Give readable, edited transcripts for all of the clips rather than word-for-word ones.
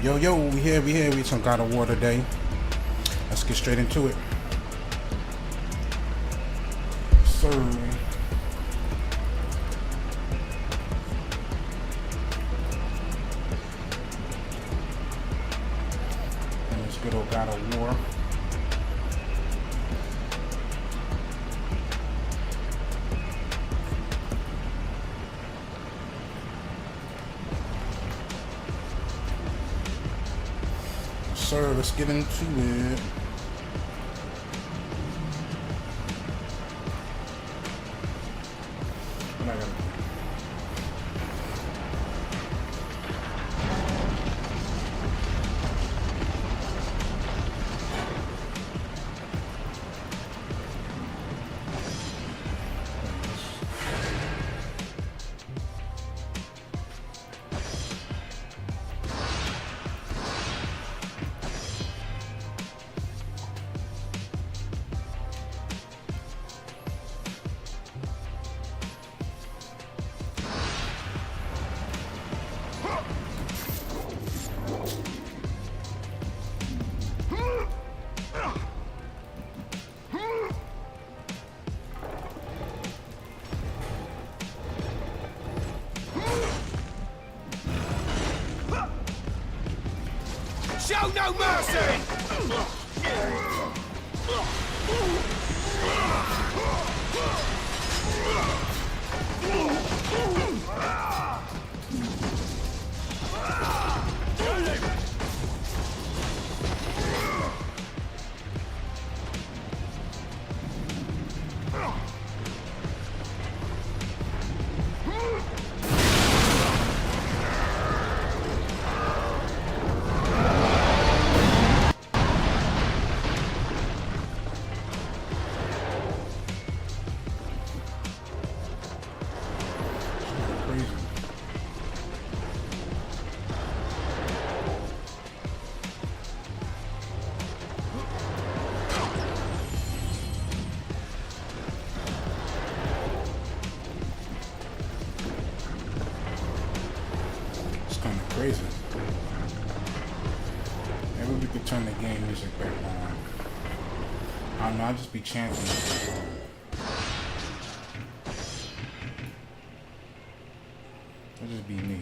Yo, we here. We some God of War today. Let's get straight into it. So, let's good old God of War. Sir, let's get into it. What I gotta do? Show no mercy! Crazy. It's kind of crazy. Maybe we could turn the game music back on. I don't know, I'll just be chanting it. It'll just be me.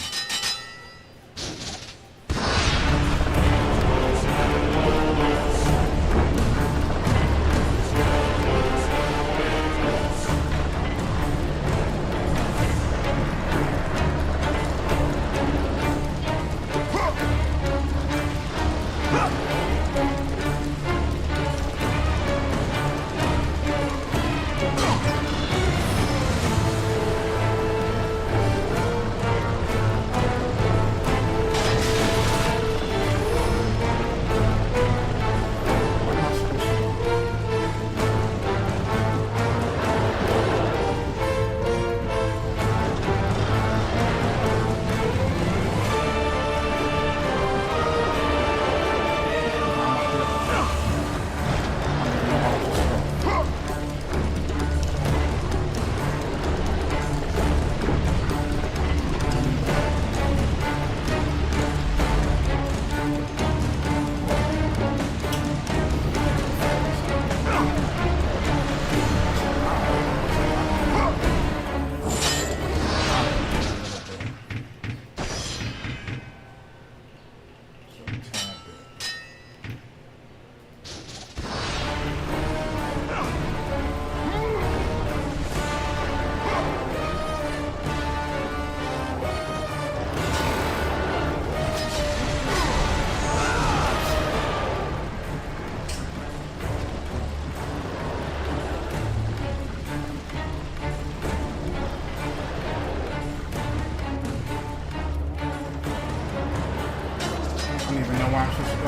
I don't even know where I'm supposed to go.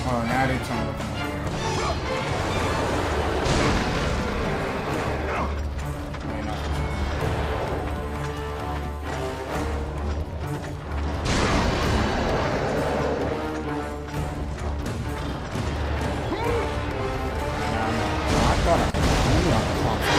Oh, now they tell me to come over here. No, you're not supposed to. I thought I knew I could talk to you.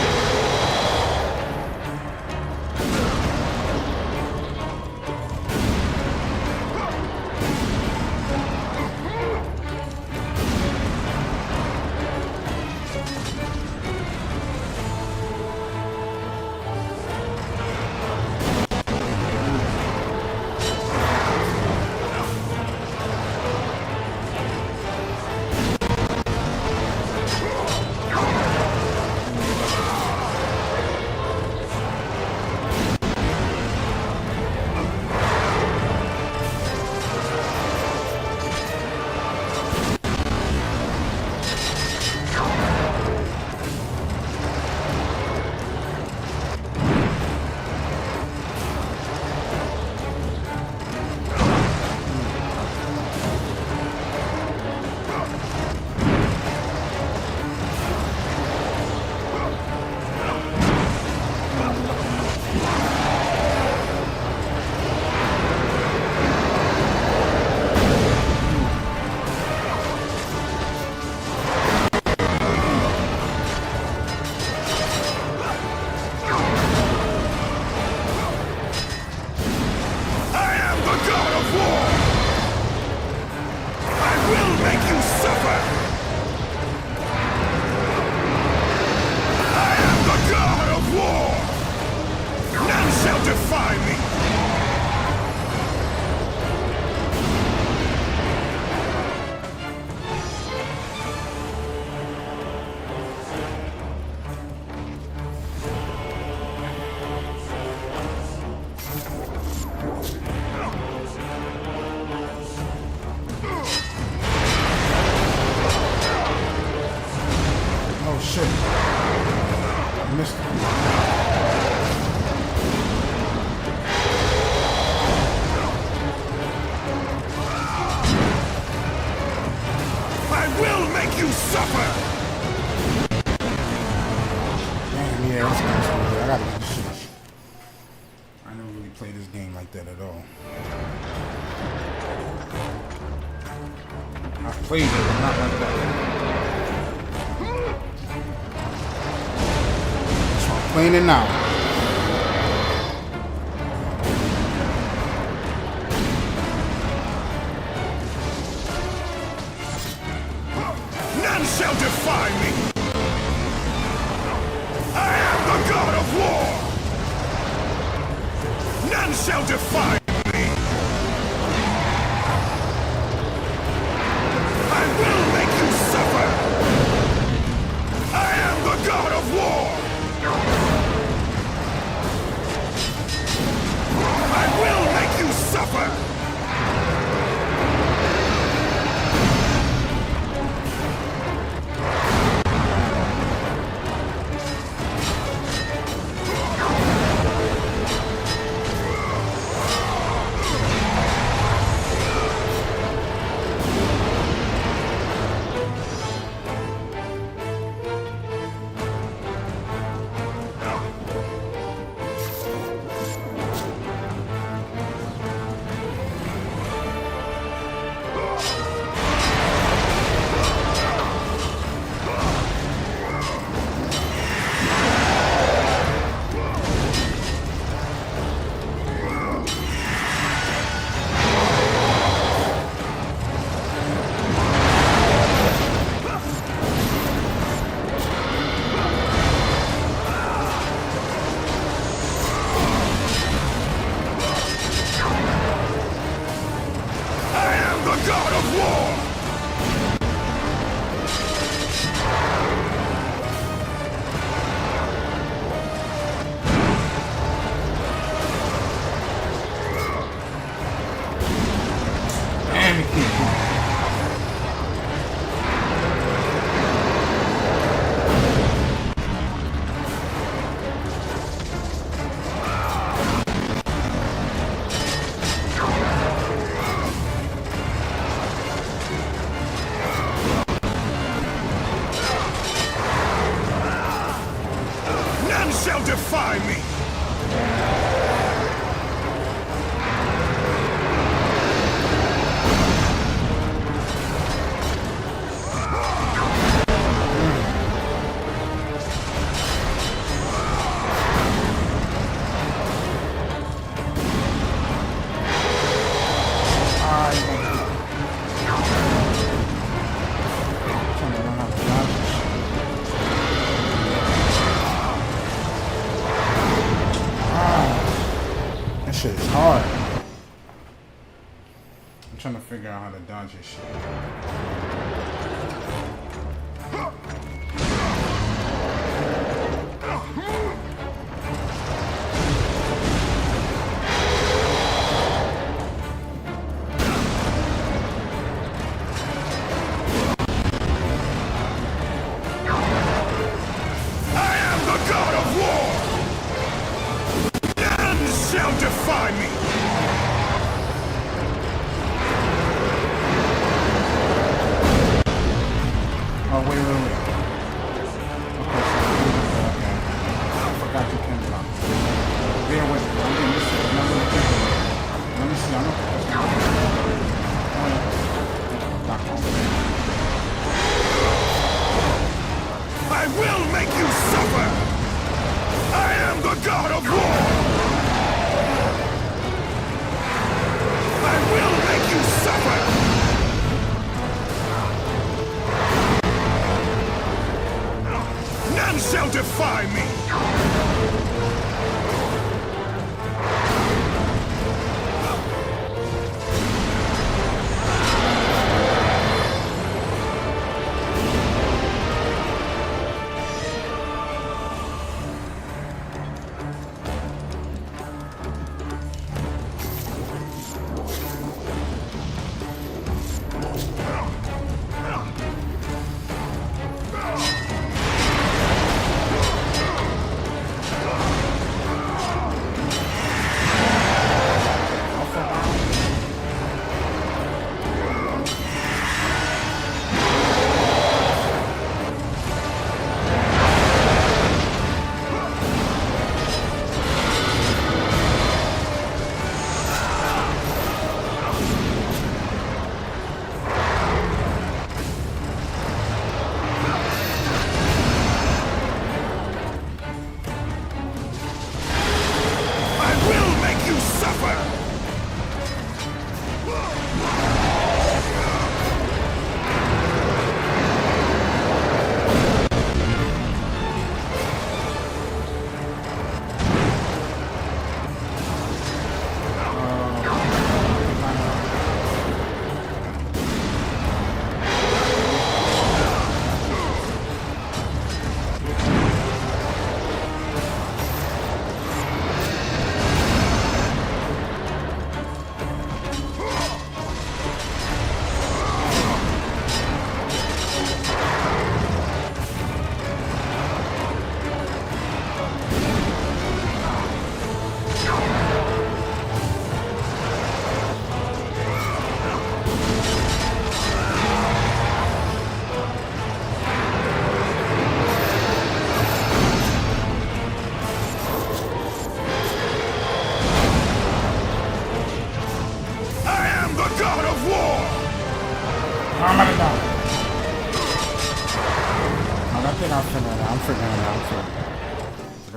gotta get this shit. I never really played this game like that at all. I've played it, but not like that. So I'm playing it now. None shall defy me! I am the god of war! None shall defy me! I will make you suffer! I am the god of war! I will make you suffer! God of war! Damn, he keeps going. None shall defy me! That shit is hard. I'm trying to figure out how to dodge this shit. I am the god of war! None shall defy me! Oh, wait. Okay. I forgot you can block. Bear with me. I'm getting this shit. Let me see. I'm I will make you suffer! I am the god of war! I will make you suffer! None shall defy me!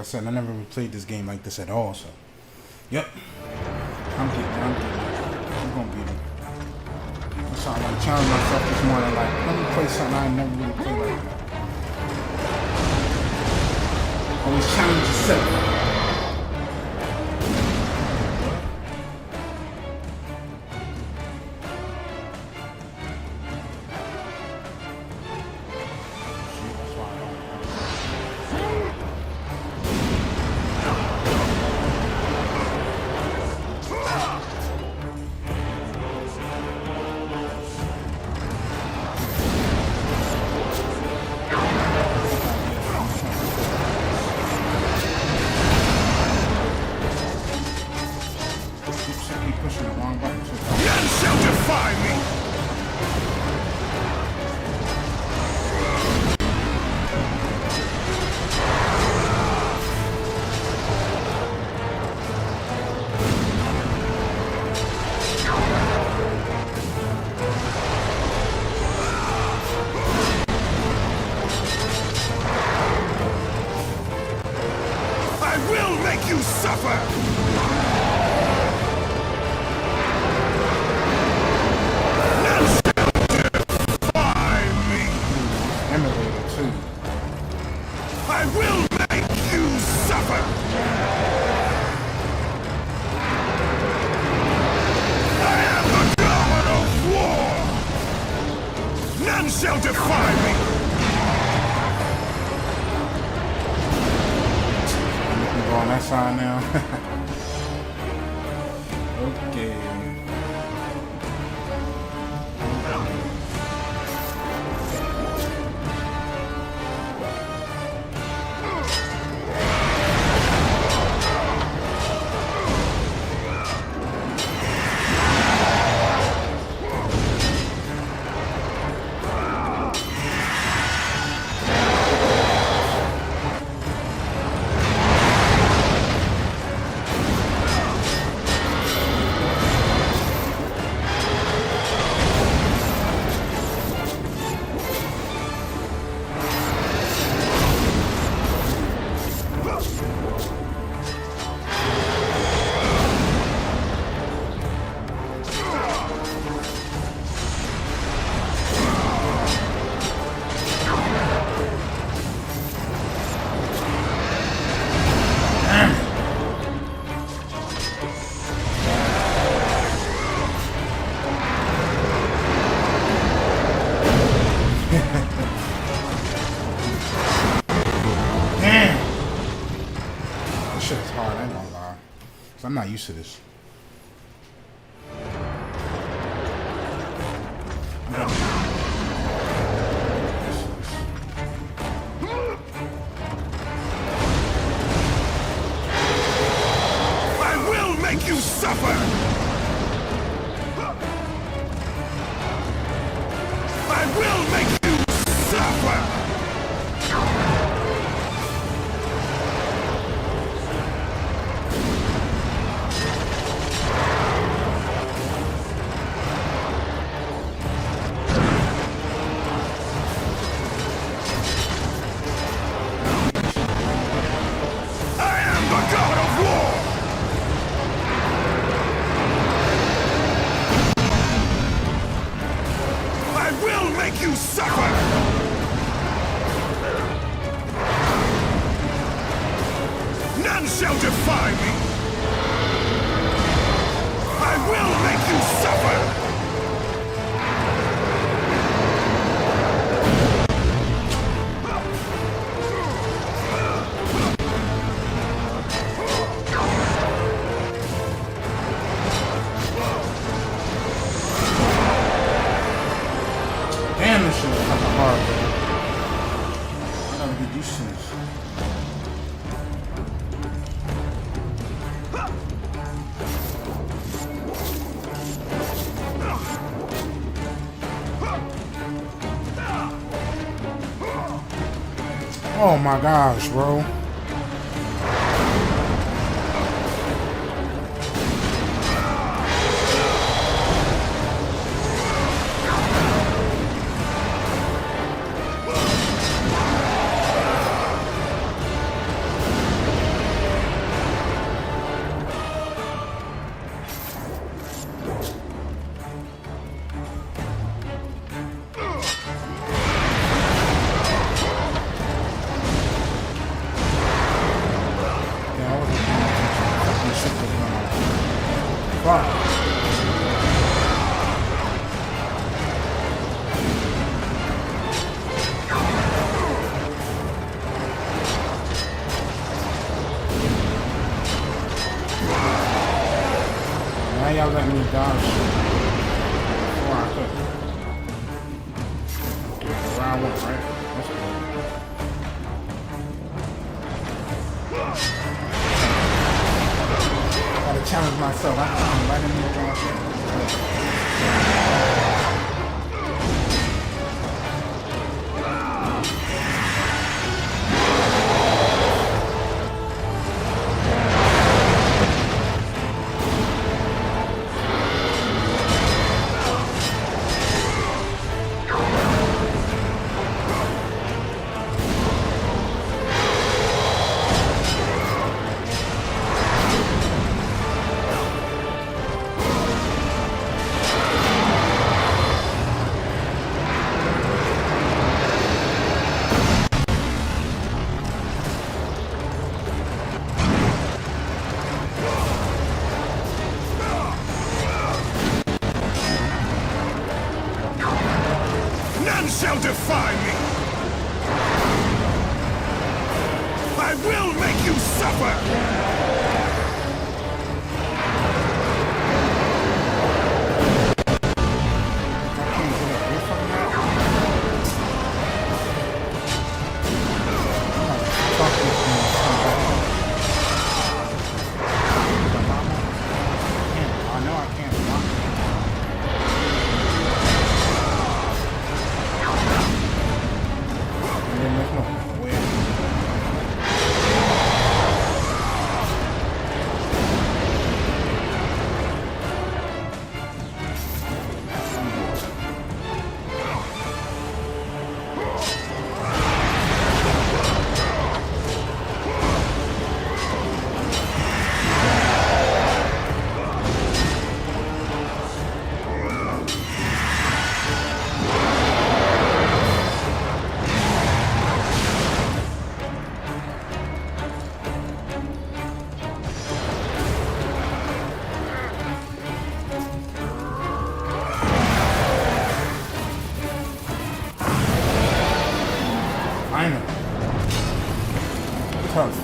said, I never really played this game like this at all. So, yep. I'm getting it. I'm gonna beat him. That's why I want to challenge myself this morning. Like, let me play something I never really played like that. Always challenge yourself. You suffer! None shall defy me! Emulator too. I will make you suffer! I am the god of war! None shall defy me! On that side now. Okay. Shit is hard, I ain't gonna lie. 'Cause I'm not used to this. I will make you suffer! I will make you suffer! Make you suffer! None shall defy me! I will make you suffer! Damn, this shit is fucking hard, bro. I gotta get used to this. Oh my gosh, bro. fuck? Now y'all let me dodge before I could. Round one, right? That's cool. Gotta challenge myself. I'm right in the ground. None shall defy me! I will make you suffer! Tough.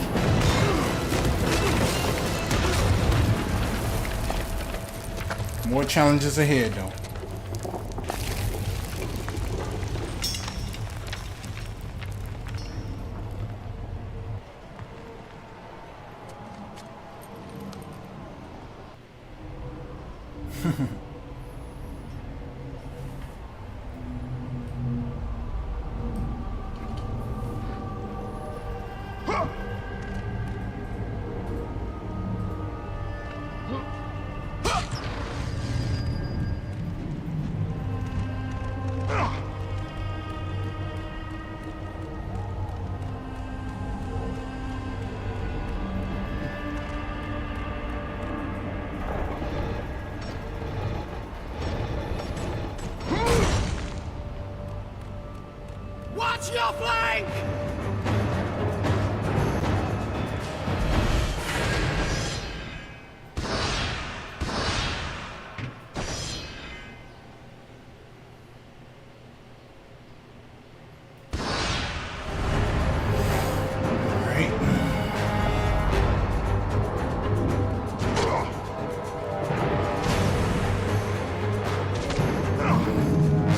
More challenges ahead, though. Watch your flank!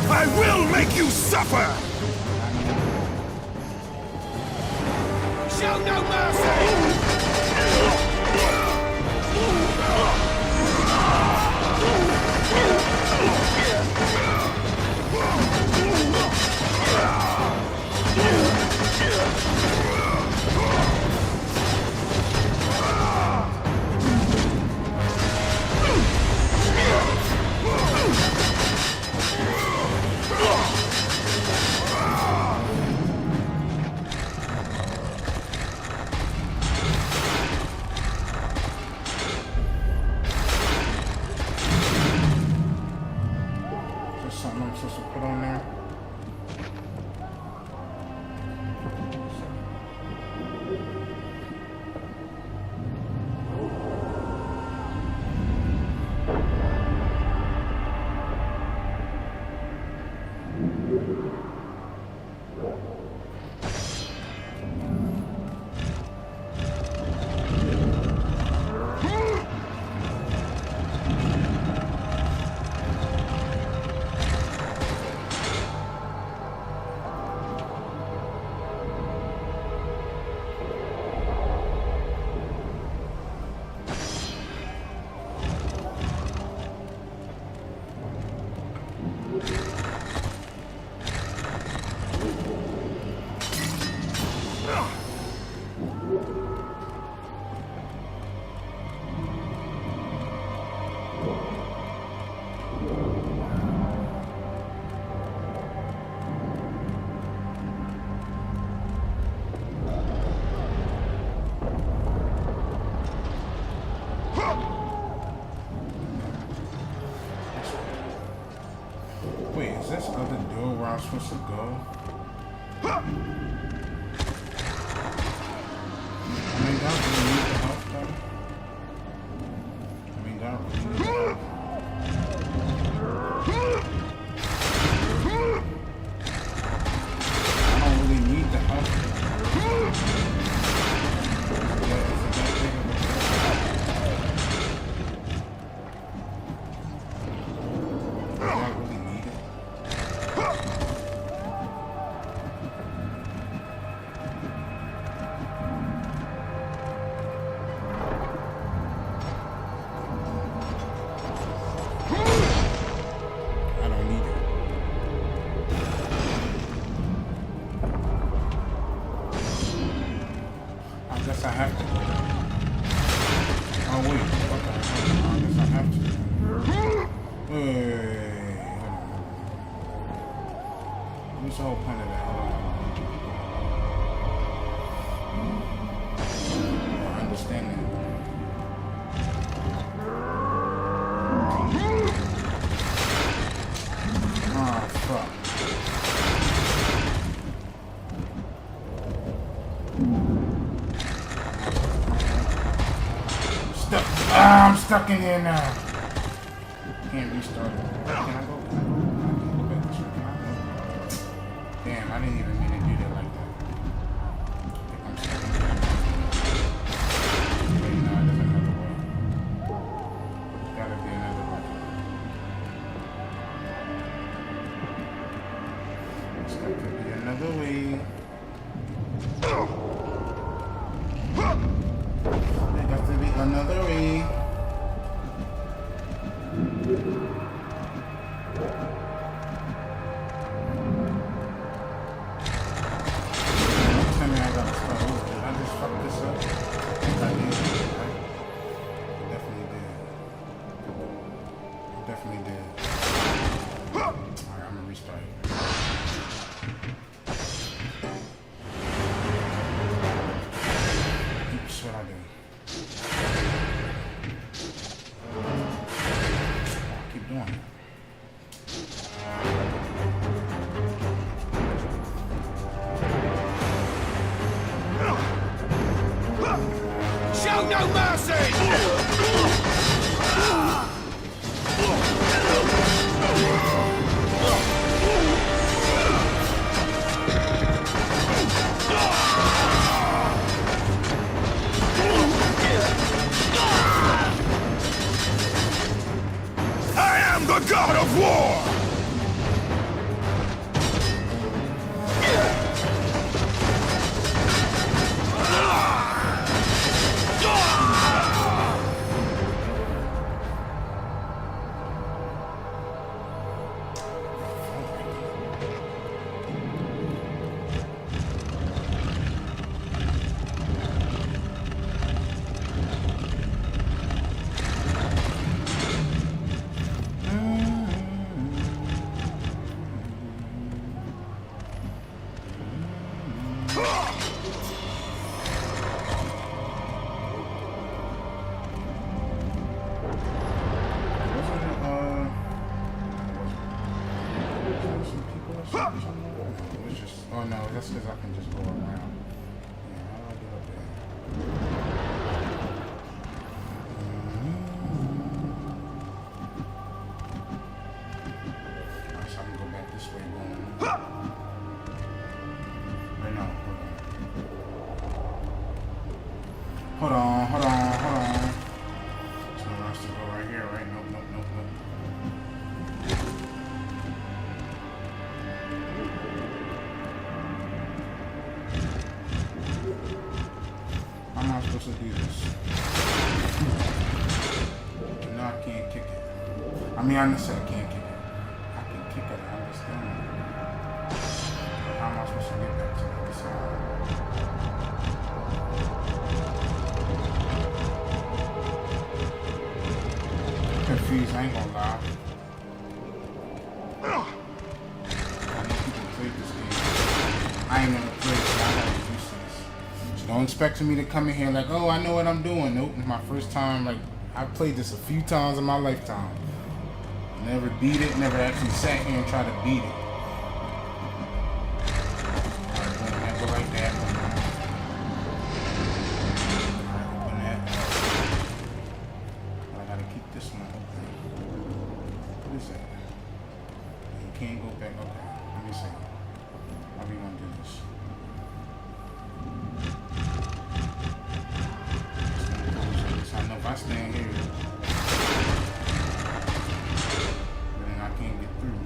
I will make you suffer! Show no mercy! go where I'm supposed to go? I mean, God really need the help, though. I mean, God really need the help. I don't really need the help. I have to. Oh wait, okay. I guess I have to. Wait, hold on. What's the whole point of that? I understand that. Ah, fuck. I'm stuck in here now. Can't restart it. Can I go? Can I go back this way? Can I go? Damn, I didn't even mean to do that like that. I think I'm stuck in here. Wait, no, there's another way. There's gotta be another way. There's got to be another way. There got to be another way. Tell me I gotta start over. Did I just fuck this up? I did, right? I definitely did. I definitely did. Alright, I'm gonna restart it. Oops, what I do? Keep doing it. Show no mercy! I am the god of war! Oh no, that's because I can just go around. Yeah, how do I get up there? Alright, so I can go back this way. Wait, no, hold on. Hold on. So I have to go right here, right? Nope. I'm not supposed to do this. No, I can't kick it. I mean, I said I can't kick it. I can kick it, I understand. How am I supposed to get back to the other side? I'm confused, I ain't gonna lie. I know people play this game. I ain't never played it, so I gotta do this. So don't expect for me to come in here like, oh, I know what I'm doing. Nope, it's my first time. Like, I've played this a few times in my lifetime. Never beat it, never actually sat here and tried to beat it. I stand here. But then I can't get through.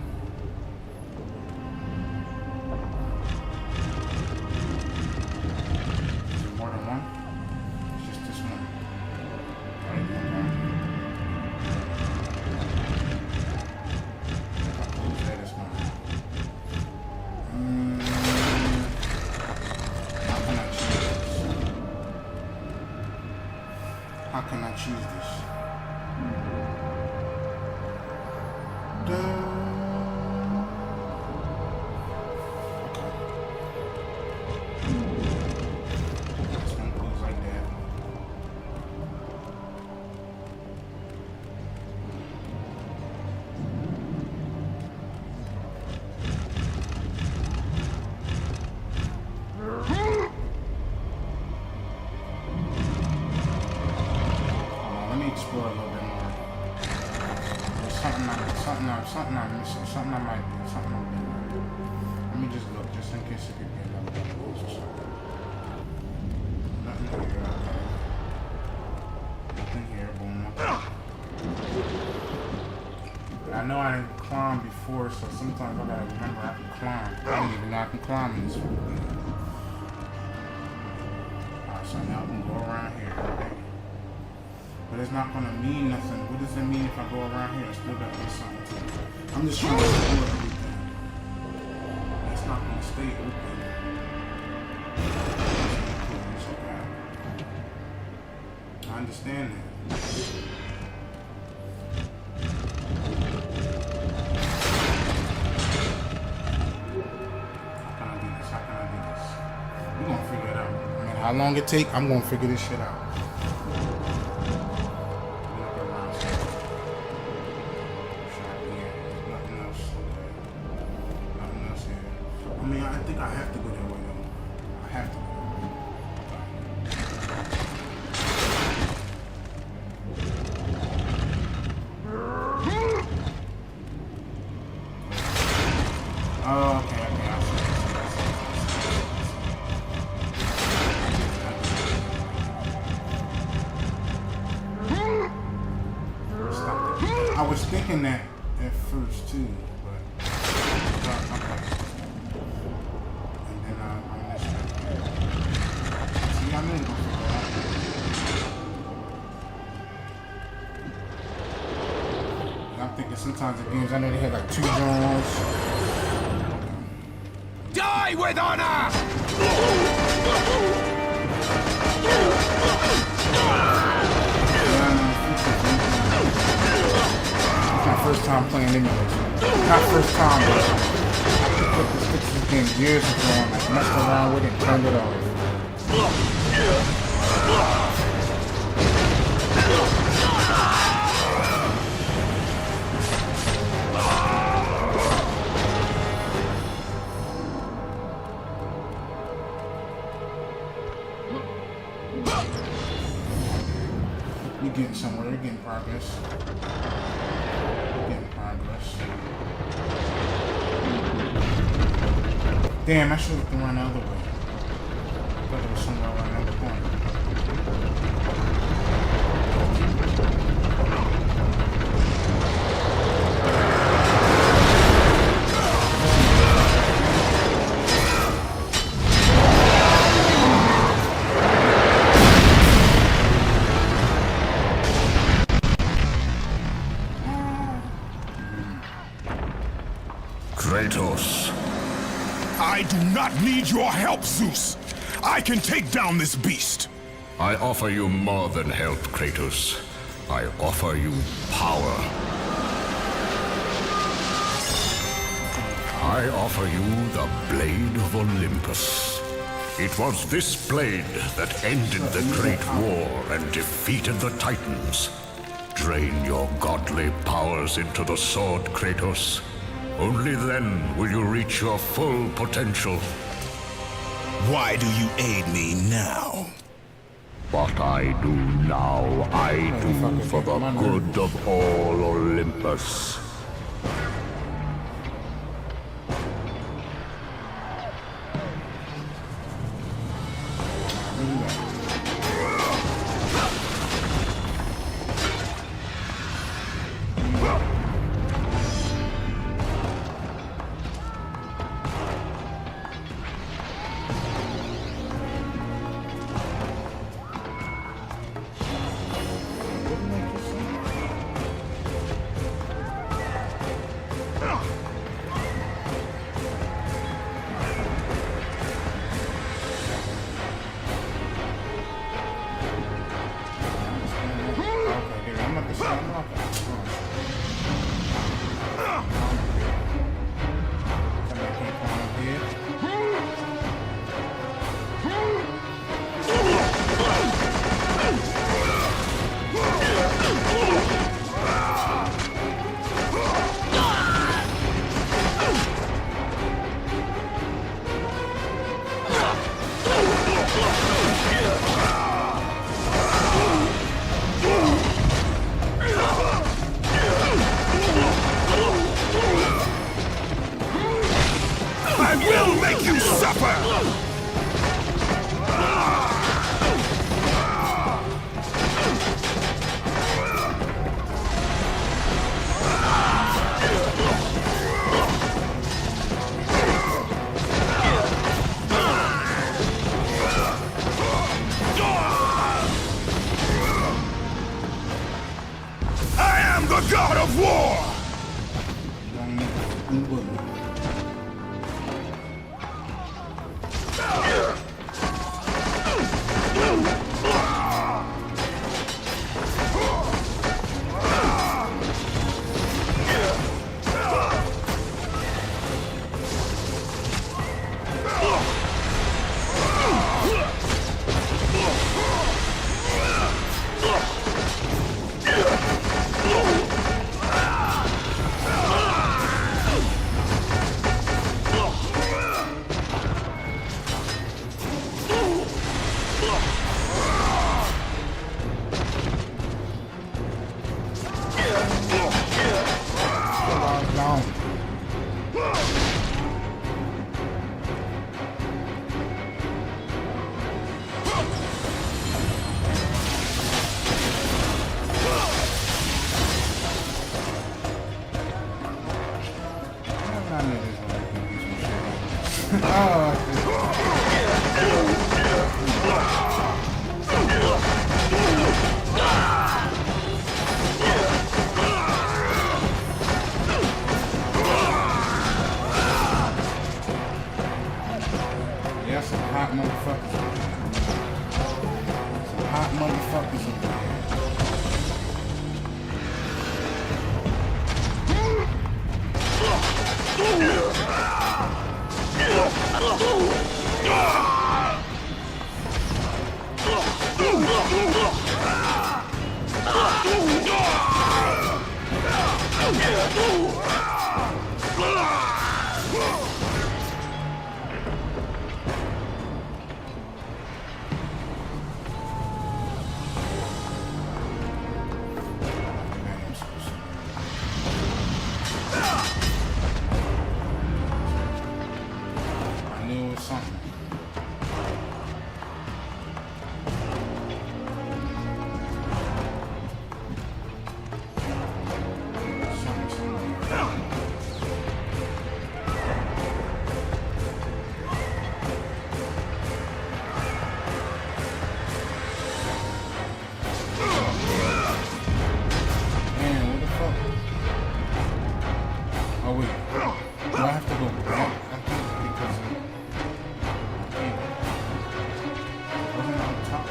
Is it more than one? It's just this one. Right, okay. Who's that is mine? How can I choose this? How can I choose this? Okay. This one goes like that. Let me explore a little bit more. There's something I'm missing. Something I might do. Something I'm doing. Let me just look, just in case it could be another one of those or something. Nothing here. Okay. Nothing here. Boom. Okay. But I know I didn't climb before, so sometimes I gotta remember I can climb. I don't even know I can climb in this one. Alright, so now I can go around here. Okay. But it's not gonna mean nothing. What does it mean if I go around here? It's still gotta be something to it. I'm just trying to explore everything. It's not gonna stay open. It's okay. I understand that. How can I do this? How can I do this? We're gonna figure it out. No matter how long it take, I'm gonna figure this shit out. I mean, I think I have to go that way though. I have to go that way. Oh, okay, I see. Stop it. I was thinking that at first too, but okay. I knew you were gonna figure it out. I'm thinking sometimes the games, I know they had like 2 zones. Die with honor! It's my first time playing anyways. Not first time, but I put this game years ago and like messed around with it and turned it off. We're getting somewhere, we're getting progress. We're getting progress. Damn, I should have gone the other way. I thought there was somewhere around the corner. Kratos. I do not need your help, Zeus. I can take down this beast. I offer you more than help, Kratos. I offer you power. I offer you the Blade of Olympus. It was this blade that ended the Great War and defeated the Titans. Drain your godly powers into the sword, Kratos. Only then will you reach your full potential. Why do you aid me now? What I do now, I do for the good of all Olympus. I will make you suffer! I am the god of war! Yeah, some hot motherfuckers. Some hot motherfuckers over there. I knew it was something. Do I have to go back? I think because wasn't it on top?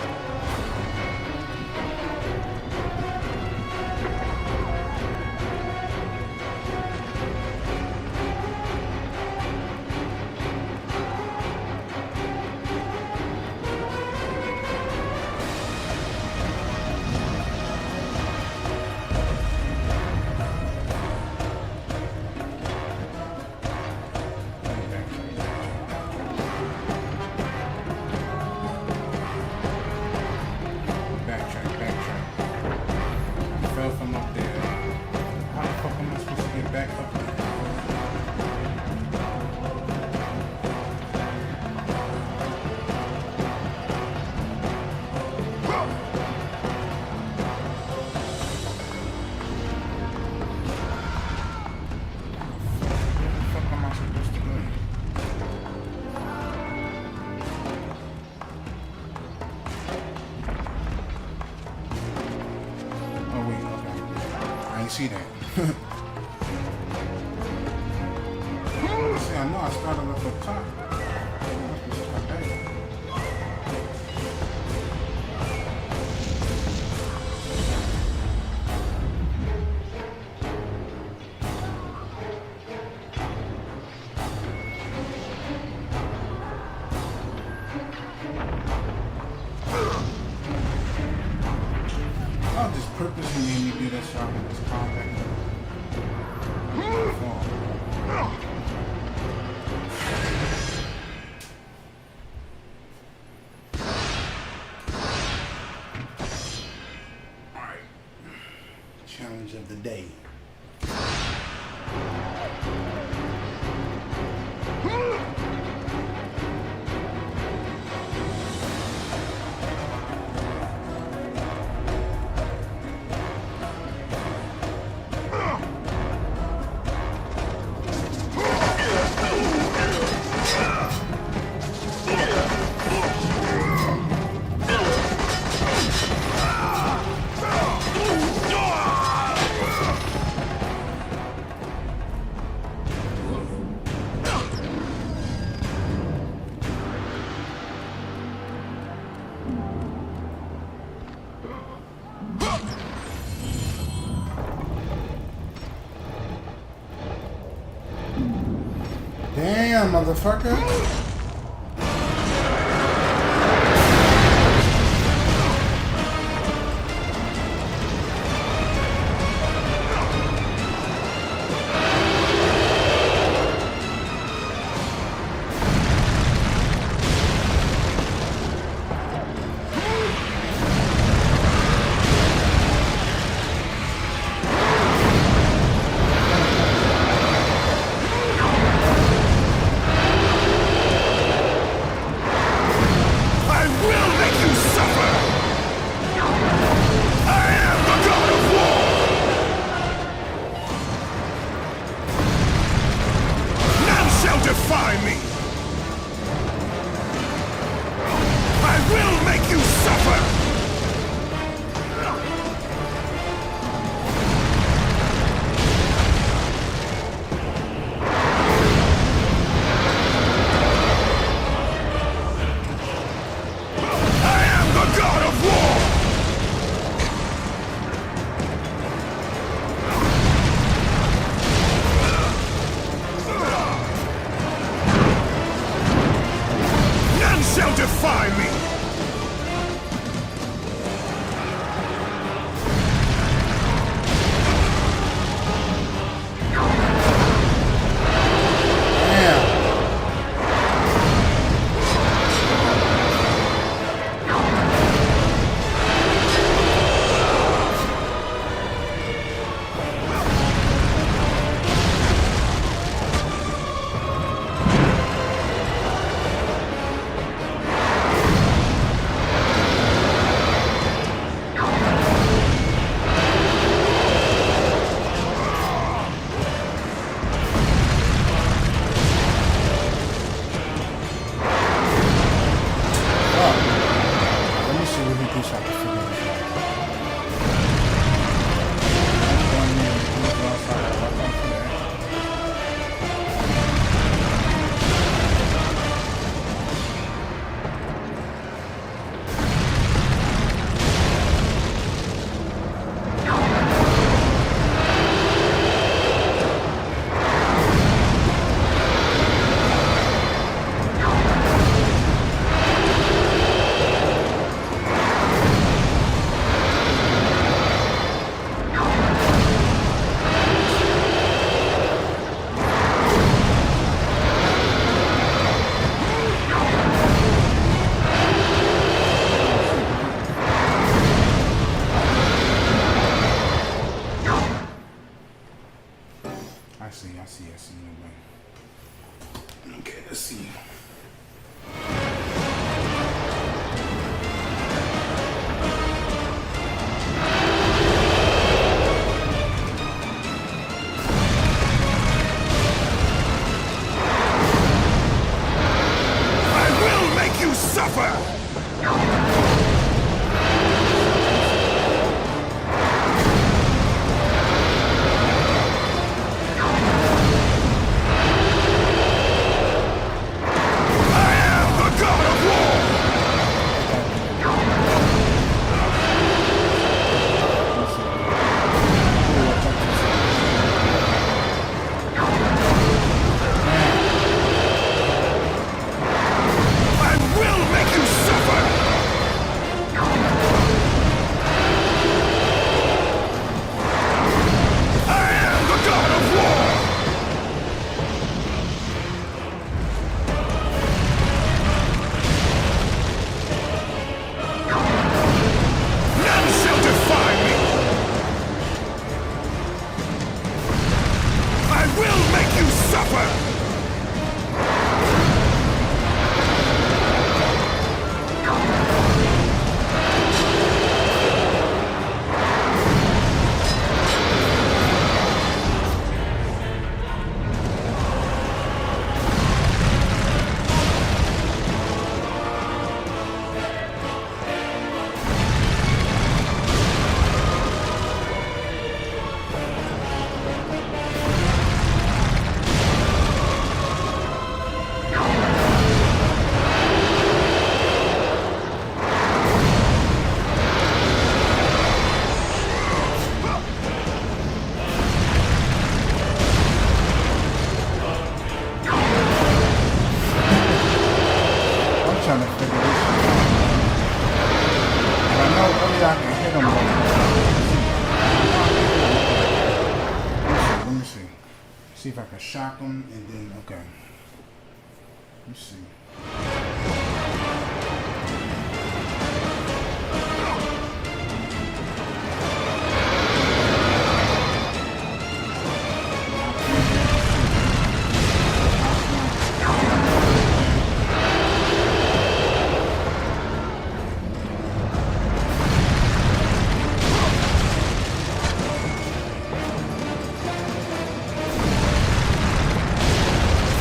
From up there. How the fuck am I supposed to get back up there? Where the fuck am I supposed to go? Oh wait, okay. I ain't see that. See, I know I started up up top. I must start there. I'll just purposely make me do that so I can just combat it. Alright. Challenge of the day. Damn, motherfucker. I see. Okay, let's see. I will make you suffer! See if I can shock him and then, okay. Let's see.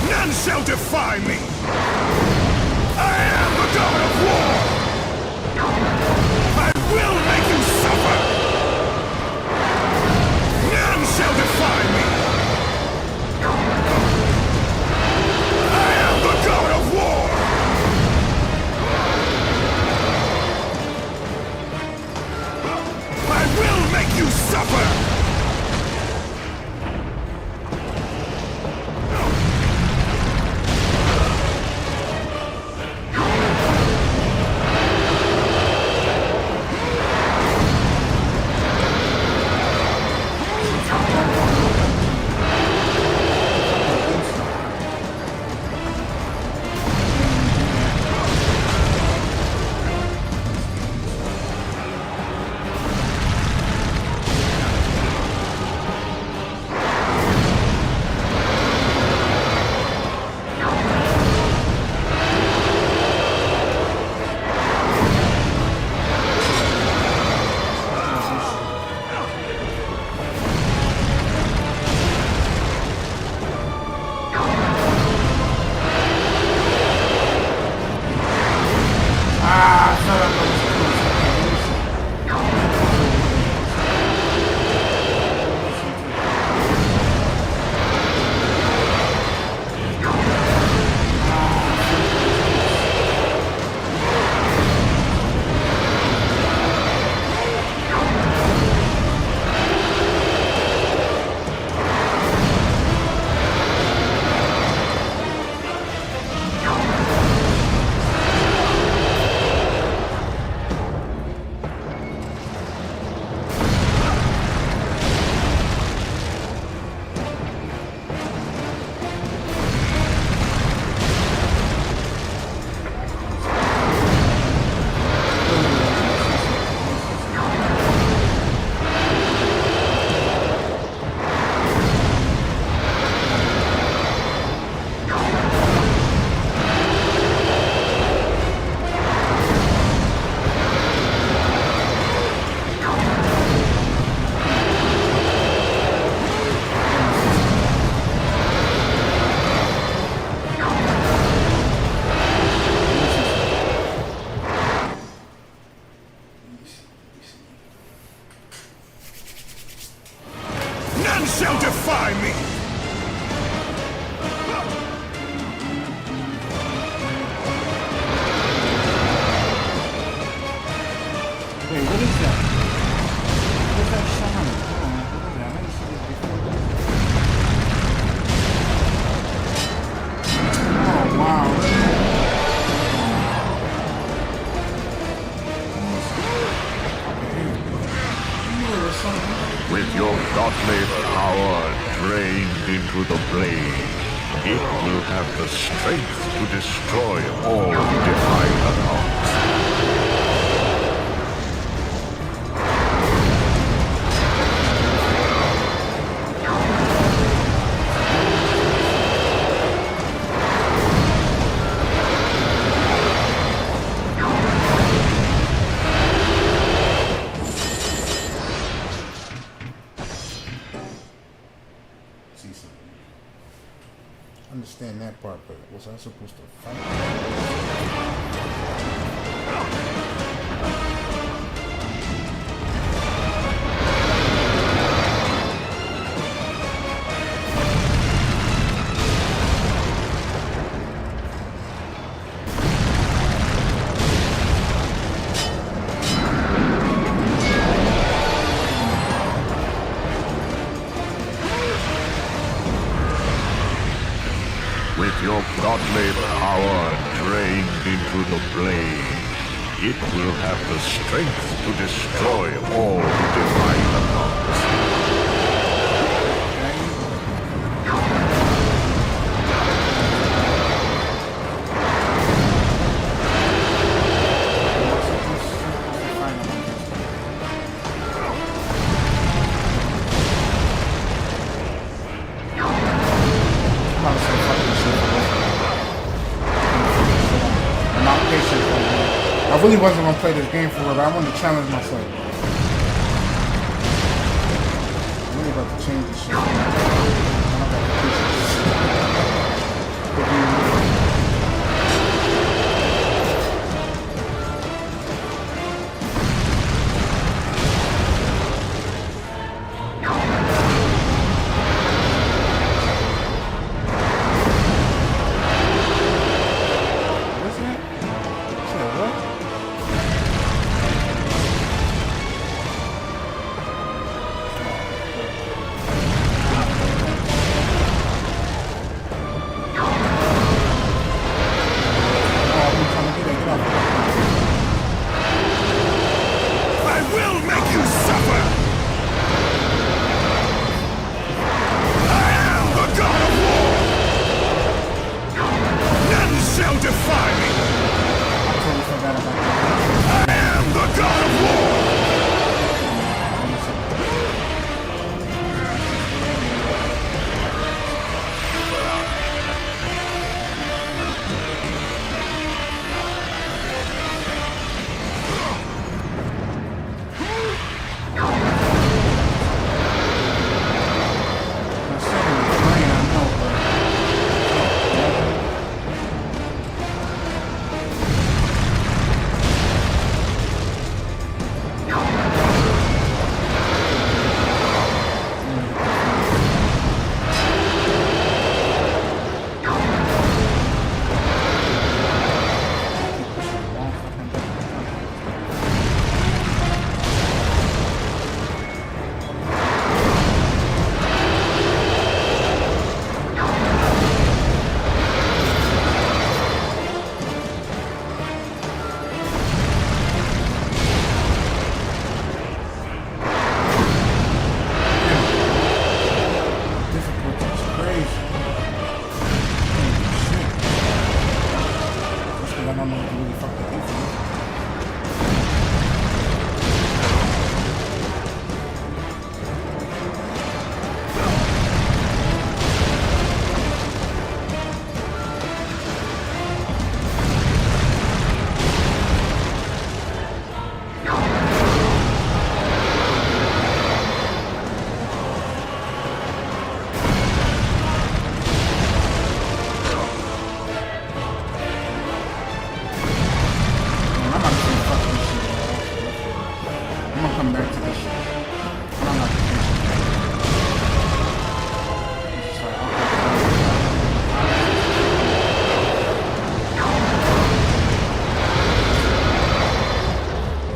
None shall defy me! I am the god of war! I will make you suffer! None shall defy me! I am the god of war! I will make you suffer! None shall defy me! Wait, what is that? What's that sound? Hold on, what is that? I didn't see this before. Oh, wow. With your godly power drained into the blade, it will have the strength to destroy all who defy the gods. See something. Understand that part, but was I supposed to fight? With your godly power drained into the blade, it will have the strength to destroy all who defy the gods. really wasn't gonna play this game for real, but I wanted to challenge myself. I'm really about to change this shit. I don't got the patience.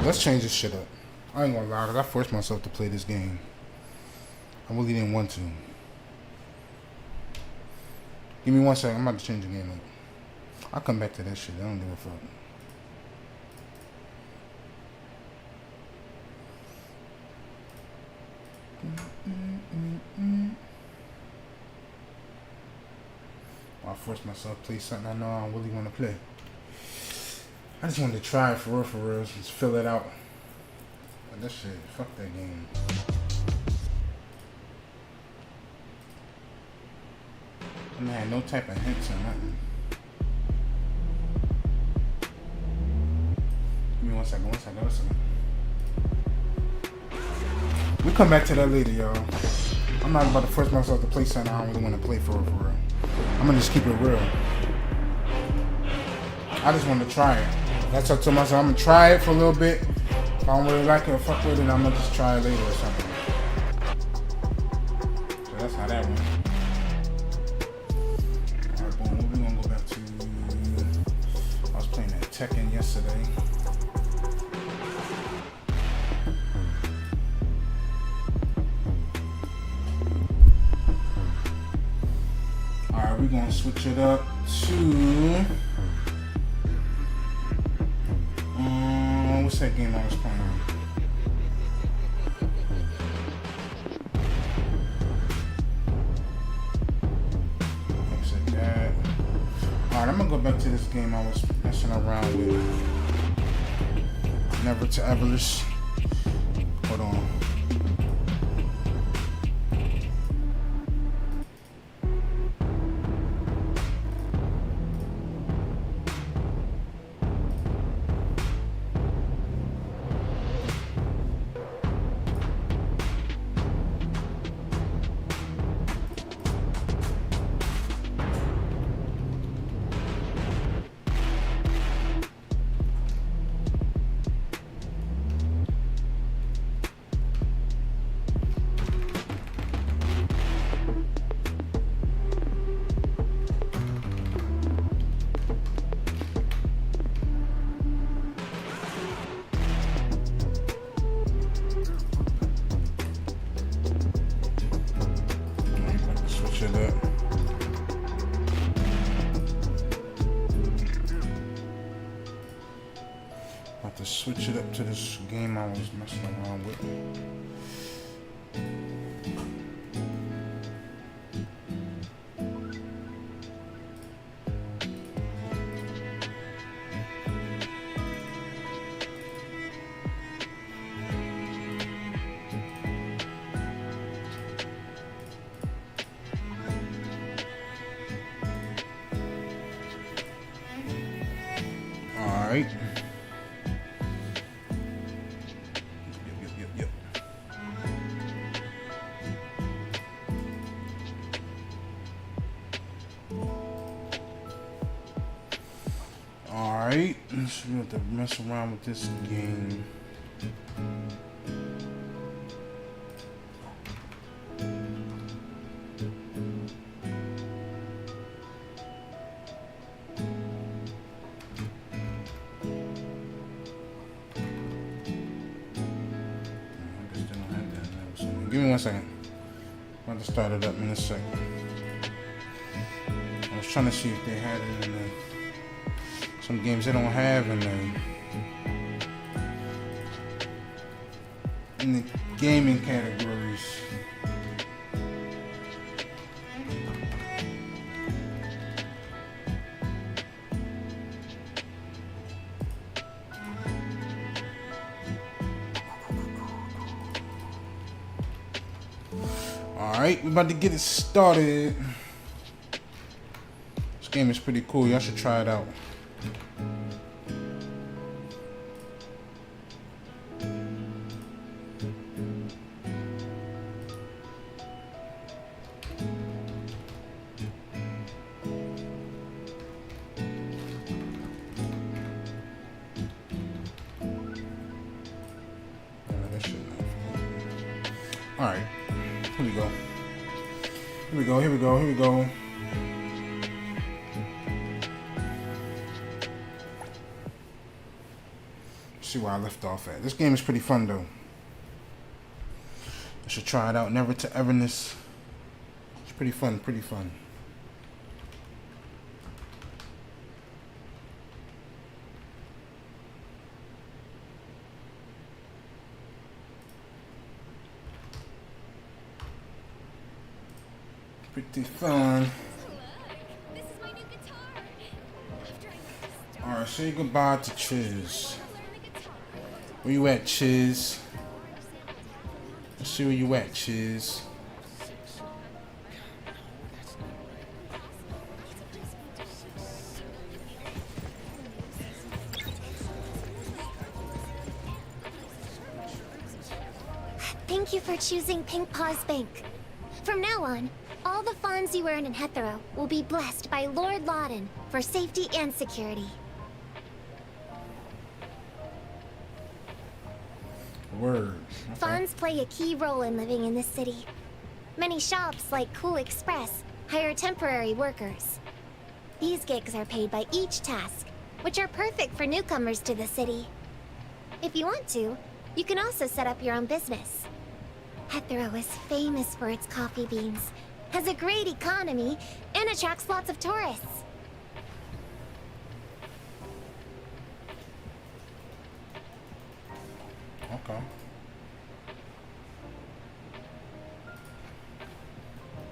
Let's change this shit up. I ain't gonna lie, cause I forced myself to play this game. I really didn't want to. Give me 1 second. I'm about to change the game up. I'll come back to that shit. I don't give a fuck. I forced myself to play something I know I don't really want to play. I just wanted to try it for real, just fill it out. But that shit, fuck that game. I had no type of hints or nothing. Give me 1 second. We come back to that later, y'all. I'm not about to force myself to play something I don't really want to play for real. I'm gonna just keep it real. I just want to try it. That's what I told myself. I'm gonna try it for a little bit. If I don't really like it or fuck with it, I'm gonna just try it later or something. So that's how that went. Alright, boom. We're gonna go back to. I was playing that Tekken yesterday. Alright, we're gonna switch it up to. What's that game I was playing? Exit that. Alright, I'm gonna go back to this game I was messing around with. Never to Everless. Hold on. switch it up. About to switch it up to this game I was messing around with. Alright. Yep. Alright, let's have to mess around with this game. Give me 1 second. I'm about to start it up in a second. I was trying to see if they had it in the, some games they don't have in the gaming categories. Alright, we're about to get it started. This game is pretty cool. Y'all should try it out. Alright, here we go. Here we go. See where I left off at. This game is pretty fun though. I should try it out. Never to Everness. It's pretty fun. Pretty fun. This is my new guitar. Alright, say goodbye to Chiz. Where you at, Chiz? Let's see where you at, Chiz. Thank you for choosing Pink Paws Bank. From now on, all the funds you earn in Hethero will be blessed by Lord Loudon for safety and security. Word. Okay. Funds play a key role in living in this city. Many shops, like Cool Express, hire temporary workers. These gigs are paid by each task, which are perfect for newcomers to the city. If you want to, you can also set up your own business. Hethero is famous for its coffee beans, has a great economy, and attracts lots of tourists. Okay.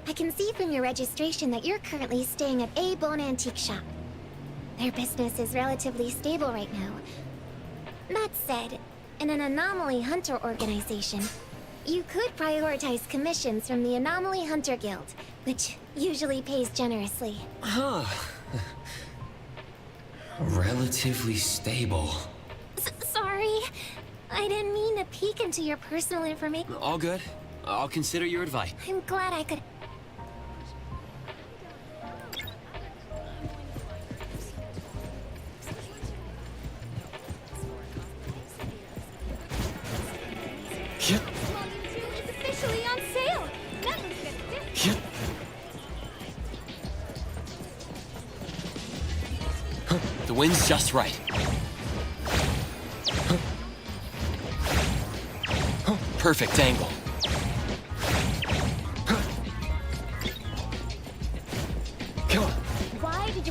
I can see from your registration that you're currently staying at A Bone Antique Shop. Their business is relatively stable right now. That said, in an Anomaly Hunter organization, you could prioritize commissions from the Anomaly Hunter Guild, which usually pays generously. Huh. Relatively stable. Sorry. I didn't mean to peek into your personal information. All good. I'll consider your advice. I'm glad I could... Yep. Volume 2 is officially on sale! Nothing's gonna do. Yep. Huh. The wind's just right. Perfect angle.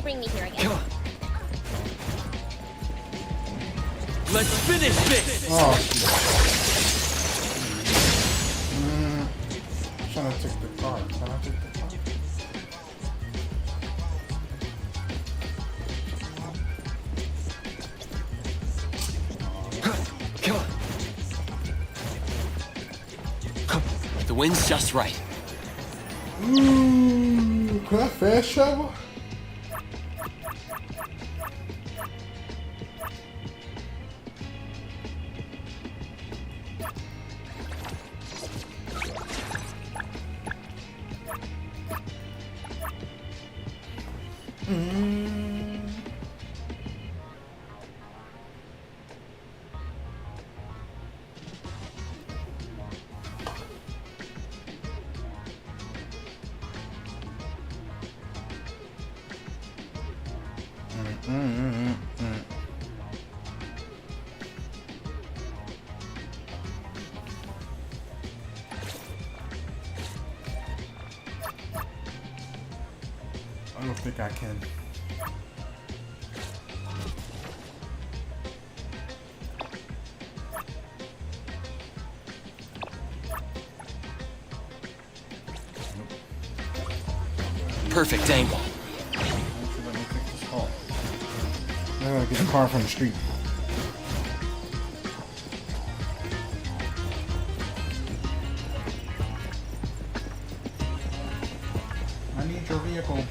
bring me here again. Come on. Let's finish this! Oh, shit. I'm trying to take the car. Can I take the car? Come on. The wind's just right. Ooh, can I fast travel? I don't think I can. Perfect angle. Actually, let me take this car. I gotta get the car from the street. I need your vehicle.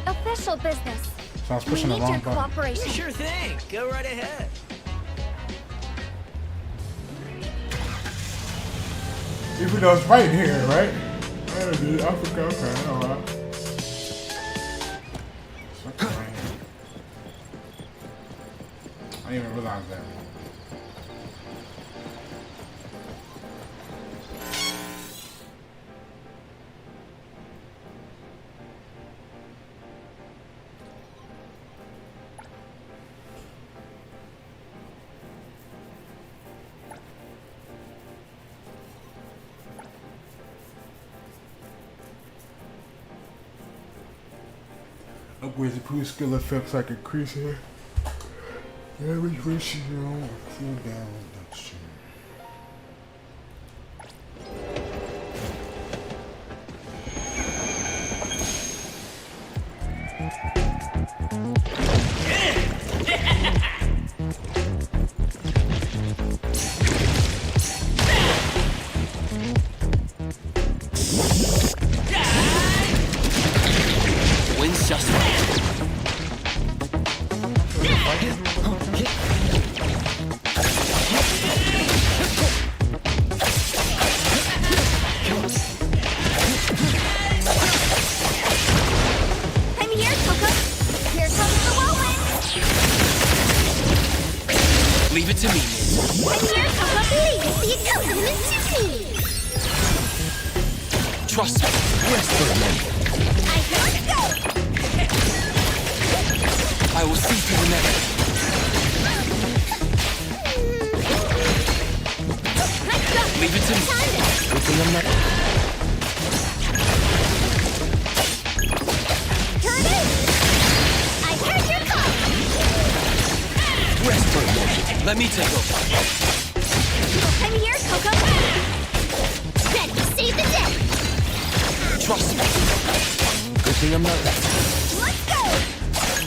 Official business. So I was We pushing the need your wrong button. cooperation. Sure thing. Go right ahead. Even though it's right here, right? I forgot. Okay, alright. I didn't even realize that. Upgrades improve skill effects like increase here. Damage ratio, cooldown reduction. The wind's just right. I'm here, Coco. Here comes the whirlwind. Leave it to me. I'm here, Coco. Please see it coming into me. Trust me. Let's go. I will see through the net. Let's go. Leave it to me. Turn it. I heard your call. Rest for a moment. Let me take over. I'm here, Coco. Ready to save the day. Trust me. Good thing I'm not. Let's go.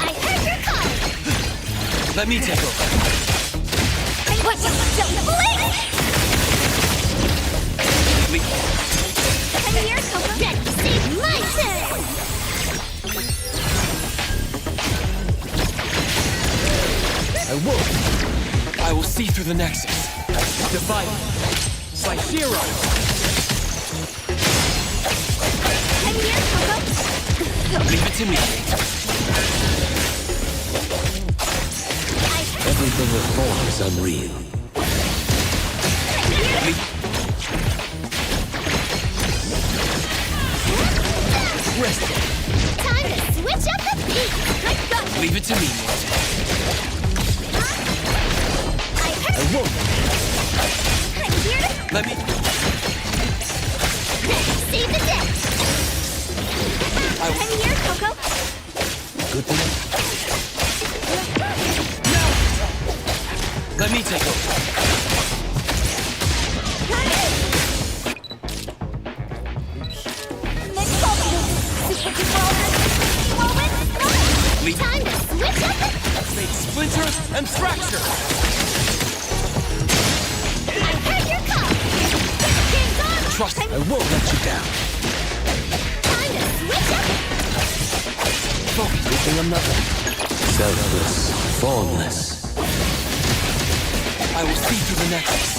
I heard your call. Let me take over. What? Don't blink. Leave. I'm here, Coco. Ready to save my turn. I will see through the Nexus. Divide. Slice-Zero. I'm here, Coco. Leave it to me. Everything with form is unreal. Rest. Time to switch up the beat. Let's go. Leave it to me, Morty. I heard. I'm here to Let me. Let me take over. Leave. Time to switch up. Make splinter and fracture. I heard your call. Game's on. Trust me, I won't let you down. Time to switch up. Focus. Good thing I'm nothing. Selfless, formless. I will see through the nexus.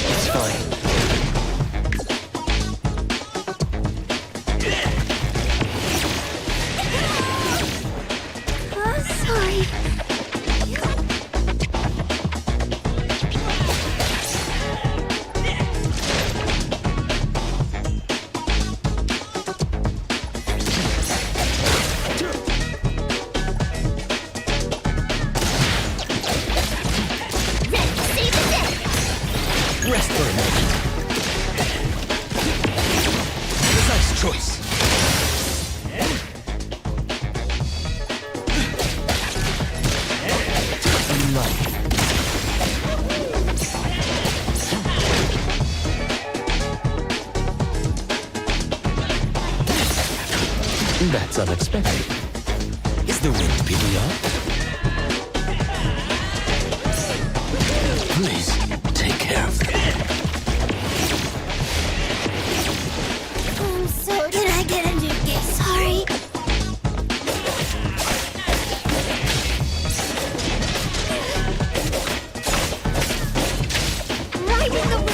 It's fine. Sorry. Rest for a moment. Precise choice. That's unexpected. Is the wind picking up? Please, take care of them. I'm so... Can I get a new game? Sorry. Riding the wind.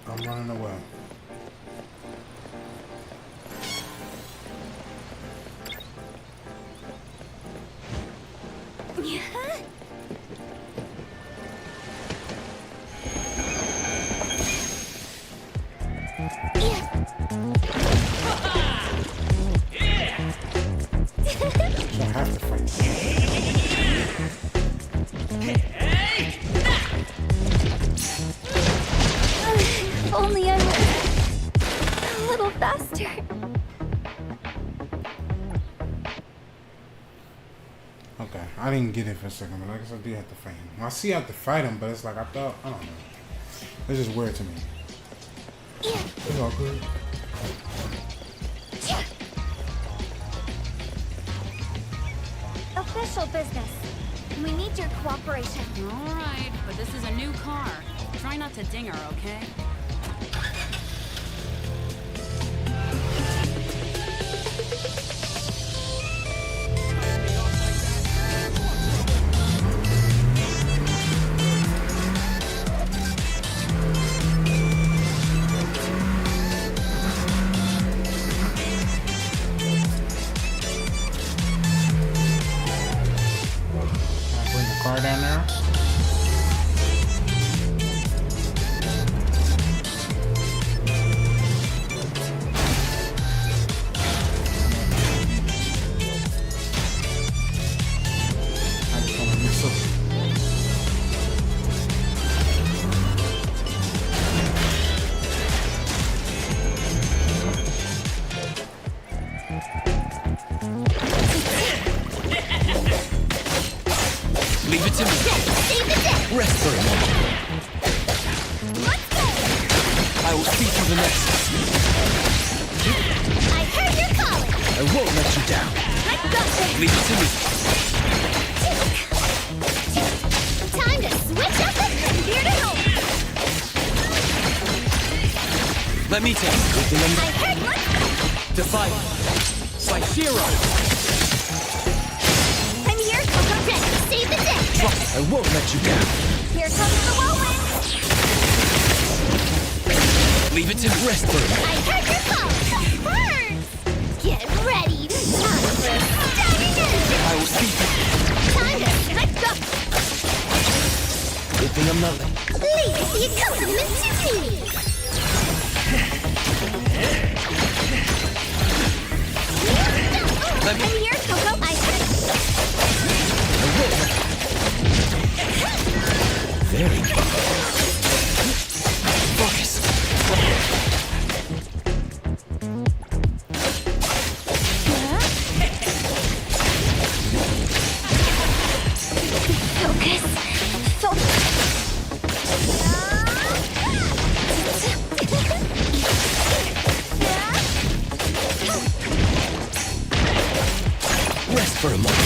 I'm running away. I have to fight. Only I was a little faster. Okay, I didn't get it for a second, but I guess I did have to fight him. Well, I see I have to fight him, but it's like I thought, I don't know. It's just weird to me. It's all good. Official business. We need your cooperation. All right, but this is a new car. Try not to ding her, okay? Can I bring the car down there? I just wanna mix up. Leave it to me. Rest for a moment. I will see through the nexus. I heard your calling. I won't let you down. I got this. Leave it to me. Time to switch up. I'm here to help. Let me take it. Good thing I I'm heard what? Defy. Saishiro. I'm here. I'm ready. Save the day. I won't let you down. Here comes the whirlwind! Leave it to me. Rest for a moment. I heard your call! Birds! Get ready! Time for a stunning engine! I will see through. Time to let go! Good thing I'm not late. Leave the accompaniment to me! Let me- I'm here, Coco! I heard... I won't let Very good. Focus. Focus. Focus. Rest for a moment.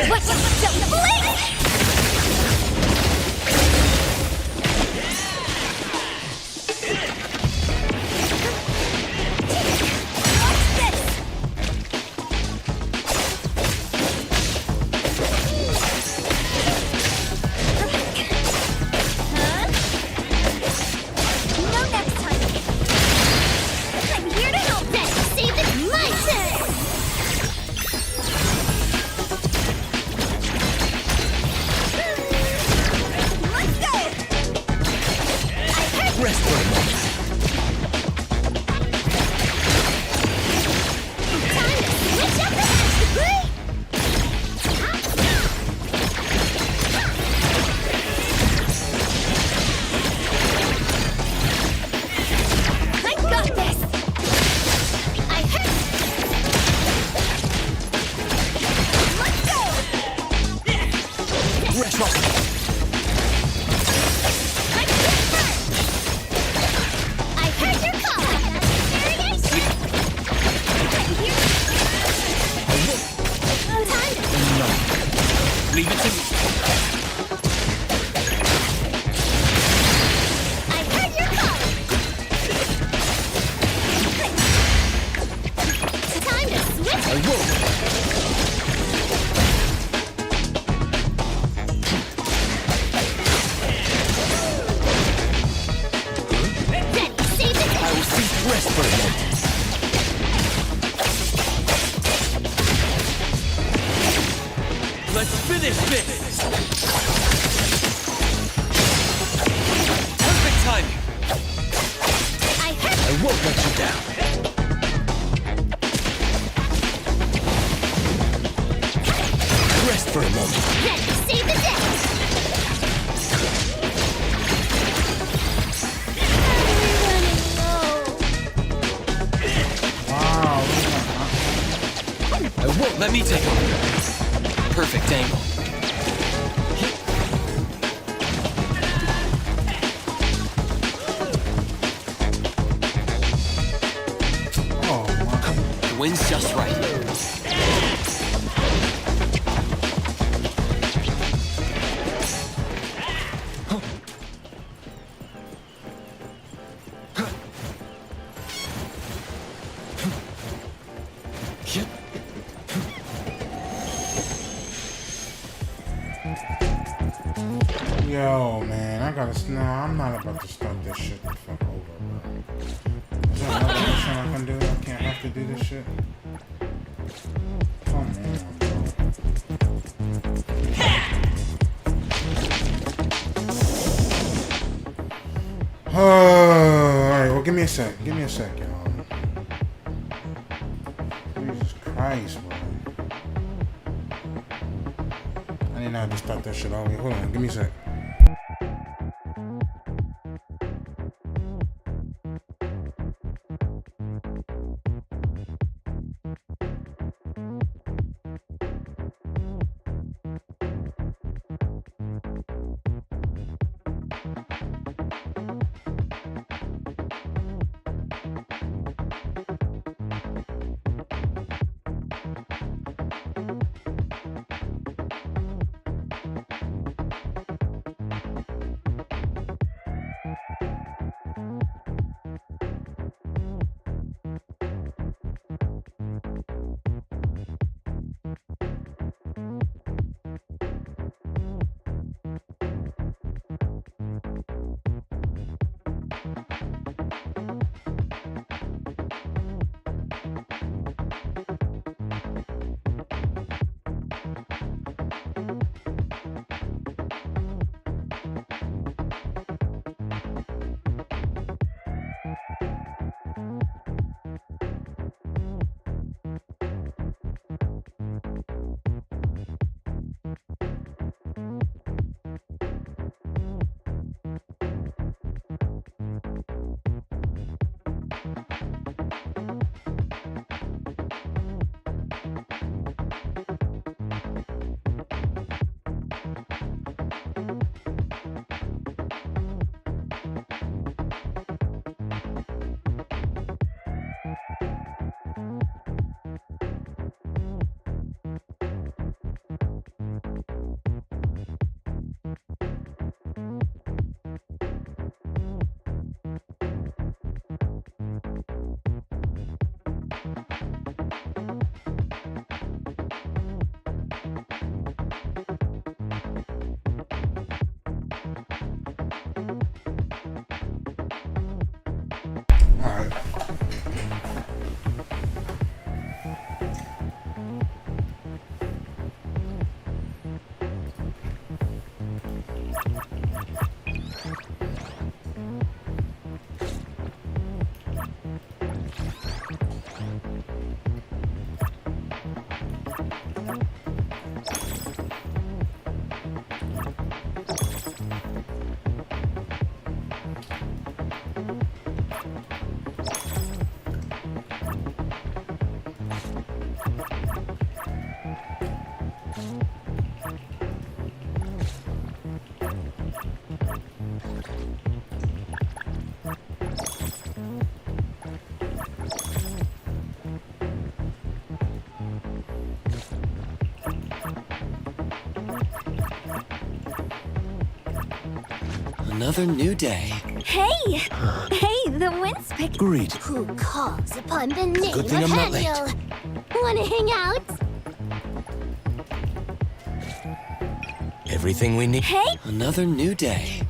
What's the blink? No next time. I'm here to help then. Save it my turn. Let's go. I heard Rest for a moment. time to switch up the match. I got this. I heard. Let's go. Rest. Trust me. I'm here first. I heard your call. Serious? I'm here. Time to No. Leave it to me. I heard your call. Time to switch. I won't. Ready, save the day. I will see. Rest for a moment. Let's finish this. Perfect timing. I heard. I won't let you down. Rest for a moment. Ready, save the day. Wow. I won't. Let me take over. Perfect angle. Oh my. The wind's just right. Yo, man, I gotta. No, I'm not about to start this shit the fuck over, bro. Is there another mission I can do? I can't have to do this shit. Come on, bro. Alright, well, give me a sec. Give me a sec, y'all. Jesus Christ, bro. I didn't have to start that shit all the way. Hold on, give me a sec. Another new day. Hey! Hey, the wind's picking. Great. Who calls upon the name Good thing of I'm not late. Haniel? Wanna hang out? Everything we need. Hey! Another new day.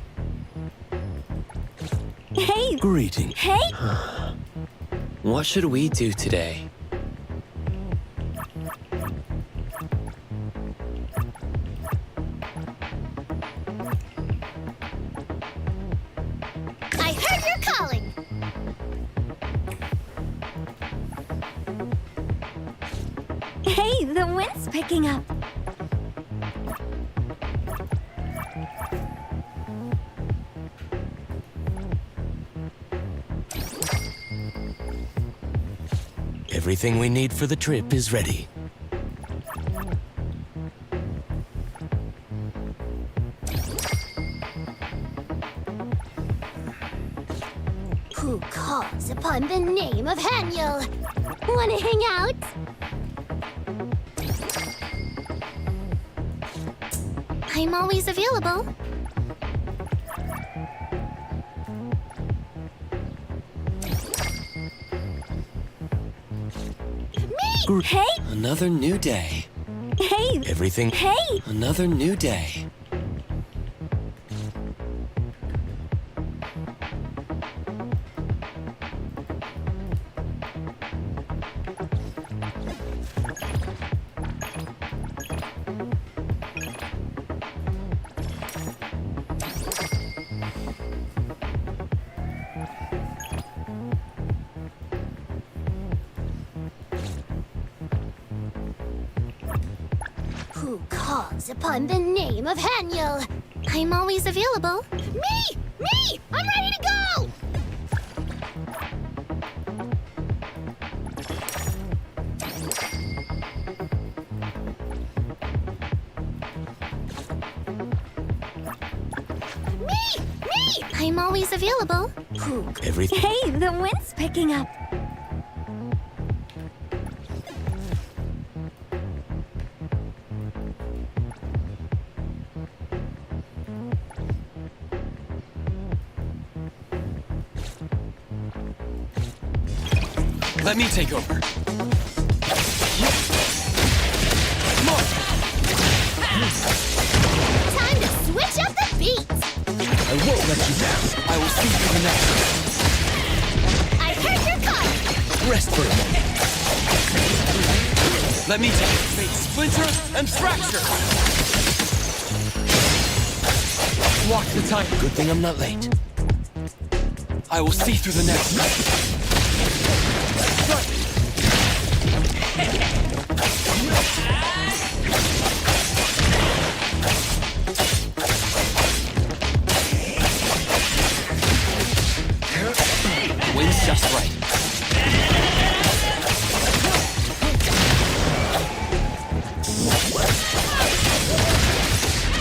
Hey! Greeting. Hey! What should we do today? I heard you're calling! Hey, the wind's picking up. Everything we need for the trip is ready. Who calls upon the name of Haniel? Wanna hang out? I'm always available. Me! Hey! Another new day. Hey! Everything. Hey! Another new day. Who calls upon the name of Haniel? I'm always available. Me! Me! I'm ready to go! Me! Me! I'm always available. Who? Everything. Hey, the wind's picking up. Let me take over. Come on! Time to switch up the beat. I won't let you down. I will see through the nexus. I heard your call. Rest for a moment. Let me take it. Fate Splinter and Fracture! Walk the Titan. Good thing I'm not late. I will see through the nexus. Wind's just right.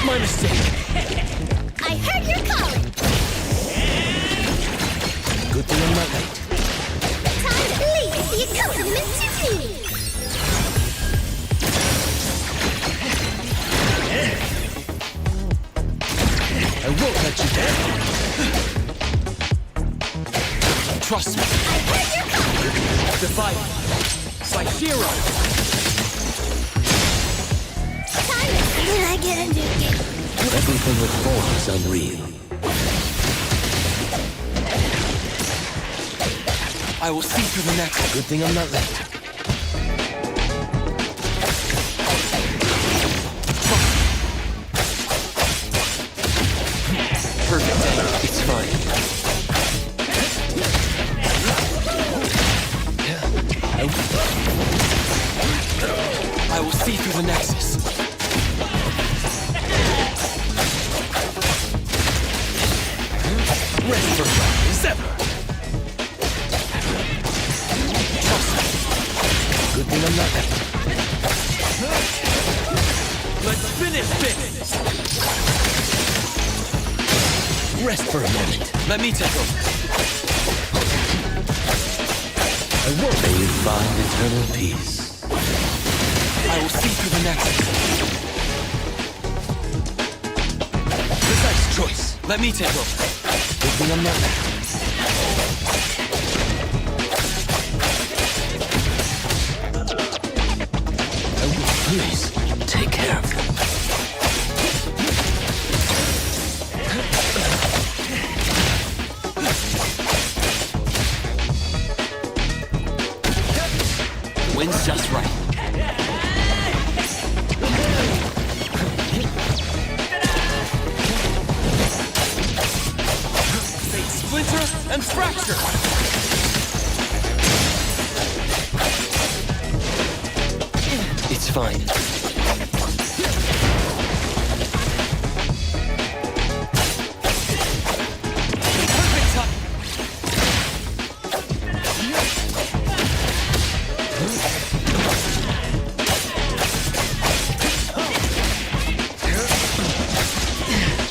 My mistake. I heard your calling. Good thing I'm not late. Time to lead the accompaniment to me. I won't let you down. Trust me. I heard your calling. Defy me. Saishiro. Time to see when I get a new game. Everything with form is unreal. I will see through the nexus. Good thing I'm not late. Perfect day. It's fine. I will see through the nexus. Rest for a while. Sever. Trust me. Good thing I'm not late. Let's finish this. Rest for a moment. Let me take over. I won't. May you find eternal peace. I will see through the nexus. Precise choice. Let me take over. Give me a minute. Please, take care of them. The wind's just right. Fate splinter and fracture! It's fine. Perfect time!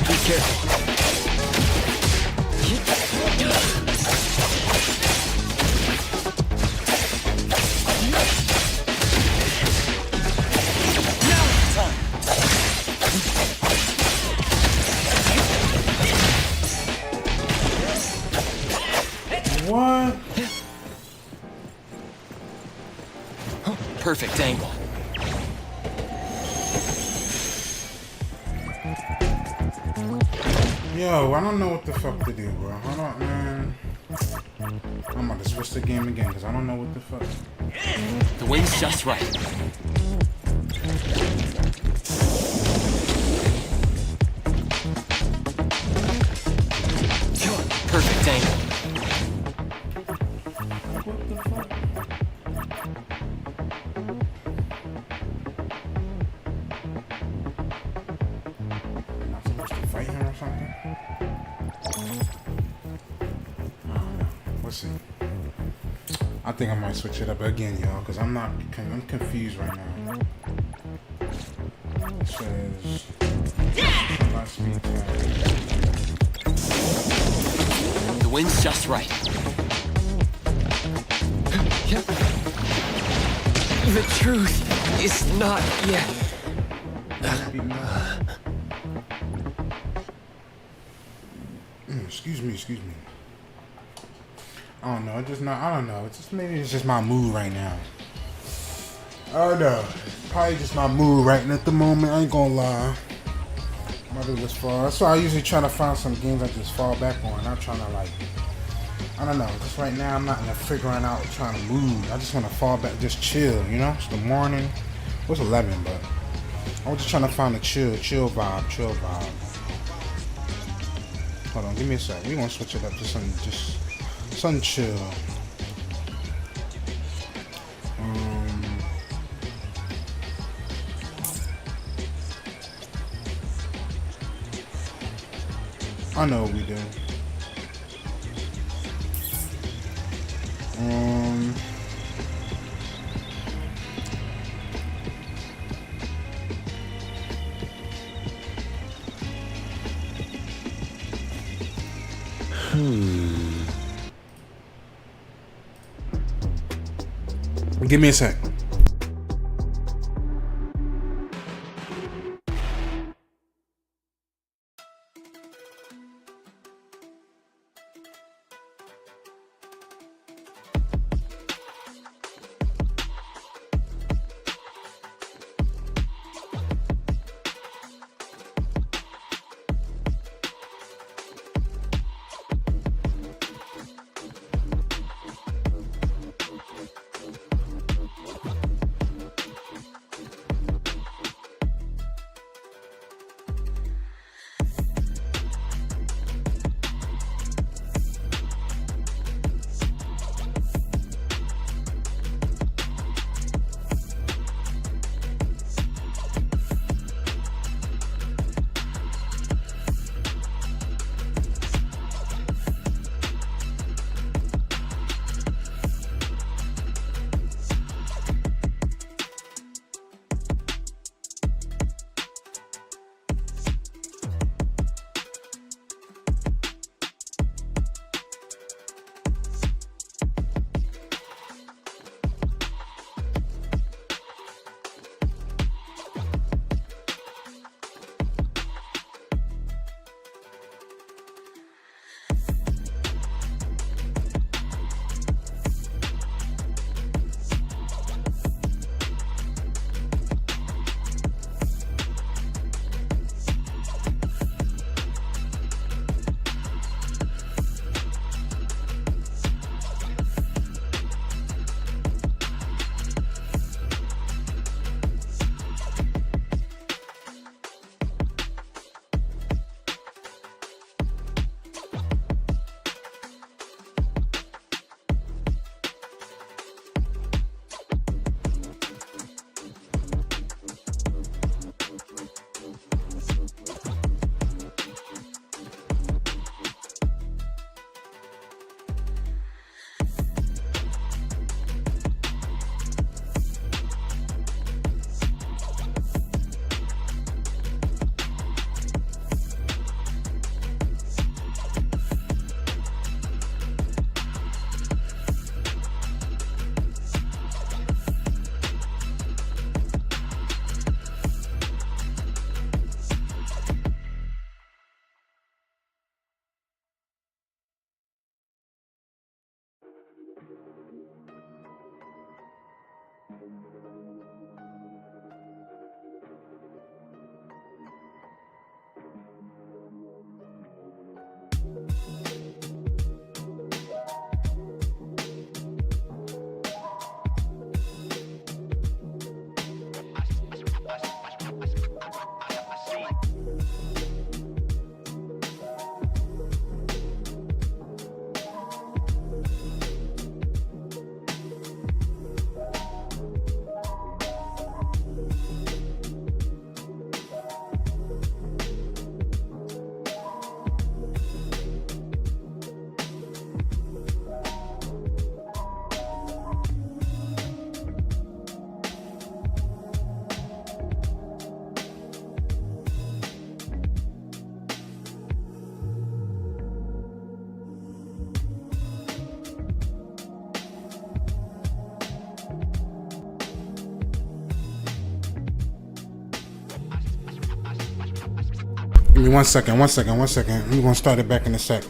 Be careful. Now it's time! What? Perfect angle. Yo, I don't know what the fuck to do, bro. Hold on, man. I'm about to switch the game again because I don't know what the fuck. The wind's just right. Perfect angle. What the fuck? Am I supposed to fight him or something? I don't know. Let's see. I think I might switch it up again, y'all, because I'm confused right now. It says light speed tag. The wind's just right. The truth is not yet. Excuse me. I don't know. I don't know. Maybe it's just my mood right now. I don't know. It's probably just my mood right at the moment. I ain't gonna lie. I'm about to just fall. That's why I usually try to find some games I just fall back on. I'm trying to I don't know. Just right now, I'm not in figuring out trying to move. I just want to fall back, just chill. You know, it's the morning. It's 11, but I was just trying to find a chill vibe. Hold on, give me a sec. We gonna switch it up to something chill. I know what we do. Give me a sec. Give me 1 second, 1 second, 1 second. I'm gonna start it back in a sec.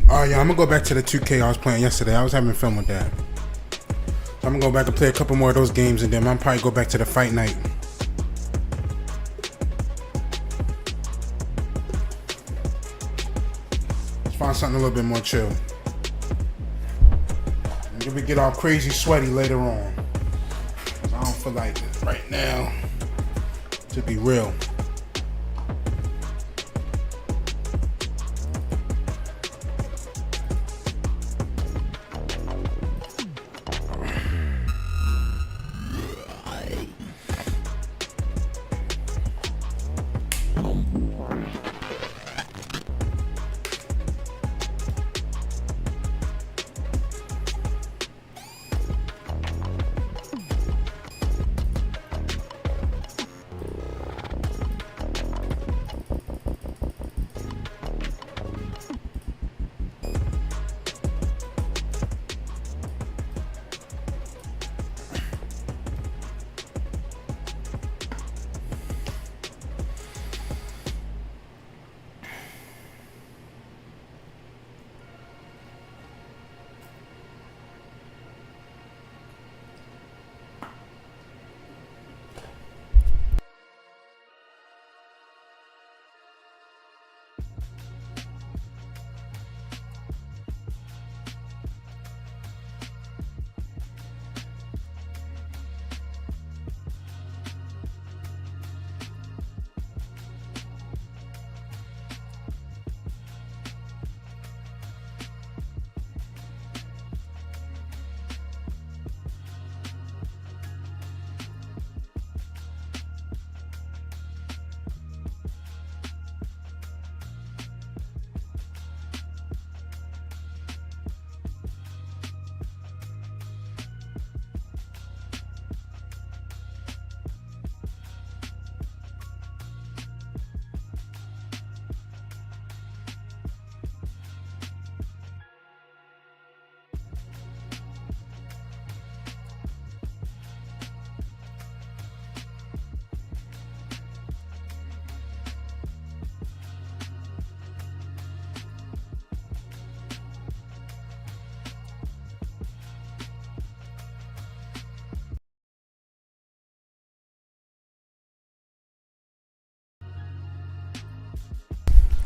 Alright, y'all, I'm gonna go back to the 2K I was playing yesterday. I was having fun with that. So I'm gonna go back and play a couple more of those games, and then I'll probably go back to the Fight Night. Let's find something a little bit more chill. Maybe we get all crazy sweaty later on. I don't feel like it right now, to be real.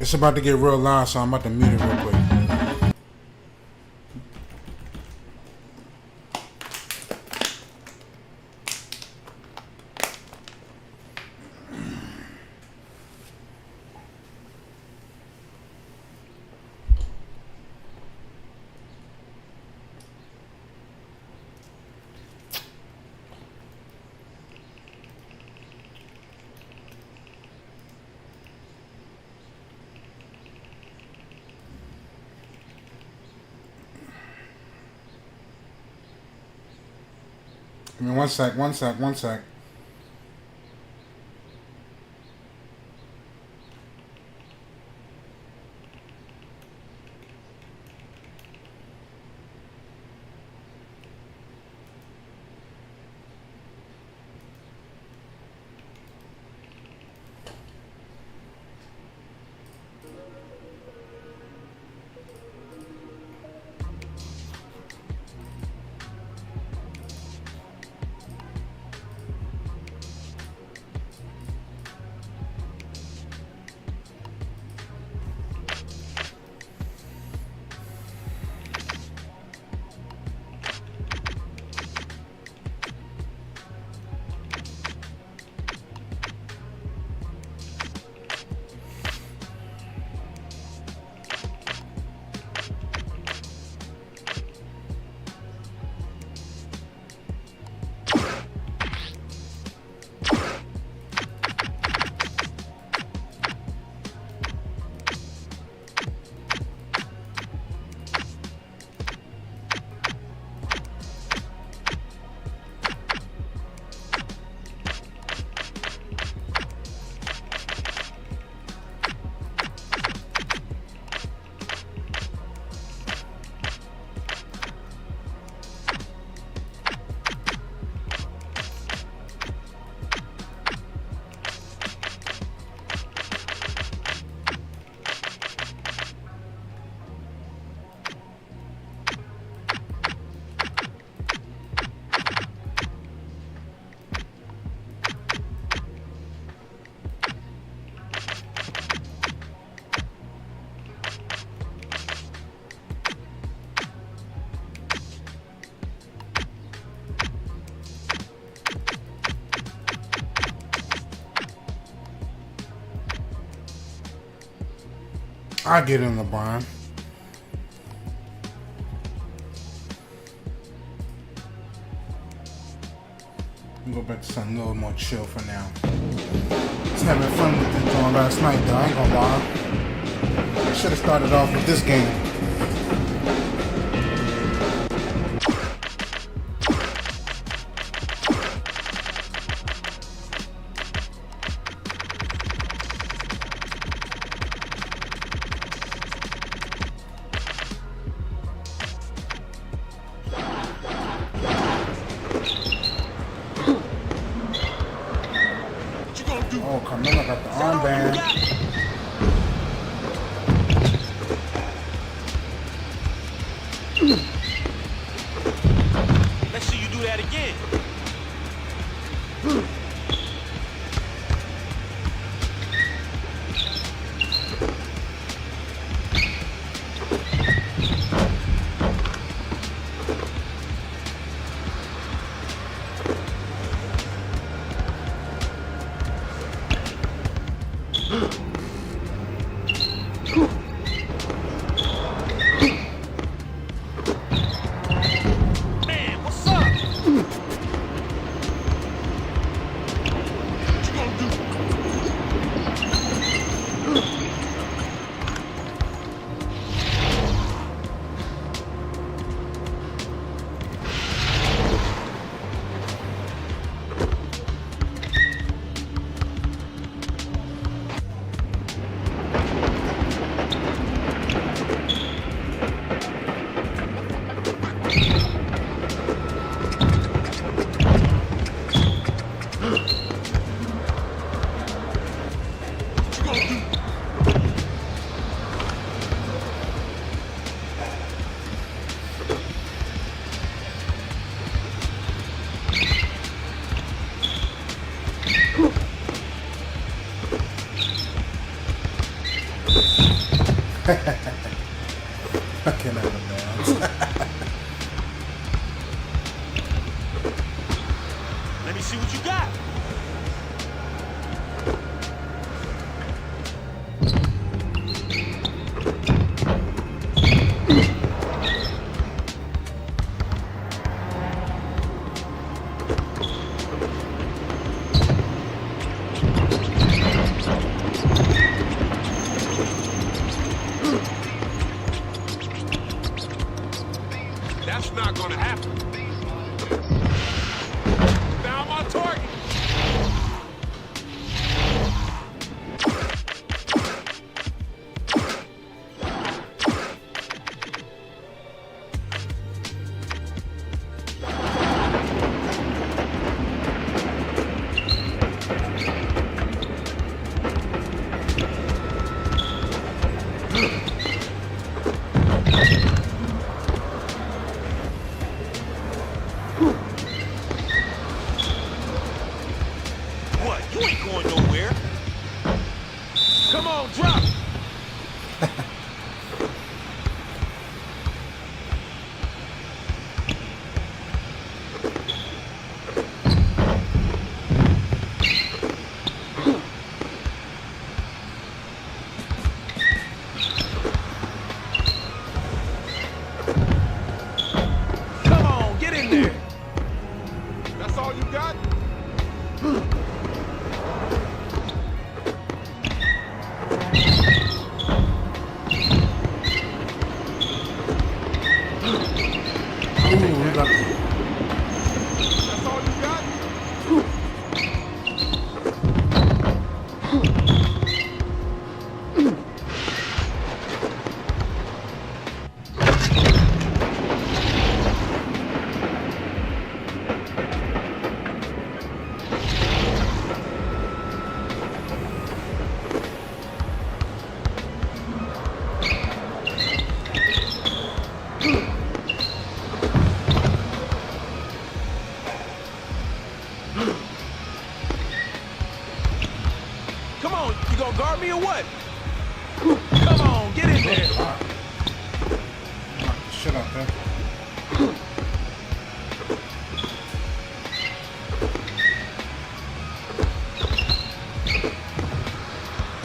It's about to get real loud, so I'm about to mute it real quick. Give me one sec. I get in LeBron. Go back to something a little more chill for now. Just having fun with this joint last night, though. I ain't gonna lie. I should have started off with this game. Oh, Carmella got the armband. Let's see you do that again. Fucking out of bounds. Let me see what you got. That's not gonna happen. Found my target. What? You ain't going nowhere. Come on, drop. Come on, get in there. That's all you got? Ooh, we got That's all you got? Come on, you gonna guard me or what? Come on, get in there. knock the shit out there.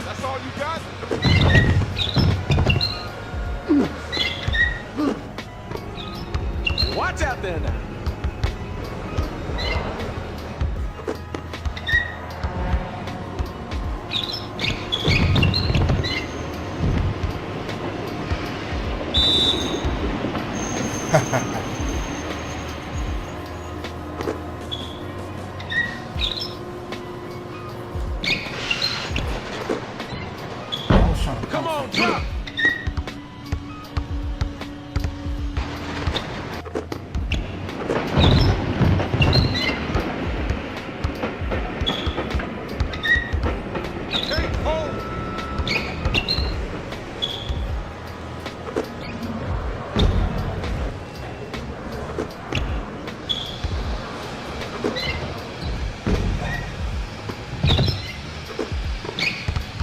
That's all you got? Watch out there now. I was trying to Come on, drop. Take hold.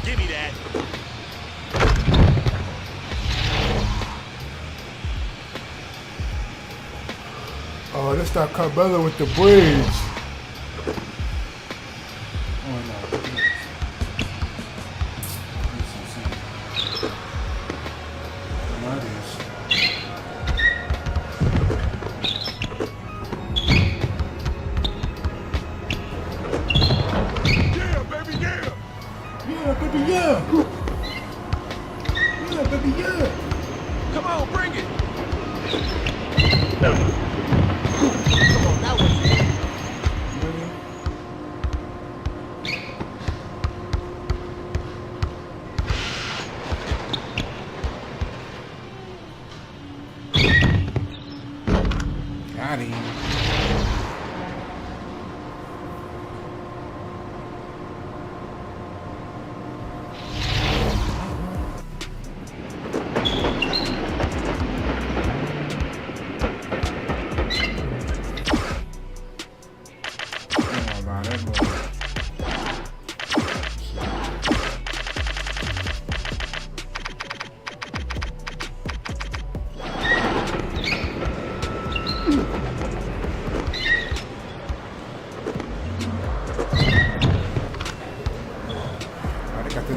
Give me that. Oh, this that Carmella with the braids. Oh no. That is. Yeah, baby, yeah. Yeah, baby, yeah. Yeah, baby, yeah. Come on, bring it. Got him.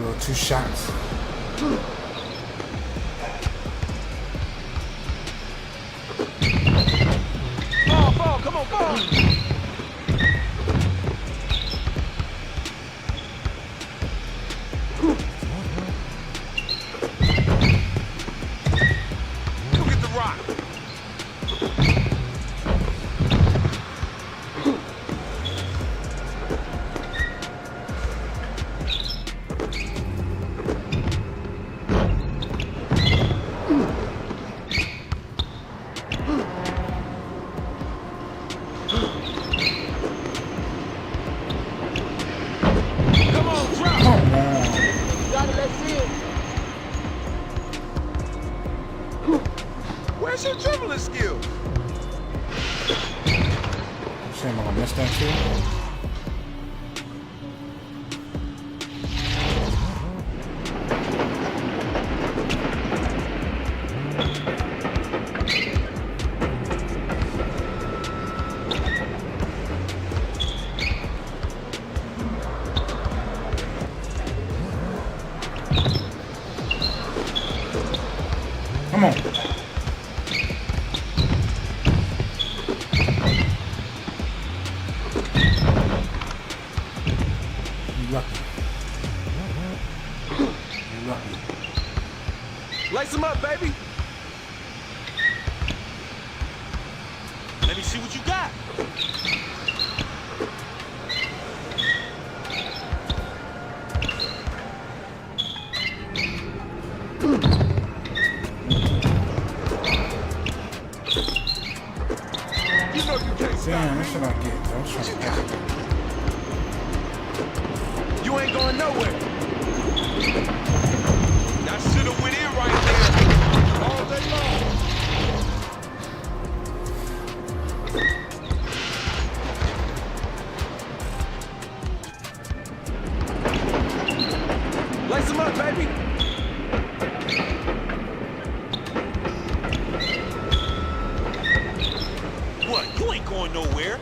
little 2 shots. Fall, come on, fall. Go get the rock. Come on, drop. Come on. Where's your dribbling skill? Shame I'm gonna miss that shit. Come on. You lucky. You lucky. Lace him up, baby. Let me see what you got. You know you can't stop Damn, me. that's what I get. I was trying to pass it. You ain't going nowhere. That should've went in right there. All day long. Lace him up, baby. What? You ain't going nowhere.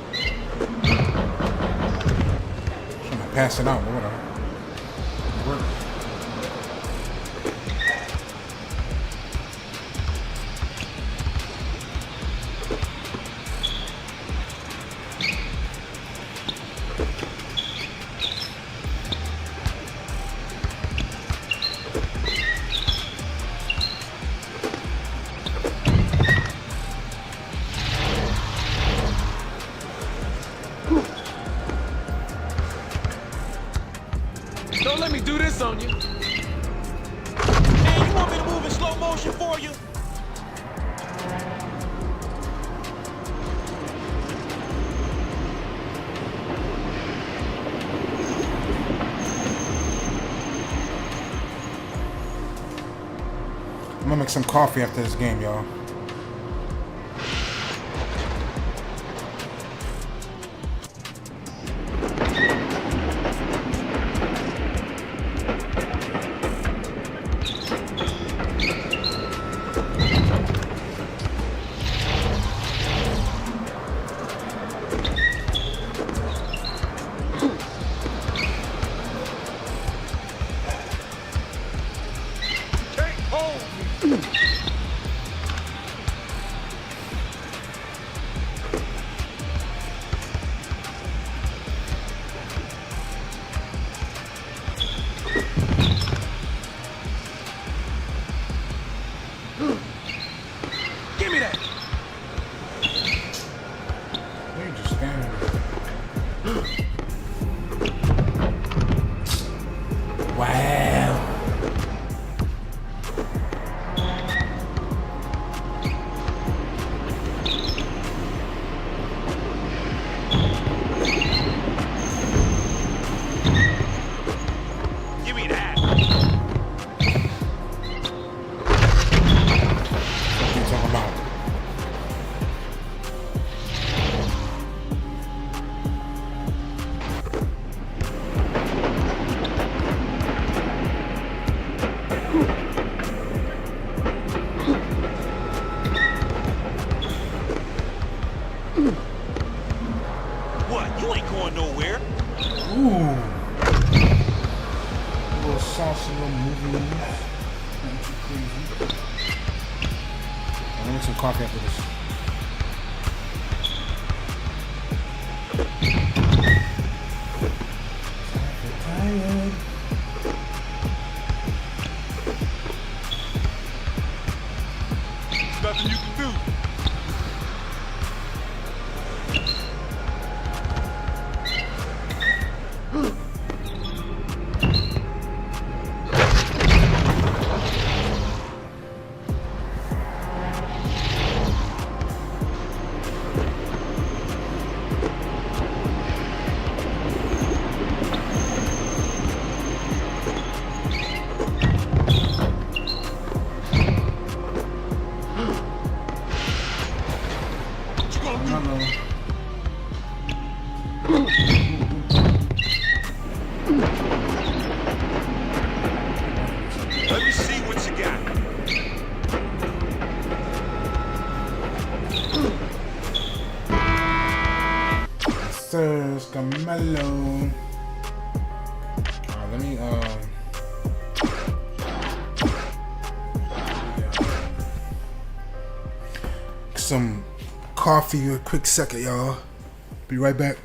Trying to pass it out, but whatever. Work. Don't let me do this on you. Man, you want me to move in slow motion for you? I'm gonna make some coffee after this game, y'all. Can't hold me. Give me that. You just standing there. Wow. Give me that. What you talking about? What? You ain't going nowhere. Ooh. Little saucy little movie. Nothing too crazy. I'll make some coffee after this. Tired. Nothing you can do. Let me see what you got. Sir Scamello. Alright, let me some coffee a quick second, y'all. Be right back.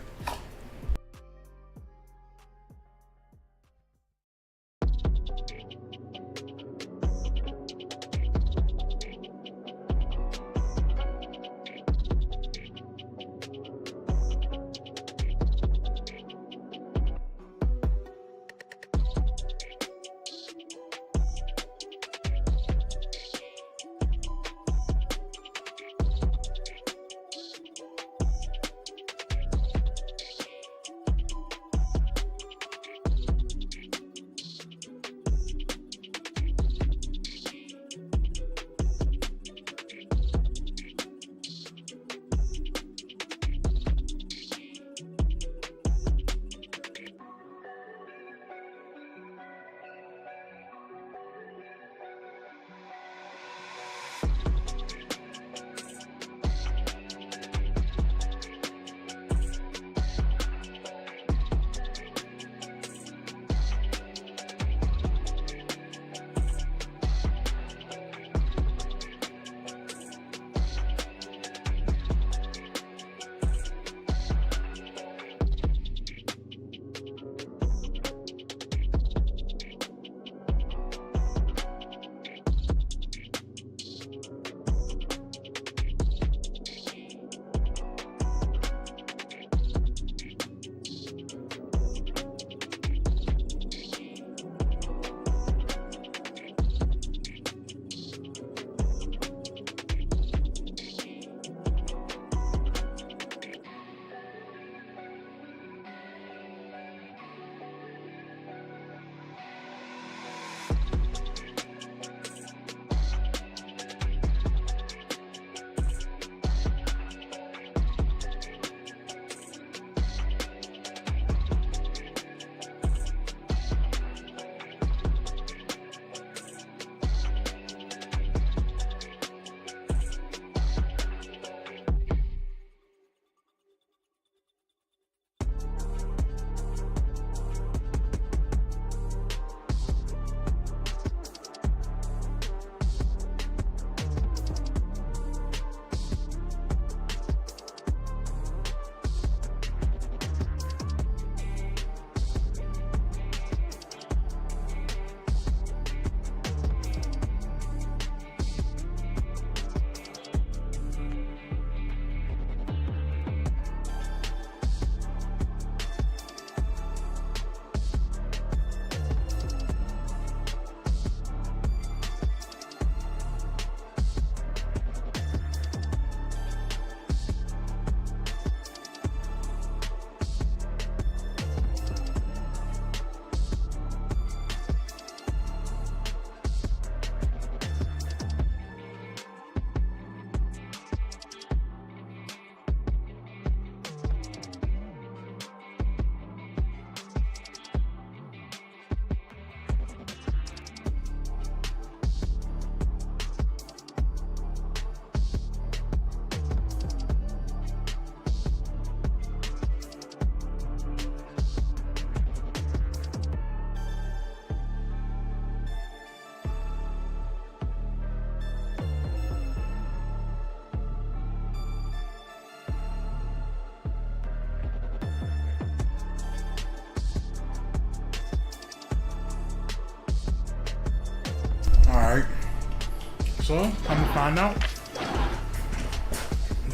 So, come to find out,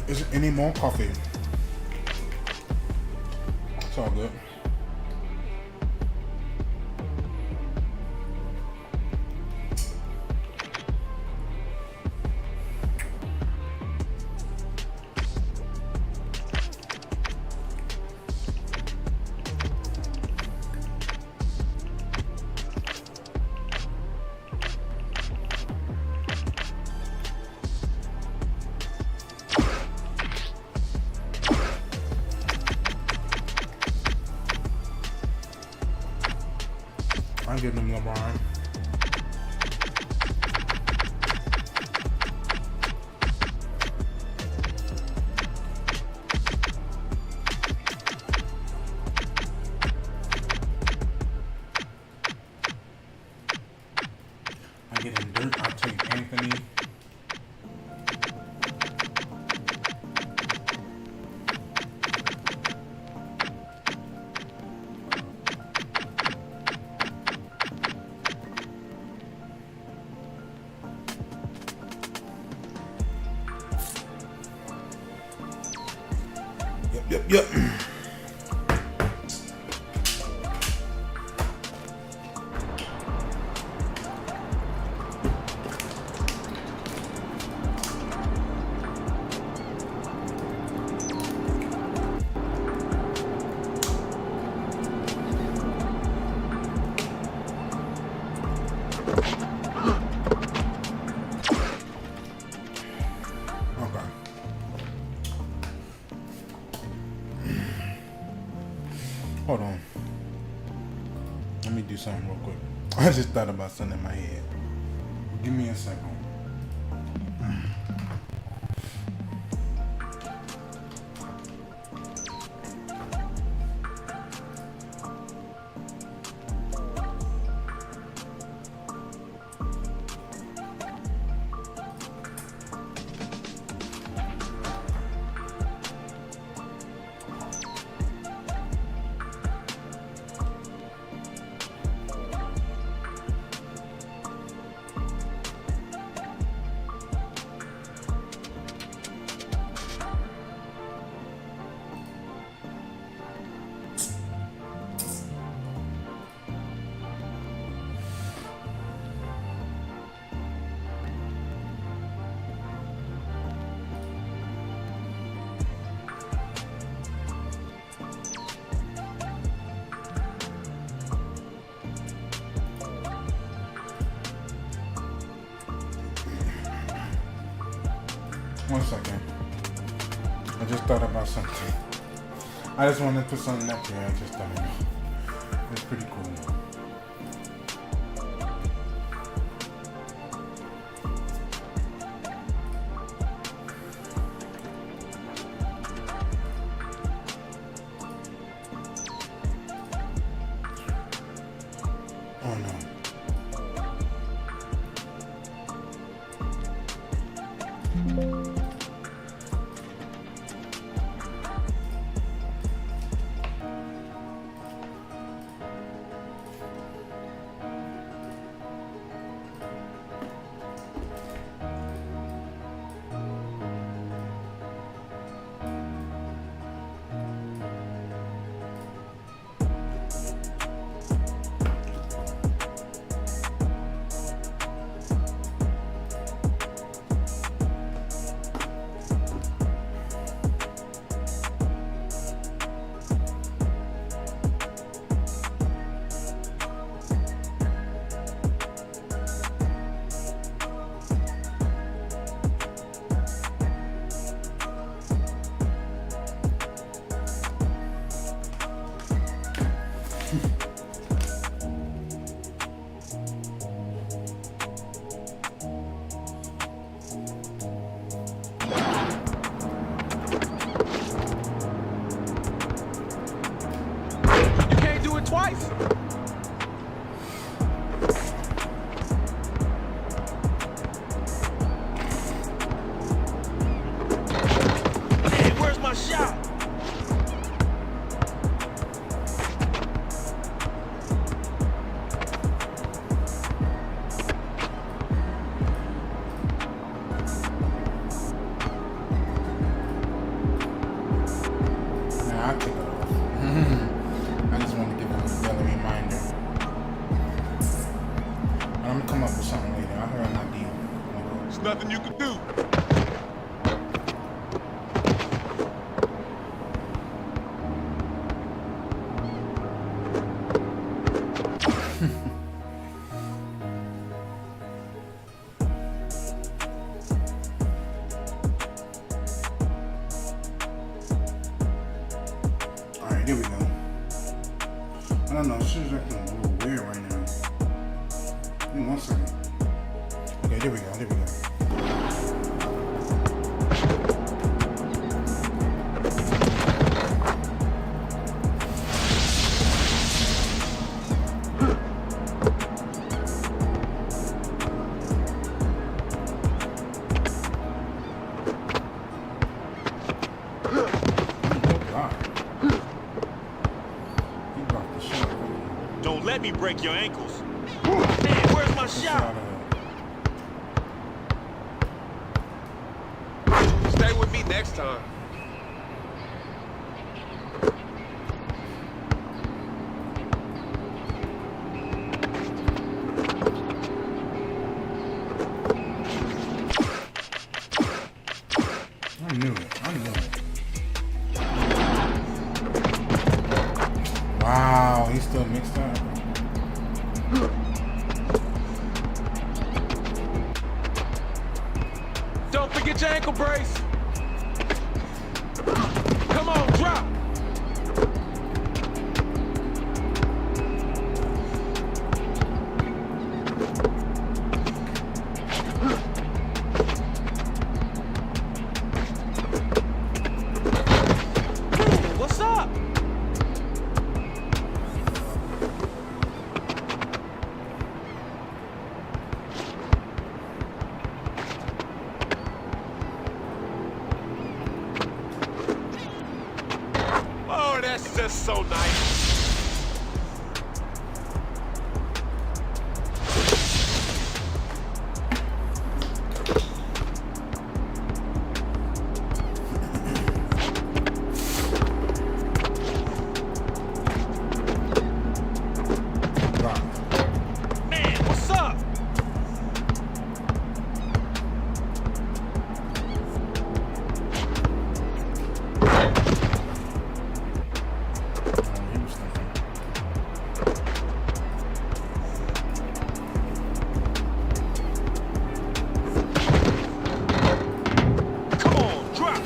is there any more coffee? It's all good. I'm giving him LeBron. I get him Dirk. I'll take Anthony. Yep. Hold on. Let me do something real quick. I just thought about something in my head. Give me a second. One second. I just thought about something. I just wanted to put something up here. I just thought it's pretty cool. Oh no. nothing you can do. Alright, there we go. I don't know, shit is acting a little weird right now. Give me 1 second. Okay, there we go, there we go. Don't let me break your ankles. Man, where's my shot? Stay with me next time. I knew it. I knew it. Wow, he's still mixed up. Don't forget your ankle brace. Come on, drop. What's up? Oh, that's just so nice. Man, what's up? Come on, drop.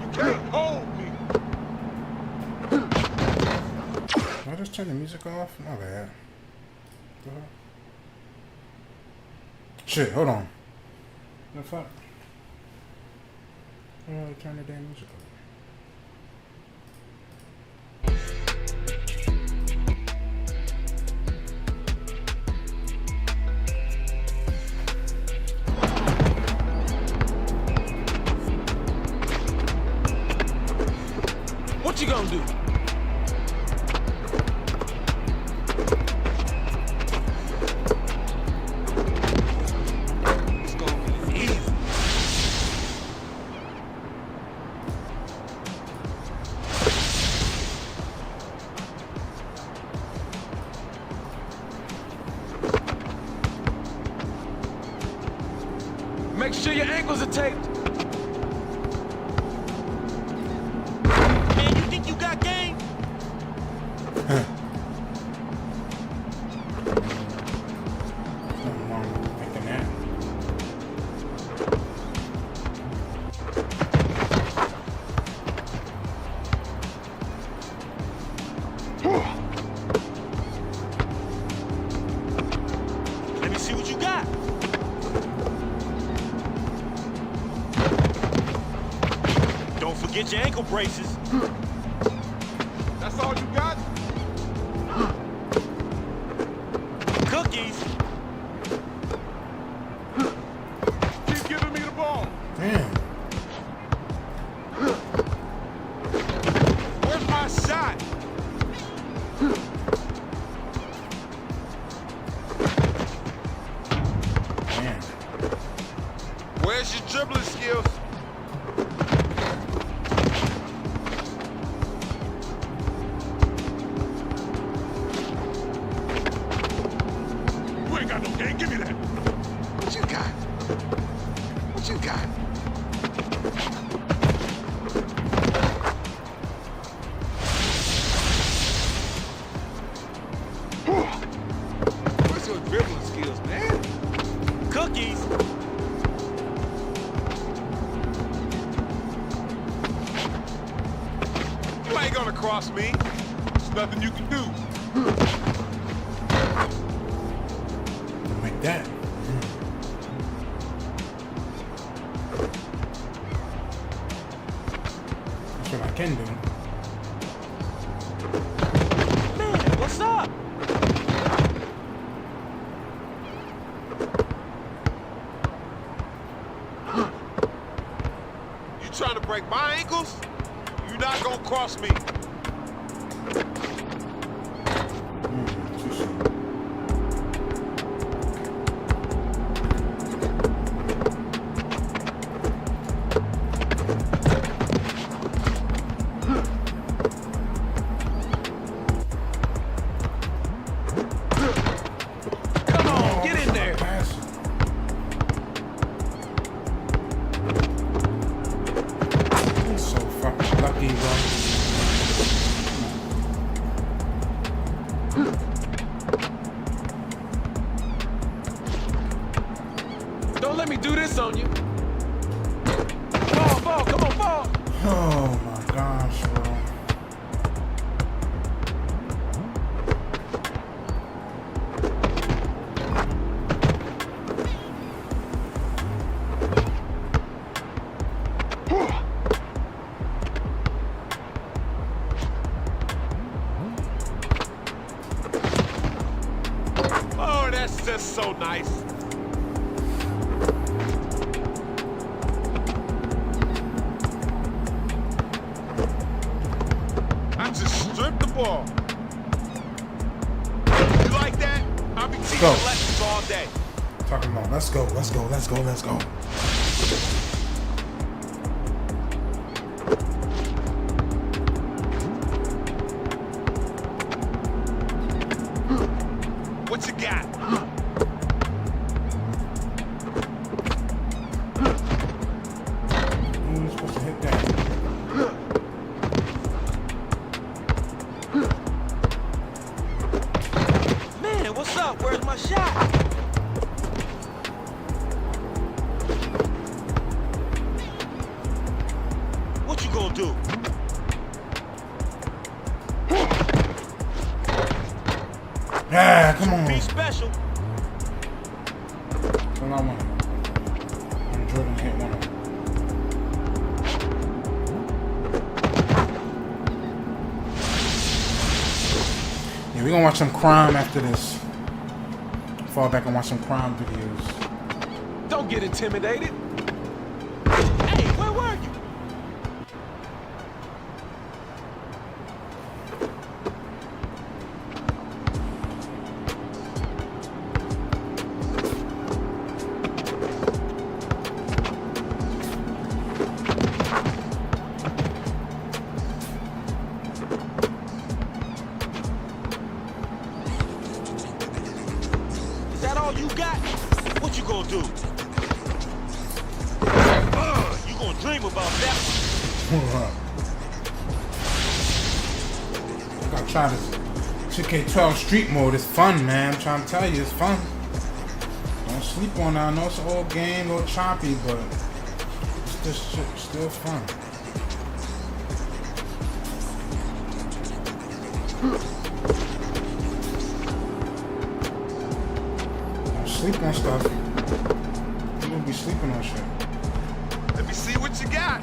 You can't hold me. Did I just turn the music off? My bad. The hell? Shit, hold on. The fuck? Why did I turn the damn music off? What you gonna do? It's gonna be easy. Make sure your ankles are taped. Man, you think you got game? Nothing wrong with thinking that. Let me see what you got. Don't forget your ankle braces. That's all you got? Cookies. Keep giving me the ball. Damn. Where's my shot? Damn. Where's your dribbling skills? You ain't got no game ain't gonna cross me. There's nothing you can do. Like that. That's what I can do. Man, what's up? You trying to break my ankles? You're not gonna cross me. Too soon. Come on, get in there. Pass. He's so fucking lucky, bro. Don't let me do this on you. Fall, come on, fall. Oh my gosh, bro. Oh, that's just so nice. I just stripped the ball. You like that? I'll be teaching Go. lessons all day. Talking about, let's go, let's go, let's go, let's go. What you got? Who's supposed to hit that? Man, what's up? Where's my shot? What you gonna do? Yeah, come on. Be special. That's what I want. And Jordan hit one of them. Yeah, we're gonna watch some crime after this. Fall back and watch some crime videos. Don't get intimidated. Hey, where were you? Is that all you got? What you gonna do? You gonna dream about that one. I gotta try this 2K12 street mode. It's fun, man. I'm trying to tell you, it's fun. Don't sleep on it. I know it's an old game, a little choppy, but it's just shit, still fun. Don't sleep on stuff. You gonna be sleeping on shit. Let me see what you got.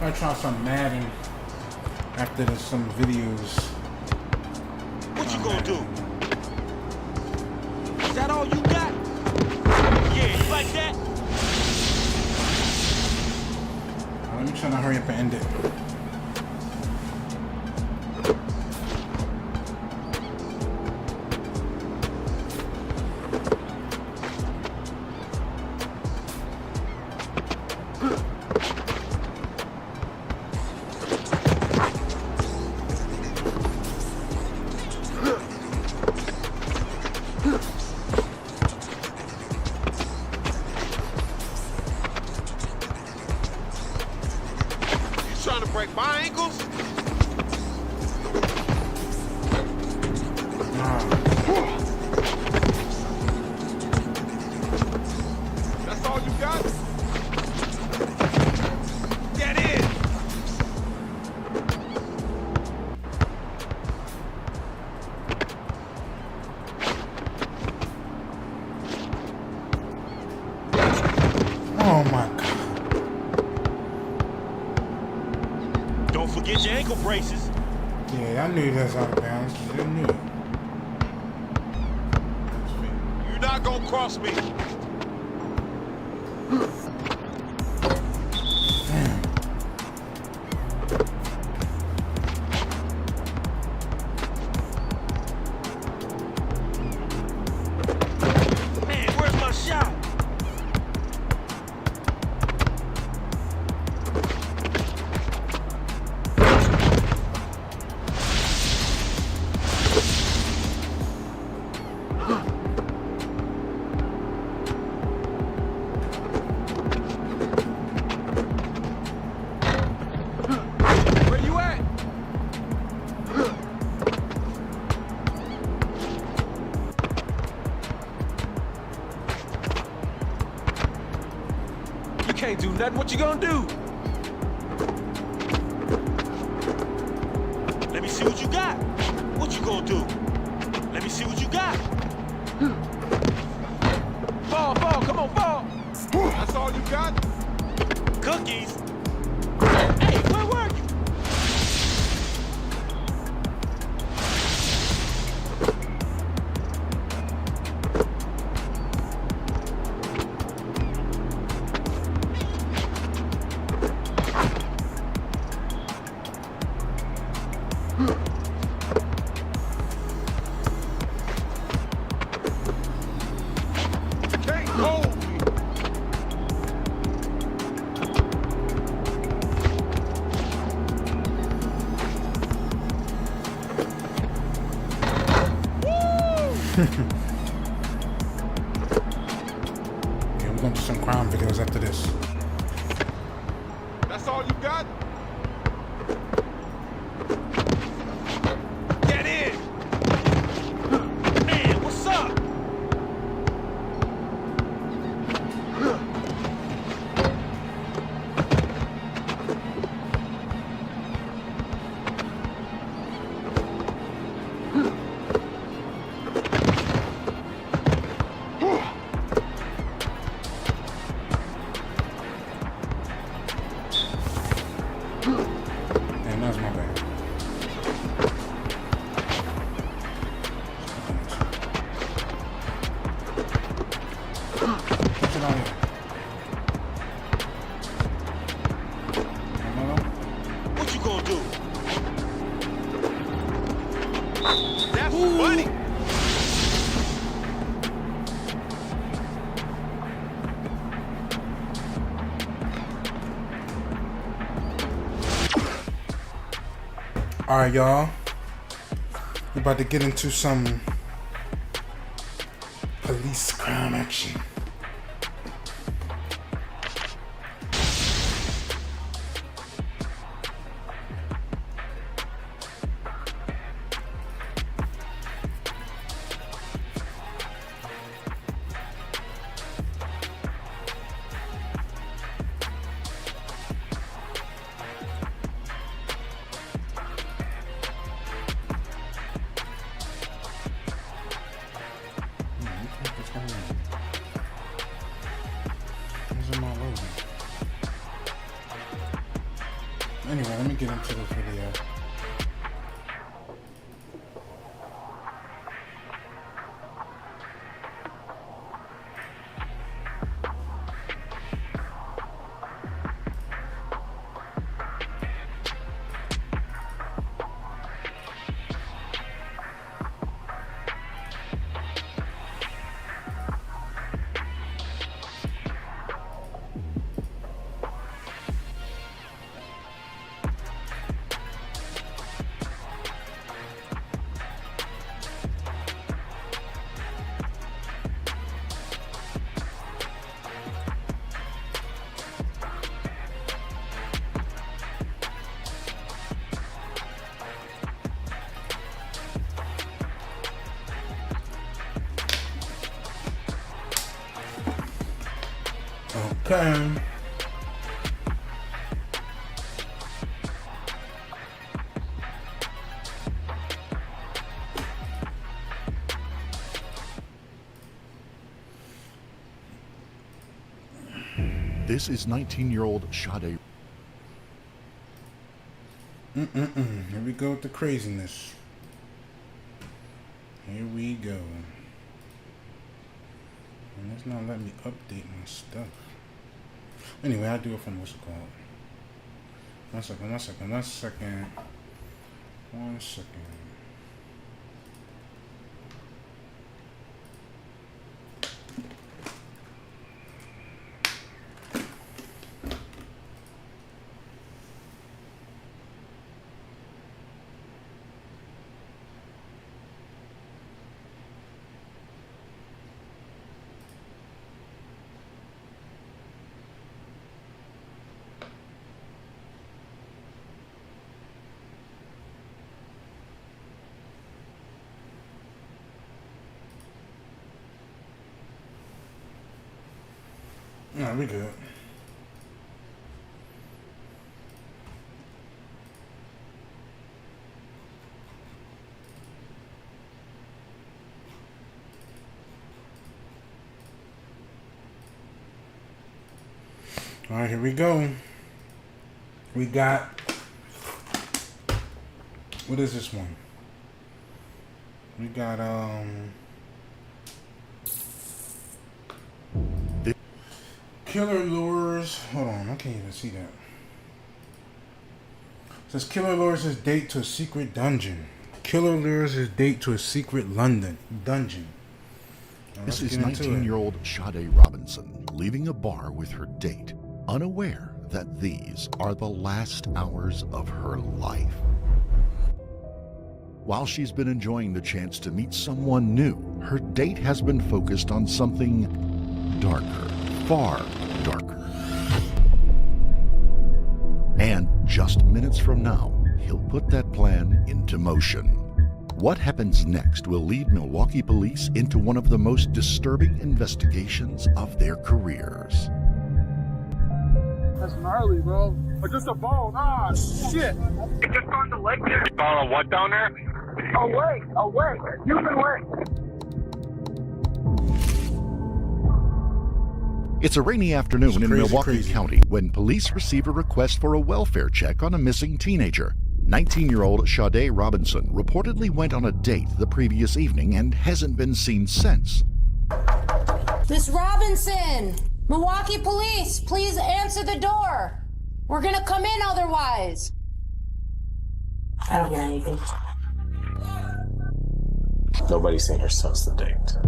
I try some Madden after there's some videos. What you gonna do? Is that all you got? Yeah, you like that? Let me try to hurry up and end it. You trying to break my ankles? That's all you got? ankle braces. Yeah, I knew that's out of bounds. I knew it. You're not gonna cross me. Man, where's my shot? Where you at? You can't do nothing. What you gonna do? Let me see what you got. What you gonna do? Let me see what you got. Fall, fall, come on, fall. That's all you got? Cookies. Hey, where were you? Can't hold me. Yeah, we're gonna do some crime videos after this. That's all you got? Get in! Man, what's up? Damn, that's my bad. Put it on here. No, no, no. What you gonna do? That's funny! All right, y'all. We about to get into some police crime action. Where's my loading? Anyway, let me get into this video. Okay. This is 19-year-old Sade. Here we go with the craziness. Here we go. And it's not letting me update my stuff. Anyway, I'll do it from what's it called. One second. No, we good. All right, here we go. We got, what is this one? We got, Killer lures. Hold on, I can't even see that. It says Killer lures his date to a secret dungeon. Killer lures his date to a secret London dungeon. Now, This is let's get into it. 19-year-old Sade Robinson leaving a bar with her date, unaware that these are the last hours of her life. While she's been enjoying the chance to meet someone new, her date has been focused on something darker, far darker. And just minutes from now, he'll put that plan into motion. What happens next will lead Milwaukee police into one of the most disturbing investigations of their careers. That's gnarly, bro. But just a bone. Ah, shit. It just on the lake there. You found what down there? A lake. Human lake. It's a rainy afternoon in Crazy, Milwaukee crazy. County when police receive a request for a welfare check on a missing teenager. 19-year-old Sade Robinson reportedly went on a date the previous evening and hasn't been seen since. Miss Robinson! Milwaukee Police, please answer the door. We're gonna come in otherwise. I don't hear anything. Nobody's seen her since the date.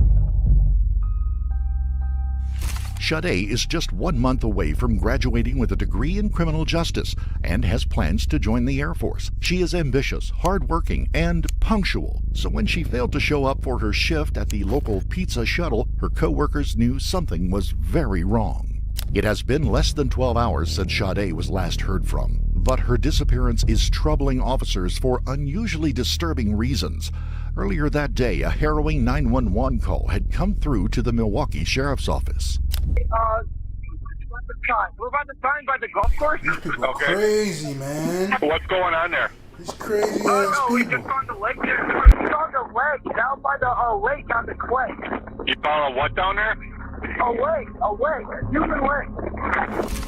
Sade is just 1 month away from graduating with a degree in criminal justice and has plans to join the Air Force. She is ambitious, hardworking, and punctual. So when she failed to show up for her shift at the local pizza shuttle, her coworkers knew something was very wrong. It has been less than 12 hours since Sade was last heard from, but her disappearance is troubling officers for unusually disturbing reasons. Earlier that day, a harrowing 911 call had come through to the Milwaukee Sheriff's Office. We're about to time by the golf course. These people are crazy, man. What's going on there? These crazy ass No, we people. just on the lake there. It's on the lake, down by the lake on the clay. You found what down there? A lake, human lake.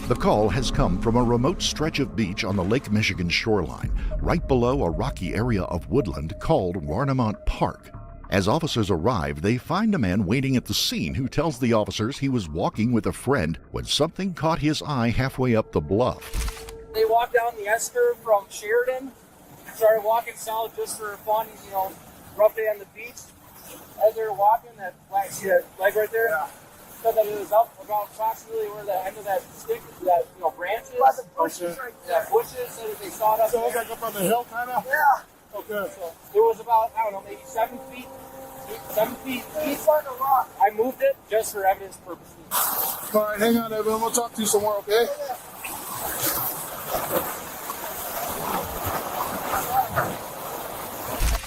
The call has come from a remote stretch of beach on the Lake Michigan shoreline, right below a rocky area of woodland called Warnemont Park. As officers arrive, they find a man waiting at the scene who tells the officers he was walking with a friend when something caught his eye halfway up the bluff. They walked down the Esker from Sheridan, started walking south just for fun, rough day on the beach. As they were walking, that leg right there, said that it was up about approximately where the end of that stick, that branches. By the bushes right there. Yeah, bushes, so that they saw it up So there. it's like up on the hill, kind of? Yeah. Okay. So it was about, maybe 7 feet. 7 feet deep. It's on the rock. I moved it just for evidence purposes. All right, hang on, Evan. We'll talk to you some more, okay?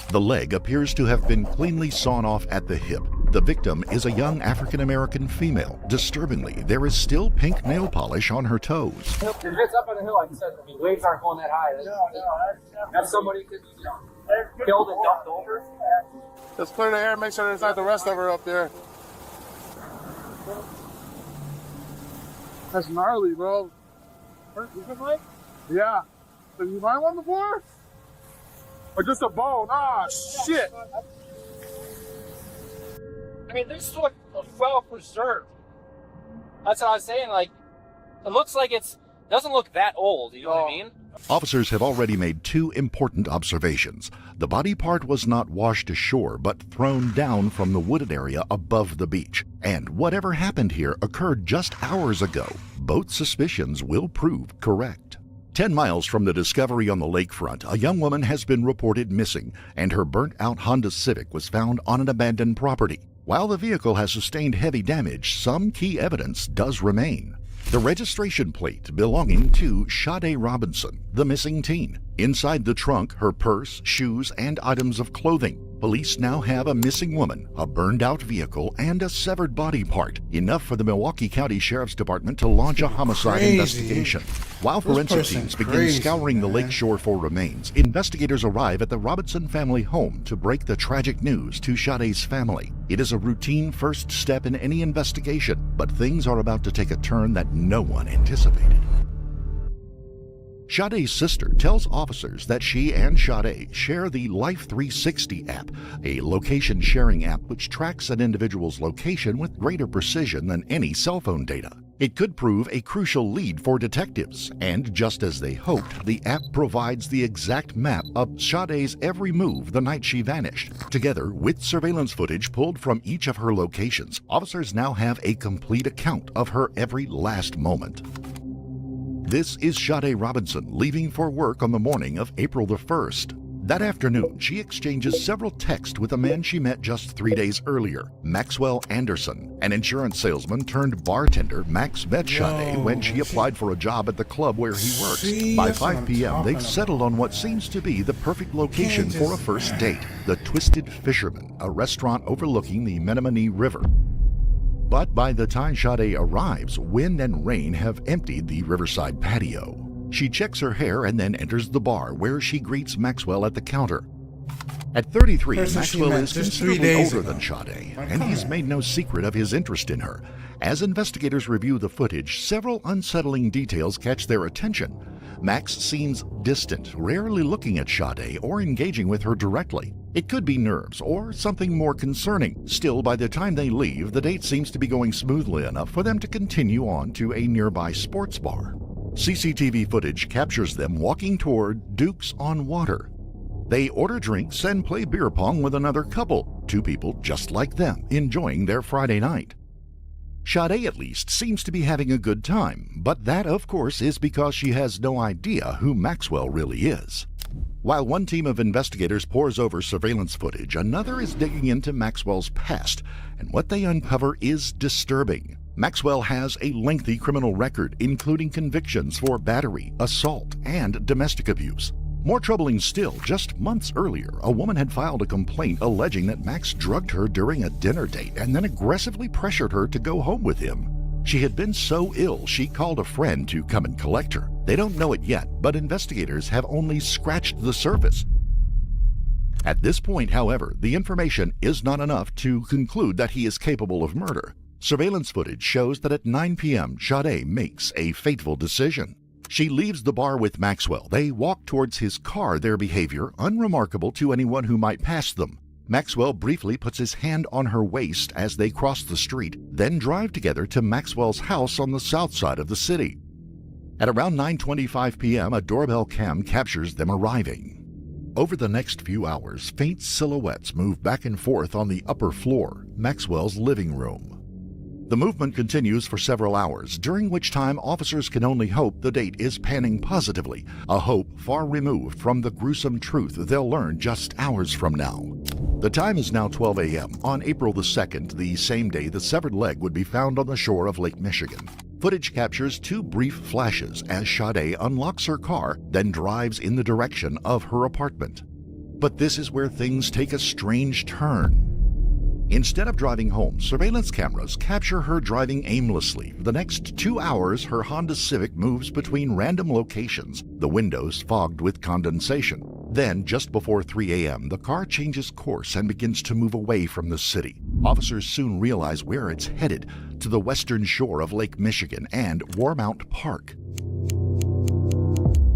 The leg appears to have been cleanly sawn off at the hip. The victim is a young African-American female. Disturbingly, there is still pink nail polish on her toes. If it's up on the hill, like I said, waves aren't going that high. That's somebody could be killed and dumped over. Let's clear the air, make sure there's not the rest of her up there. That's gnarly, bro. Yeah. Have you found one before? Or just a bone? Ah, shit. I mean, this look well preserved. That's what I was saying. Like, it looks like doesn't look that old. You know what I mean? Officers have already made two important observations. The body part was not washed ashore, but thrown down from the wooded area above the beach. And whatever happened here occurred just hours ago. Both suspicions will prove correct. 10 miles from the discovery on the lakefront, a young woman has been reported missing, and her burnt-out Honda Civic was found on an abandoned property. While the vehicle has sustained heavy damage, some key evidence does remain. The registration plate belonging to Sade Robinson, the missing teen. Inside the trunk, her purse, shoes, and items of clothing. Police now have a missing woman, a burned-out vehicle, and a severed body part. Enough for the Milwaukee County Sheriff's Department to launch a homicide investigation. While forensic teams begin scouring the lakeshore for remains, investigators arrive at the Robinson family home to break the tragic news to Sade's family. It is a routine first step in any investigation, but things are about to take a turn that no one anticipated. Sade's sister tells officers that she and Sade share the Life 360 app, a location-sharing app which tracks an individual's location with greater precision than any cell phone data. It could prove a crucial lead for detectives, and just as they hoped, the app provides the exact map of Sade's every move the night she vanished. Together with surveillance footage pulled from each of her locations, officers now have a complete account of her every last moment. This is Sade Robinson leaving for work on the morning of April the 1st. That afternoon, she exchanges several texts with a man she met just 3 days earlier, Maxwell Anderson, an insurance salesman turned bartender. Max met Sade when she applied for a job at the club where he works. By 5 p.m., they've settled on what seems to be the perfect location for a first date, the Twisted Fisherman, a restaurant overlooking the Menominee River. But by the time Sade arrives, wind and rain have emptied the riverside patio. She checks her hair and then enters the bar, where she greets Maxwell at the counter. At 33, Maxwell is considerably older than Sade, and he's made no secret of his interest in her. As investigators review the footage, several unsettling details catch their attention. Max seems distant, rarely looking at Sade or engaging with her directly. It could be nerves or something more concerning. Still, by the time they leave, the date seems to be going smoothly enough for them to continue on to a nearby sports bar. CCTV footage captures them walking toward Duke's on Water. They order drinks and play beer pong with another couple, two people just like them, enjoying their Friday night. Sade, at least, seems to be having a good time, but that, of course, is because she has no idea who Maxwell really is. While one team of investigators pores over surveillance footage, another is digging into Maxwell's past, and what they uncover is disturbing. Maxwell has a lengthy criminal record, including convictions for battery, assault, and domestic abuse. More troubling still, just months earlier, a woman had filed a complaint alleging that Max drugged her during a dinner date and then aggressively pressured her to go home with him. She had been so ill, she called a friend to come and collect her. They don't know it yet, but investigators have only scratched the surface. At this point, however, the information is not enough to conclude that he is capable of murder. Surveillance footage shows that at 9 p.m., Sade makes a fateful decision. She leaves the bar with Maxwell. They walk towards his car, their behavior unremarkable to anyone who might pass them. Maxwell briefly puts his hand on her waist as they cross the street, then drive together to Maxwell's house on the south side of the city. At around 9:25 p.m., a doorbell cam captures them arriving. Over the next few hours, faint silhouettes move back and forth on the upper floor, Maxwell's living room. The movement continues for several hours, during which time officers can only hope the date is panning positively, a hope far removed from the gruesome truth they'll learn just hours from now. The time is now 12 a.m. on April the 2nd, the same day the severed leg would be found on the shore of Lake Michigan. Footage captures two brief flashes as Sade unlocks her car, then drives in the direction of her apartment. But this is where things take a strange turn. Instead of driving home, surveillance cameras capture her driving aimlessly. For the next 2 hours, her Honda Civic moves between random locations, the windows fogged with condensation. Then, just before 3 a.m., the car changes course and begins to move away from the city. Officers soon realize where it's headed, to the western shore of Lake Michigan and Warmount Park.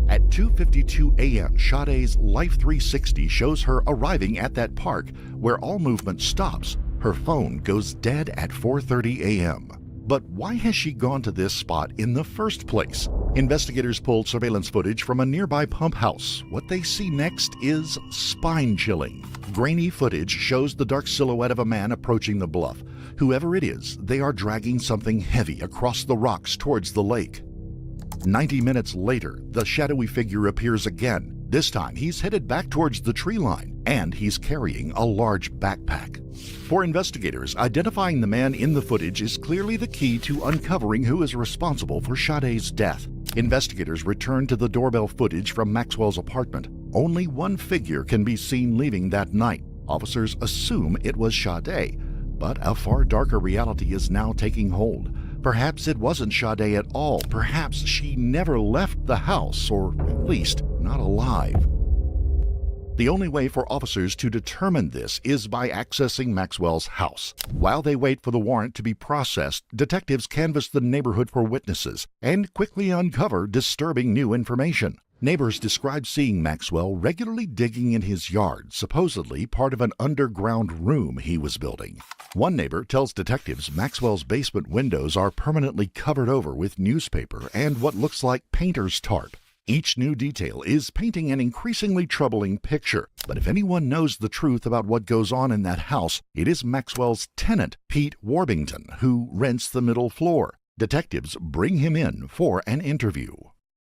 At 2:52 a.m., Sade's Life 360 shows her arriving at that park where all movement stops. Her phone goes dead at 4:30 a.m. But why has she gone to this spot in the first place? Investigators pulled surveillance footage from a nearby pump house. What they see next is spine-chilling. Grainy footage shows the dark silhouette of a man approaching the bluff. Whoever it is, they are dragging something heavy across the rocks towards the lake. 90 minutes later, the shadowy figure appears again. This time, he's headed back towards the tree line, and he's carrying a large backpack. For investigators, identifying the man in the footage is clearly the key to uncovering who is responsible for Sade's death. Investigators return to the doorbell footage from Maxwell's apartment. Only one figure can be seen leaving that night. Officers assume it was Sade, but a far darker reality is now taking hold. Perhaps it wasn't Sade at all. Perhaps she never left the house, or at least not alive. The only way for officers to determine this is by accessing Maxwell's house. While they wait for the warrant to be processed, detectives canvass the neighborhood for witnesses and quickly uncover disturbing new information. Neighbors describe seeing Maxwell regularly digging in his yard, supposedly part of an underground room he was building. One neighbor tells detectives Maxwell's basement windows are permanently covered over with newspaper and what looks like painter's tarp. Each new detail is painting an increasingly troubling picture, but if anyone knows the truth about what goes on in that house, it is Maxwell's tenant, Pete Warbington, who rents the middle floor. Detectives bring him in for an interview.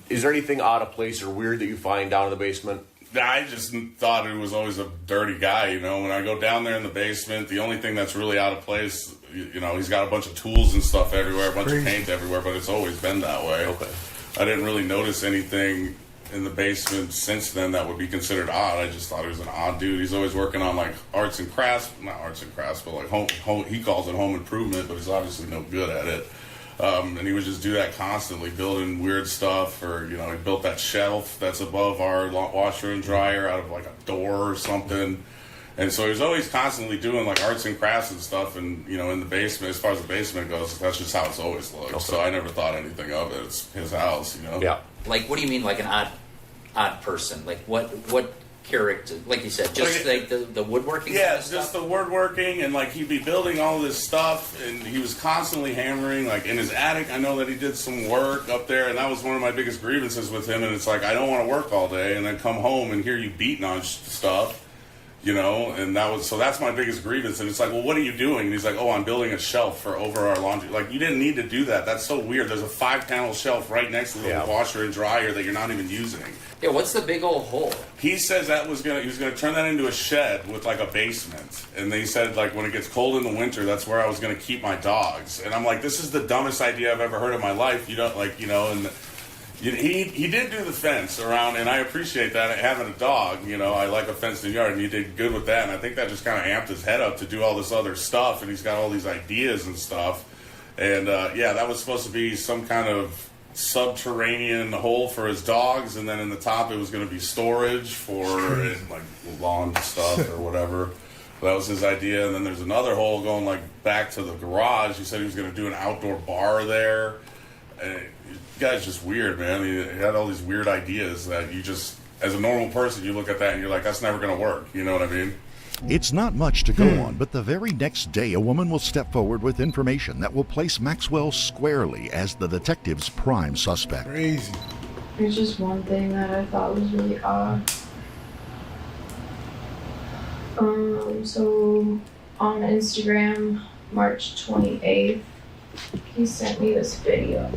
Is there anything out of place or weird that you find down in the basement? I just thought he was always a dirty guy, you know. When I go down there in the basement, the only thing that's really out of place, you know, he's got a bunch of tools and stuff everywhere, a bunch of paint everywhere, but it's always been that way. Okay. I didn't really notice anything in the basement since then that would be considered odd. I just thought he was an odd dude. He's always working on like arts and crafts, not arts and crafts, but like home he calls it home improvement, but he's obviously no good at it. And he would just do that constantly, building weird stuff, or, you know, he built that shelf that's above our washer and dryer out of like a door or something. And so he was always constantly doing like arts and crafts and stuff, and, you know, in the basement, as far as the basement goes, that's just how it's always looked. Okay. So I never thought anything of it. It's his house, you know? Yeah. Like, what do you mean, like an odd person? Like, what character? Like you said, just like the woodworking? Yeah, kind of just the woodworking, and like he'd be building all this stuff, and he was constantly hammering. Like in his attic, I know that he did some work up there, and that was one of my biggest grievances with him. And it's like, I don't want to work all day and then come home and hear you beating on stuff. You know, and that's my biggest grievance. And it's like, well, what are you doing? And he's like, oh, I'm building a shelf for over our laundry. Like, you didn't need to do that. That's so weird. There's a 5-panel shelf right next to the washer and dryer that you're not even using. Yeah, what's the big old hole? He says he was gonna turn that into a shed with like a basement. And they said, like, when it gets cold in the winter, that's where I was gonna keep my dogs. And I'm like, this is the dumbest idea I've ever heard in my life. You don't, like, you know, and he did do the fence around, and I appreciate that. Having a dog, you know, I like a fenced-in yard, and he did good with that. And I think that just kind of amped his head up to do all this other stuff, and he's got all these ideas and stuff. And yeah, that was supposed to be some kind of subterranean hole for his dogs, and then in the top it was going to be storage for like lawn stuff or whatever. That was his idea. And then there's another hole going like back to the garage. He said he was going to do an outdoor bar there. The guy's just weird, man. He had all these weird ideas that you just, as a normal person, you look at that and you're like, that's never going to work. You know what I mean? It's not much to go on, but the very next day, a woman will step forward with information that will place Maxwell squarely as the detective's prime suspect. Crazy. There's just one thing that I thought was really odd. So on Instagram, March 28th, he sent me this video.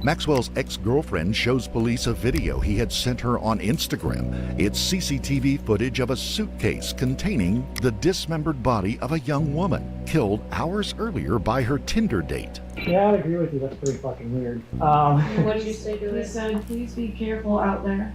Maxwell's ex-girlfriend shows police a video he had sent her on Instagram. It's CCTV footage of a suitcase containing the dismembered body of a young woman killed hours earlier by her Tinder date. Yeah, I'd agree with you. That's pretty fucking weird. What did you say to it? He said, please be careful out there.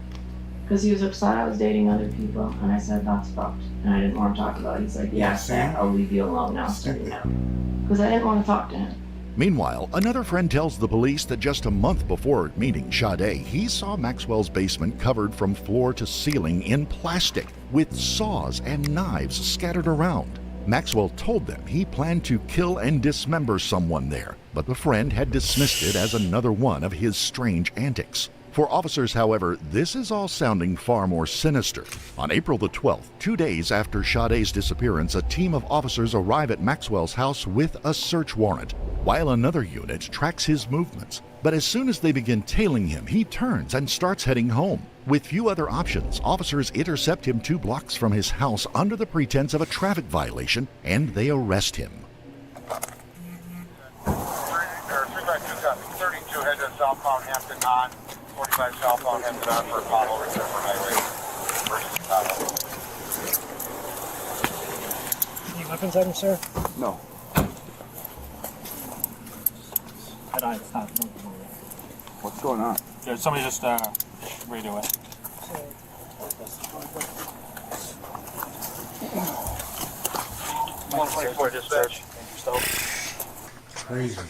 Because he was upset I was dating other people. And I said, that's fucked. And I didn't want to talk about it. He's like, yeah, Sam, I'll leave you alone now. Because I didn't want to talk to him. Meanwhile, another friend tells the police that just a month before meeting Sade, he saw Maxwell's basement covered from floor to ceiling in plastic, with saws and knives scattered around. Maxwell told them he planned to kill and dismember someone there, but the friend had dismissed it as another one of his strange antics. For officers, however, this is all sounding far more sinister. On April the 12th, 2 days after Sade's disappearance, a team of officers arrive at Maxwell's house with a search warrant, while another unit tracks his movements. But as soon as they begin tailing him, he turns and starts heading home. With few other options, officers intercept him 2 blocks from his house under the pretense of a traffic violation, and they arrest him. 32 head to southbound Hampton on, 45 southbound Hampton on for Apollo return for highway versus Chicago. Any weapons items, sir? No. What's going on? Yeah, somebody just radio it. 124 dispatch. Crazy.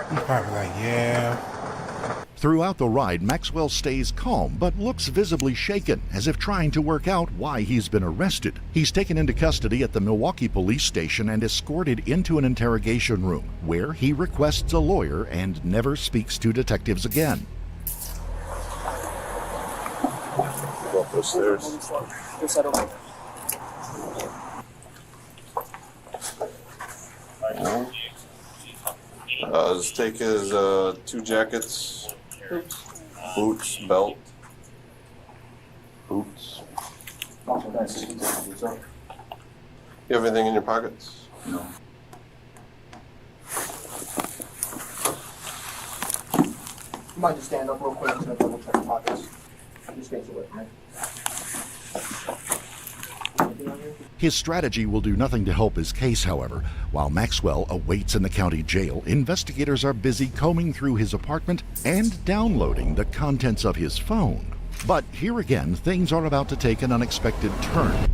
He's probably like, yeah. Throughout the ride, Maxwell stays calm but looks visibly shaken, as if trying to work out why he's been arrested. He's taken into custody at the Milwaukee police station and escorted into an interrogation room, where he requests a lawyer and never speaks to detectives again. Go up the stairs. Just take his 2 jackets, boots, belt, boots. You have anything in your pockets? No. You might just stand up real quick and double check the pockets. Just face away, right? His strategy will do nothing to help his case, however. While Maxwell awaits in the county jail, investigators are busy combing through his apartment and downloading the contents of his phone. But here again, things are about to take an unexpected turn.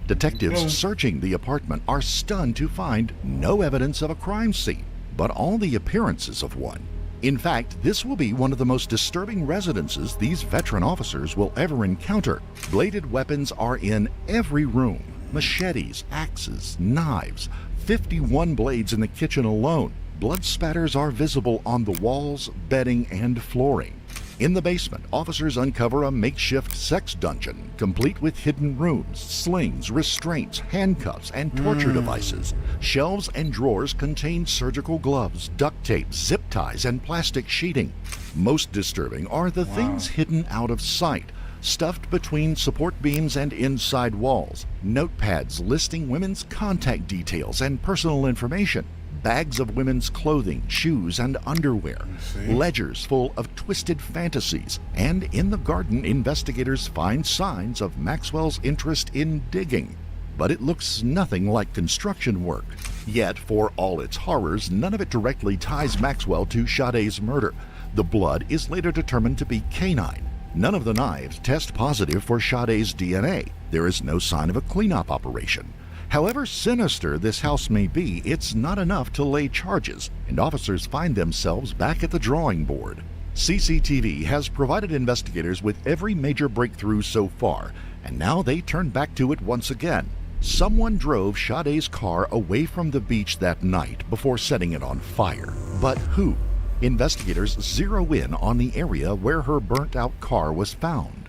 Detectives searching the apartment are stunned to find no evidence of a crime scene, but all the appearances of one. In fact, this will be one of the most disturbing residences these veteran officers will ever encounter. Bladed weapons are in every room. Machetes, axes, knives, 51 blades in the kitchen alone. Blood spatters are visible on the walls, bedding, and flooring. In the basement, officers uncover a makeshift sex dungeon, complete with hidden rooms, slings, restraints, handcuffs, and torture devices. Shelves and drawers contain surgical gloves, duct tape, zip ties, and plastic sheeting. Most disturbing are the things hidden out of sight, stuffed between support beams and inside walls. Notepads listing women's contact details and personal information. Bags of women's clothing, shoes, and underwear, ledgers full of twisted fantasies, and in the garden, investigators find signs of Maxwell's interest in digging. But it looks nothing like construction work. Yet, for all its horrors, none of it directly ties Maxwell to Sade's murder. The blood is later determined to be canine. None of the knives test positive for Sade's DNA. There is no sign of a cleanup operation. However sinister this house may be, it's not enough to lay charges, and officers find themselves back at the drawing board. CCTV has provided investigators with every major breakthrough so far, and now they turn back to it once again. Someone drove Sade's car away from the beach that night before setting it on fire. But who? Investigators zero in on the area where her burnt-out car was found.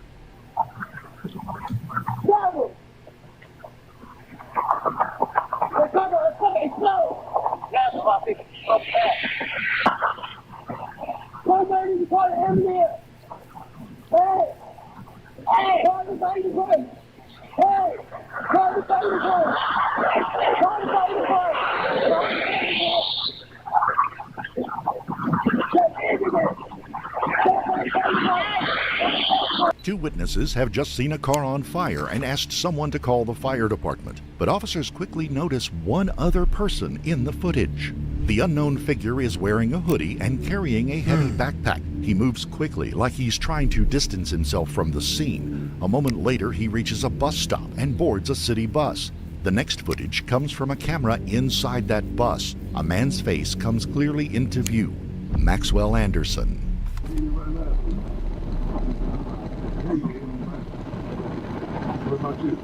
Two witnesses have just seen a car on fire and asked someone to call the fire department, but officers quickly notice one other person in the footage. The unknown figure is wearing a hoodie and carrying a heavy backpack. He moves quickly, like he's trying to distance himself from the scene. A moment later, he reaches a bus stop and boards a city bus. The next footage comes from a camera inside that bus. A man's face comes clearly into view. Maxwell Anderson. What about you?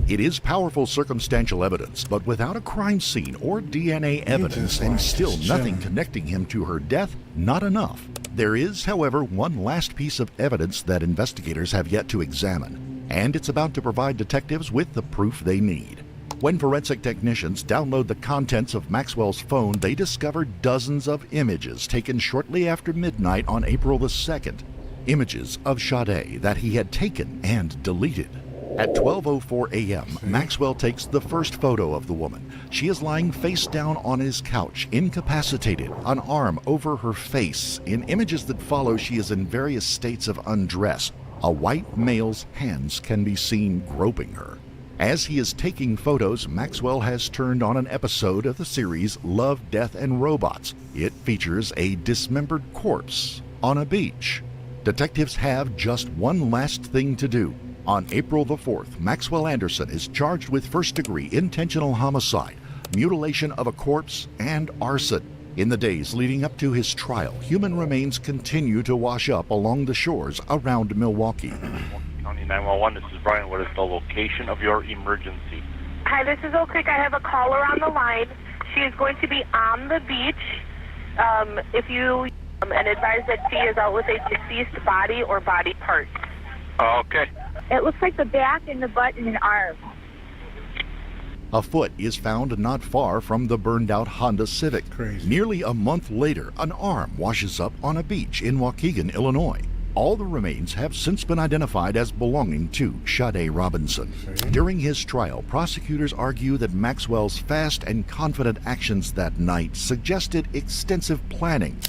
It is powerful circumstantial evidence, but without a crime scene or DNA evidence and still nothing connecting him to her death, not enough. There is, however, one last piece of evidence that investigators have yet to examine, and it's about to provide detectives with the proof they need. When forensic technicians download the contents of Maxwell's phone, they discover dozens of images taken shortly after midnight on April the 2nd. Images of Sade that he had taken and deleted. At 12:04 a.m., Maxwell takes the first photo of the woman. She is lying face down on his couch, incapacitated, an arm over her face. In images that follow, she is in various states of undress. A white male's hands can be seen groping her. As he is taking photos, Maxwell has turned on an episode of the series Love, Death, and Robots. It features a dismembered corpse on a beach. Detectives have just one last thing to do. On April the 4th, Maxwell Anderson is charged with first-degree intentional homicide, mutilation of a corpse, and arson. In the days leading up to his trial, human remains continue to wash up along the shores around Milwaukee. County 911, this is Brian. What is the location of your emergency? Hi, this is Oak Creek. I have a caller on the line. She is going to be on the beach. If you and advise that she is out with a deceased body or body parts. Okay. It looks like the back and the butt and an arm. A foot is found not far from the burned-out Honda Civic. Crazy. Nearly a month later, an arm washes up on a beach in Waukegan, Illinois. All the remains have since been identified as belonging to Sade Robinson. During his trial, prosecutors argue that Maxwell's fast and confident actions that night suggested extensive planning.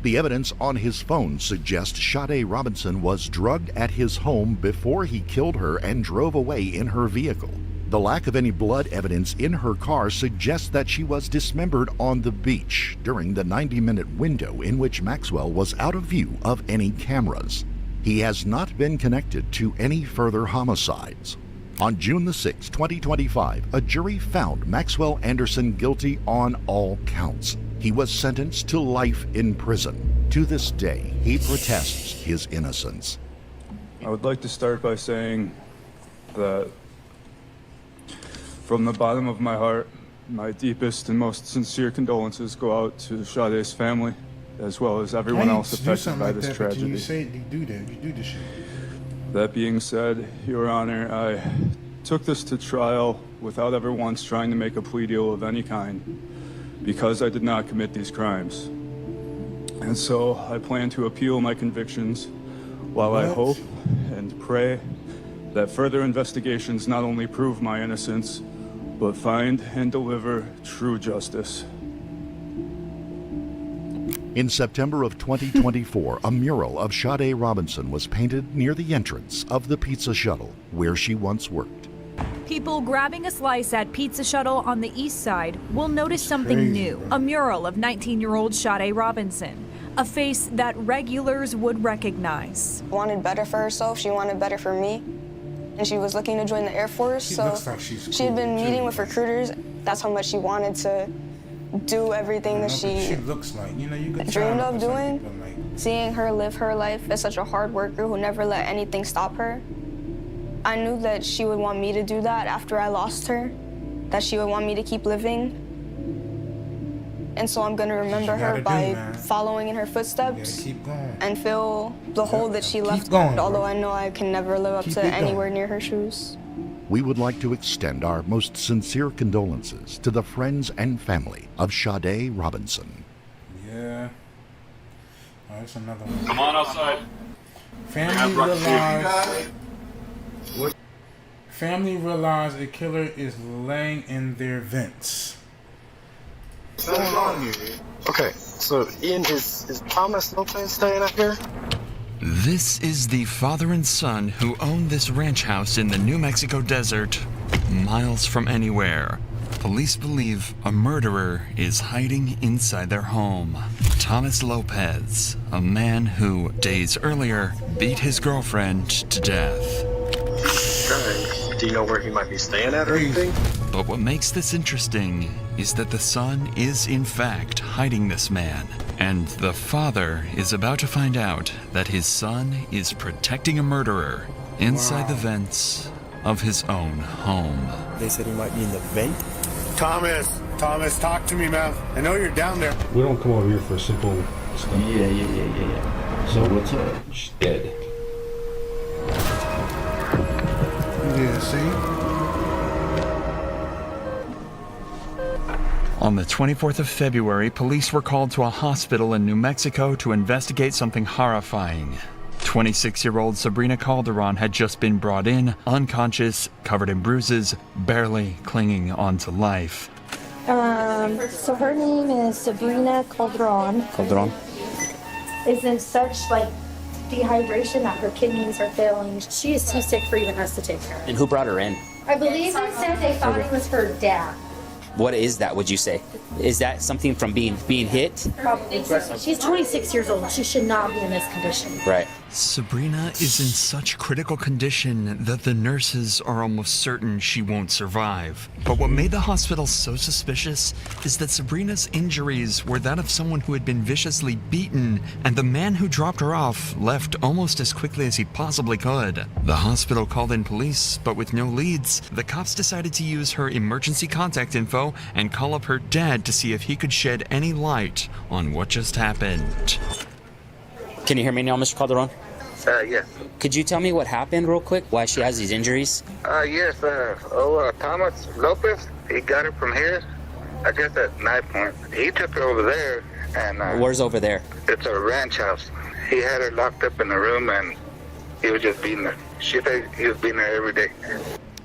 The evidence on his phone suggests Sade Robinson was drugged at his home before he killed her and drove away in her vehicle. The lack of any blood evidence in her car suggests that she was dismembered on the beach during the 90-minute window in which Maxwell was out of view of any cameras. He has not been connected to any further homicides. On June the 6th, 2025, a jury found Maxwell Anderson guilty on all counts. He was sentenced to life in prison. To this day, he protests his innocence. I would like to start by saying that from the bottom of my heart, my deepest and most sincere condolences go out to Sade's family, as well as everyone else affected by this tragedy. You say you do that, you do this shit. That being said, Your Honor, I took this to trial without ever once trying to make a plea deal of any kind, because I did not commit these crimes. And so I plan to appeal my convictions while I hope and pray that further investigations not only prove my innocence, but find and deliver true justice. In September of 2024, a mural of Sade Robinson was painted near the entrance of the Pizza Shuttle, where she once worked. People grabbing a slice at Pizza Shuttle on the east side will notice something new, a mural of 19-year-old Sade Robinson, a face that regulars would recognize. Wanted better for herself, she wanted better for me, and she was looking to join the Air Force, so she had been meeting with recruiters. That's how much she wanted to do everything that she looks like. You know, you could dreamed of doing. Seeing her live her life as such a hard worker who never let anything stop her, I knew that she would want me to do that after I lost her, that she would want me to keep living. And so I'm gonna remember her by following in her footsteps and fill the hole that she left, although I know I can never live up to anywhere near her shoes. We would like to extend our most sincere condolences to the friends and family of Sade Robinson. Yeah. Oh, that's another one. Come on outside. Family realize a killer is laying in their vents. What's going on here? Okay, so Ian, is Thomas Lopez staying up here? This is the father and son who own this ranch house in the New Mexico desert Miles from anywhere, police believe a murderer is hiding inside their home. Thomas Lopez, a man who, days earlier, beat his girlfriend to death. Do you know where he might be staying at or anything? But what makes this interesting is that the son is in fact hiding this man, and the father is about to find out that his son is protecting a murderer inside the vents of his own home. They said he might be in the vent. Thomas, talk to me, man. I know you're down there. We don't come over here for simple stuff. Yeah. So what's up? She's dead. Yeah, see? On the 24th of February, police were called to a hospital in New Mexico to investigate something horrifying. 26-year-old Sabrina Calderon had just been brought in, unconscious, covered in bruises, barely clinging onto life. So her name is Sabrina Calderon. Calderon. Is in such dehydration that her kidneys are failing. She is too sick for even us to take care of. And who brought her in? I believe they said they thought it was her dad. What is that, would you say? Is that something from being hit? Probably. She's 26 years old. She should not be in this condition. Right. Sabrina is in such critical condition that the nurses are almost certain she won't survive. But what made the hospital so suspicious is that Sabrina's injuries were that of someone who had been viciously beaten, and the man who dropped her off left almost as quickly as he possibly could. The hospital called in police, but with no leads, the cops decided to use her emergency contact info and call up her dad to see if he could shed any light on what just happened. Can you hear me now, Mr. Calderon? Yes. Could you tell me what happened real quick? Why she has these injuries? Yes, Thomas Lopez, he got her from here, I guess at Knife Point. He took her over there, and... Where's over there? It's a ranch house. He had her locked up in the room, and he was just beating her. She said he was beating her every day.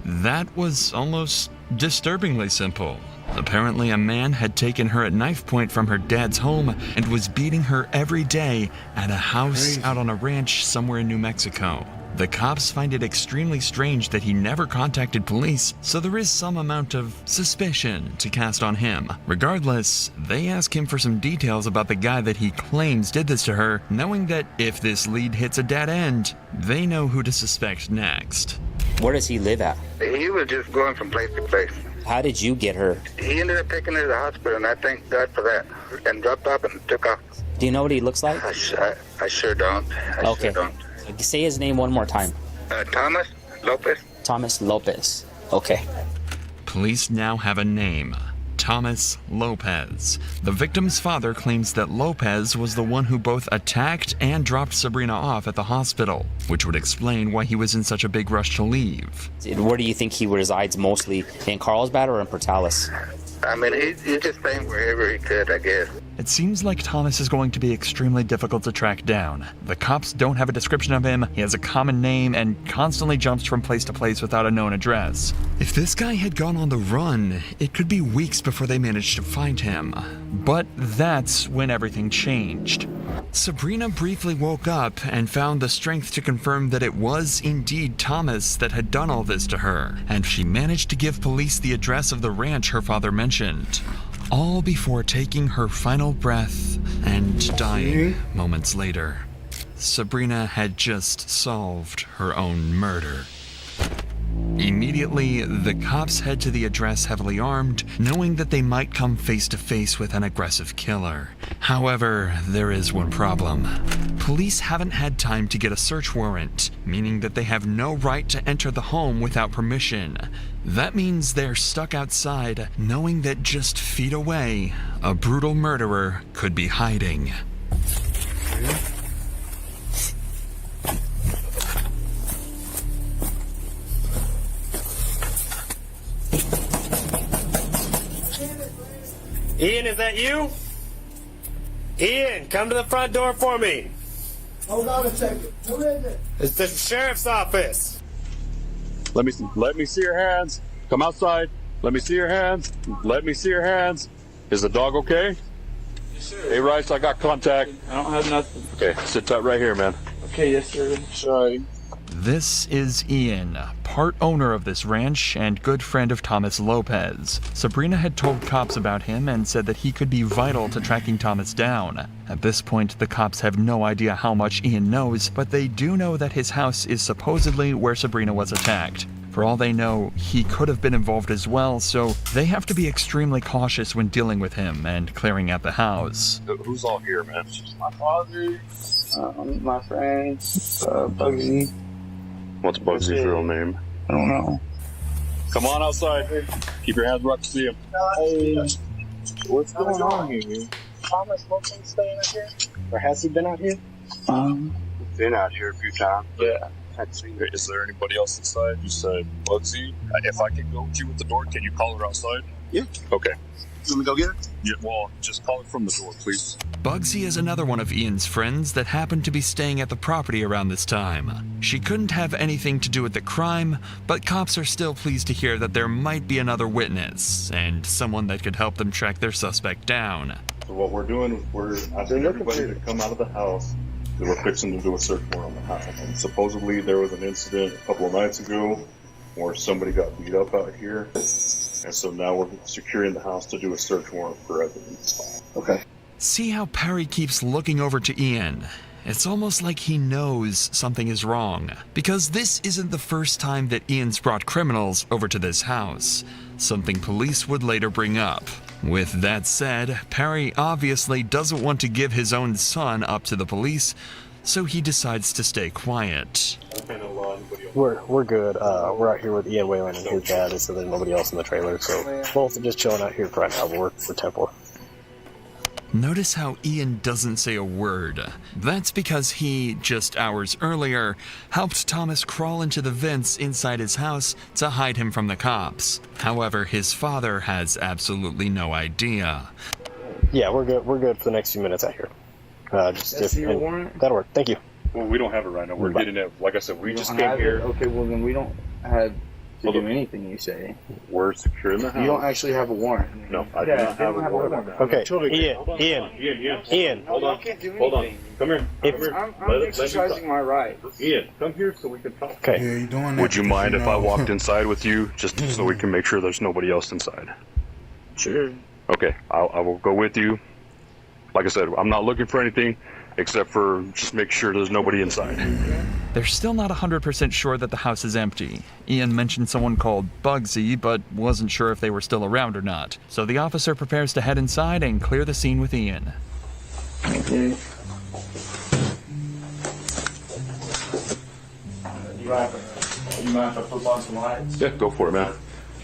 That was almost disturbingly simple. Apparently, a man had taken her at knife point from her dad's home and was beating her every day at a house out on a ranch somewhere in New Mexico. The cops find it extremely strange that he never contacted police, so there is some amount of suspicion to cast on him. Regardless, they ask him for some details about the guy that he claims did this to her, knowing that if this lead hits a dead end, they know who to suspect next. Where does he live at? He was just going from place to place. How did you get her? He ended up taking her to the hospital, and I thank God for that, and dropped off and took off. Do you know what he looks like? I sure don't. I sure don't. Say his name one more time. Thomas Lopez. Thomas Lopez. Okay. Police now have a name. Thomas Lopez. The victim's father claims that Lopez was the one who both attacked and dropped Sabrina off at the hospital, which would explain why he was in such a big rush to leave. Where do you think he resides mostly? In Carlsbad or in Portales? I mean, he's just staying wherever he could, I guess. It seems like Thomas is going to be extremely difficult to track down. The cops don't have a description of him, he has a common name, and constantly jumps from place to place without a known address. If this guy had gone on the run, it could be weeks before they managed to find him. But that's when everything changed. Sabrina briefly woke up and found the strength to confirm that it was indeed Thomas that had done all this to her, and she managed to give police the address of the ranch her father mentioned. All before taking her final breath and dying moments later. Sabrina had just solved her own murder. Immediately, the cops head to the address heavily armed, knowing that they might come face to face with an aggressive killer. However, there is one problem. Police haven't had time to get a search warrant, meaning that they have no right to enter the home without permission. That means they're stuck outside, knowing that just feet away, a brutal murderer could be hiding. Ian, is that you? Ian, come to the front door for me. Hold on a second. Who is it? It's the sheriff's office. Let me see your hands. Come outside. Let me see your hands. Let me see your hands. Is the dog okay? Yes, sir. Hey, Rice, I got contact. I don't have nothing. Okay, sit tight right here, man. Okay, yes, sir. Sorry. This is Ian, part owner of this ranch and good friend of Thomas Lopez. Sabrina had told cops about him and said that he could be vital to tracking Thomas down. At this point, the cops have no idea how much Ian knows, but they do know that his house is supposedly where Sabrina was attacked. For all they know, he could have been involved as well, so they have to be extremely cautious when dealing with him and clearing out the house. Who's all here, man? My father, my friend, Bugsy. What's Bugsy's real name? I don't know. Come on outside. Keep your hands where I can see him. Hey, what's going on here? Thomas Lopez staying out here? Or has he been out here? Been out here a few times. Yeah. Is there anybody else inside? You said Bugsy. If I can go with you at the door, can you call her outside? Yeah. Okay. You want me to go get her? Yeah, well, just call her from the door, please. Bugsy is another one of Ian's friends that happened to be staying at the property around this time. She couldn't have anything to do with the crime, but cops are still pleased to hear that there might be another witness, and someone that could help them track their suspect down. So what we're doing, we're asking everybody to come out of the house. We're fixing to do a search warrant on the house. And supposedly there was an incident a couple of nights ago where somebody got beat up out here. And so now we're securing the house to do a search warrant for evidence. Okay. See how Perry keeps looking over to Ian? It's almost like he knows something is wrong, because this isn't the first time that Ian's brought criminals over to this house, something police would later bring up. With that said, Perry obviously doesn't want to give his own son up to the police, so he decides to stay quiet. We're good. We're out here with Ian Whalen and his dad, so there's nobody else in the trailer, so both are just chilling out here for right now, but we're Temple. Notice how Ian doesn't say a word. That's because he, just hours earlier, helped Thomas crawl into the vents inside his house to hide him from the cops. However, his father has absolutely no idea. Yeah, we're good. We're good for the next few minutes out here. Your warrant? That'll work. Thank you. Well, we don't have it right now. We're getting it. Like I said, we just came here. Okay, well then we don't have to do anything you say. We're securing the house. You don't actually have a warrant. No, I do not have a warrant. Okay, Ian. Hold on. Come here. I'm exercising my right. Ian, come here so we can talk. Okay. Yeah, you doing that? Would you mind if I walked inside with you, just so we can make sure there's nobody else inside? Sure. Okay, I will go with you. Like I said, I'm not looking for anything except for just make sure there's nobody inside. They're still not 100% sure that the house is empty. Ian mentioned someone called Bugsy, but wasn't sure if they were still around or not. So the officer prepares to head inside and clear the scene with Ian. Okay. You mind if I flip on some lights? Yeah, go for it, man.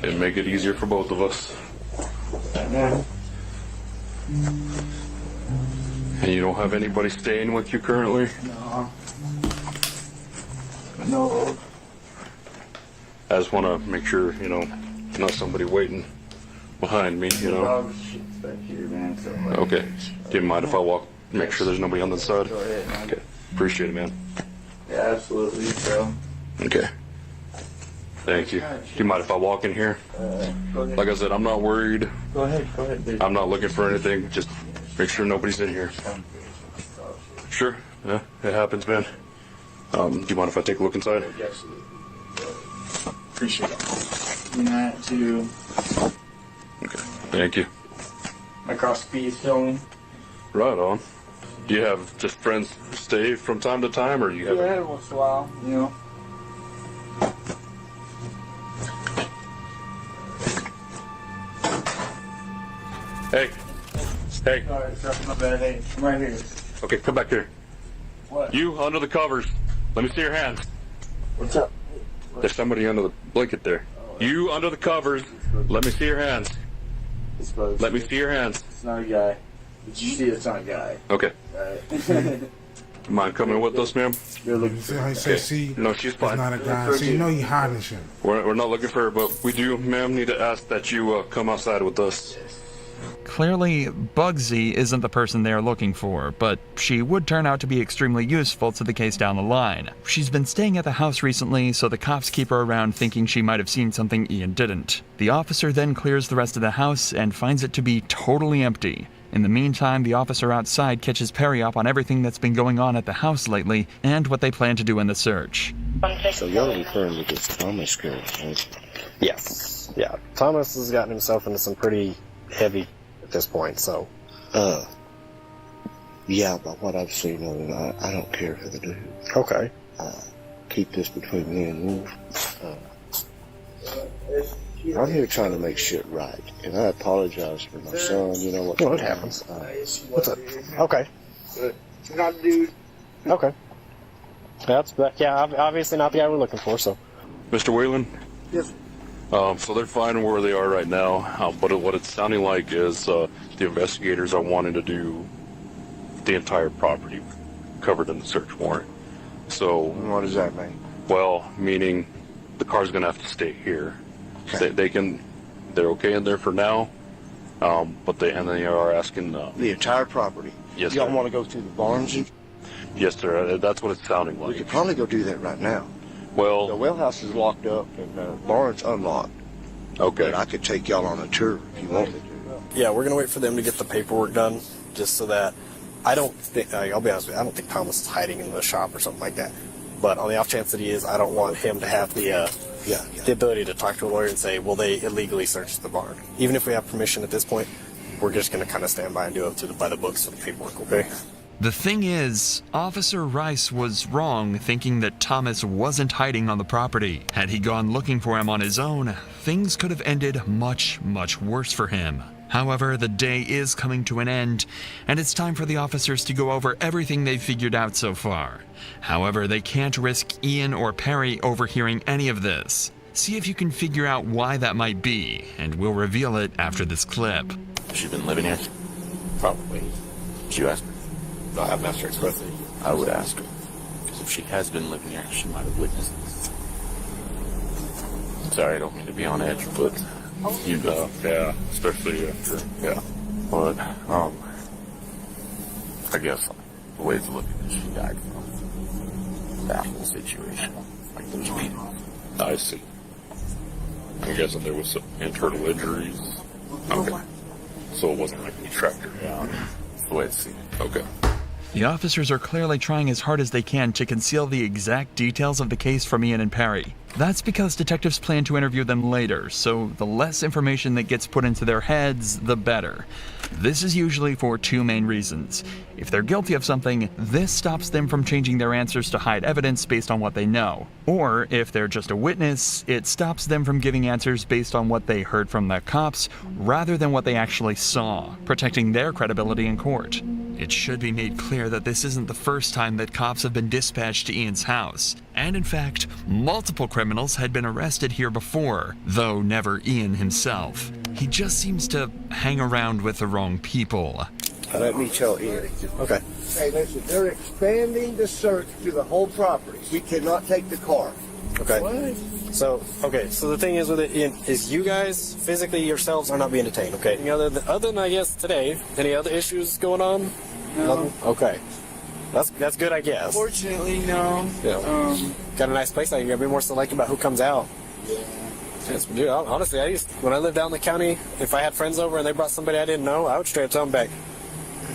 It'll make it easier for both of us. Man. And you don't have anybody staying with you currently? No. I just want to make sure, not somebody waiting behind me, Dog shit's back here, man. So, Okay. Do you mind if I walk, make sure there's nobody on the side? Go ahead, man. Okay. Appreciate it, man. Yeah, absolutely, bro. Okay. Thank you. Do you mind if I walk in here? Go ahead. Like I said, I'm not worried. Go ahead, dude. I'm not looking for anything. Just make sure nobody's in here. Sure. Yeah, it happens, man. Do you mind if I take a look inside? Yes. Appreciate it. That too. Okay. Thank you. My cross speed filming. Right on. Do you have just friends stay from time to time, or you have? Yeah, every once in a while, Hey. Sorry, my bad. Hey, I'm right here. Okay, come back here. What? You under the covers. Let me see your hands. What's up? There's somebody under the blanket there. You under the covers. Let me see your hands. Let me see your hands. It's not a guy. Did you see it's not a guy? Okay. Alright. Mind coming with us, ma'am? See how he says, see, No, she's it's fine. not a guy. So you know you hiding shit. We're not looking for her, but we do, ma'am, need to ask that you come outside with us. Clearly, Bugsy isn't the person they're looking for, but she would turn out to be extremely useful to the case down the line. She's been staying at the house recently, so the cops keep her around thinking she might have seen something Ian didn't. The officer then clears the rest of the house and finds it to be totally empty. In the meantime, the officer outside catches Perry up on everything that's been going on at the house lately and what they plan to do in the search. So you're referring to this Thomas girl, right? Yes. Yeah. Thomas has gotten himself into some pretty heavy at this point, so. Yeah, but what I've seen of him, I don't care for the dude. Okay. Keep this between me and you. I'm here trying to make shit right, and I apologize for my son. You know what? Well, it happens. What's up? Okay. Not a dude. Okay. Obviously not the guy we're looking for, so. Mr. Whalen? Yes. So they're fine where they are right now, but what it's sounding like is the investigators are wanting to do the entire property covered in the search warrant. So what does that mean? Well, meaning the car's going to have to stay here. Okay. They're okay in there for now, but they are asking the entire property. Yes, y'all sir. want to go through the barns? Yes, sir. That's what it's sounding like. We could probably go do that right now. Well, the well house is locked up and the barn's unlocked. Okay. But I could take y'all on a tour if you want me to. Yeah, we're gonna wait for them to get the paperwork done, just so that I'll be honest with you, I don't think Thomas is hiding in the shop or something like that. But on the off chance that he is, I don't want him to have the ability to talk to a lawyer and say, well, they illegally searched the barn. Even if we have permission at this point, we're just gonna kind of stand by and do it by the books for the paperwork, okay? The thing is, Officer Rice was wrong thinking that Thomas wasn't hiding on the property. Had he gone looking for him on his own, things could have ended much, much worse for him. However, the day is coming to an end, and it's time for the officers to go over everything they've figured out so far. However, they can't risk Ian or Perry overhearing any of this. See if you can figure out why that might be, and we'll reveal it after this clip. Has she been living here? Probably. Did you ask her? No, I haven't asked her expressly. I would ask her. Because if she has been living here, she might have witnessed this. Sorry, I don't mean to be on edge, but you know, yeah, especially after, yeah. But, I guess the way to look at this, she died from that whole situation. Like those people. I see. I'm guessing there was some internal injuries. Okay. So it wasn't like we tracked her down. That's the way it seemed. Okay. The officers are clearly trying as hard as they can to conceal the exact details of the case from Ian and Perry. That's because detectives plan to interview them later, so the less information that gets put into their heads, the better. This is usually for two main reasons. If they're guilty of something, this stops them from changing their answers to hide evidence based on what they know. Or, if they're just a witness, it stops them from giving answers based on what they heard from the cops, rather than what they actually saw, protecting their credibility in court. It should be made clear that this isn't the first time that cops have been dispatched to Ian's house. And in fact, multiple criminals had been arrested here before, though never Ian himself. He just seems to hang around with the wrong people. Let me tell Ian. Okay. Hey, listen, they're expanding the search to the whole property. We cannot take the car. Okay. What? So the thing is with it, Ian, is you guys physically yourselves are not being detained, okay? Any other than I guess today, any other issues going on? No. Okay. That's good, I guess. Fortunately, no. Yeah. Got a nice place out here. You gotta be more selective about who comes out. Yeah. Yes, dude, honestly, when I lived down in the county, if I had friends over and they brought somebody I didn't know, I would straight up tell them back,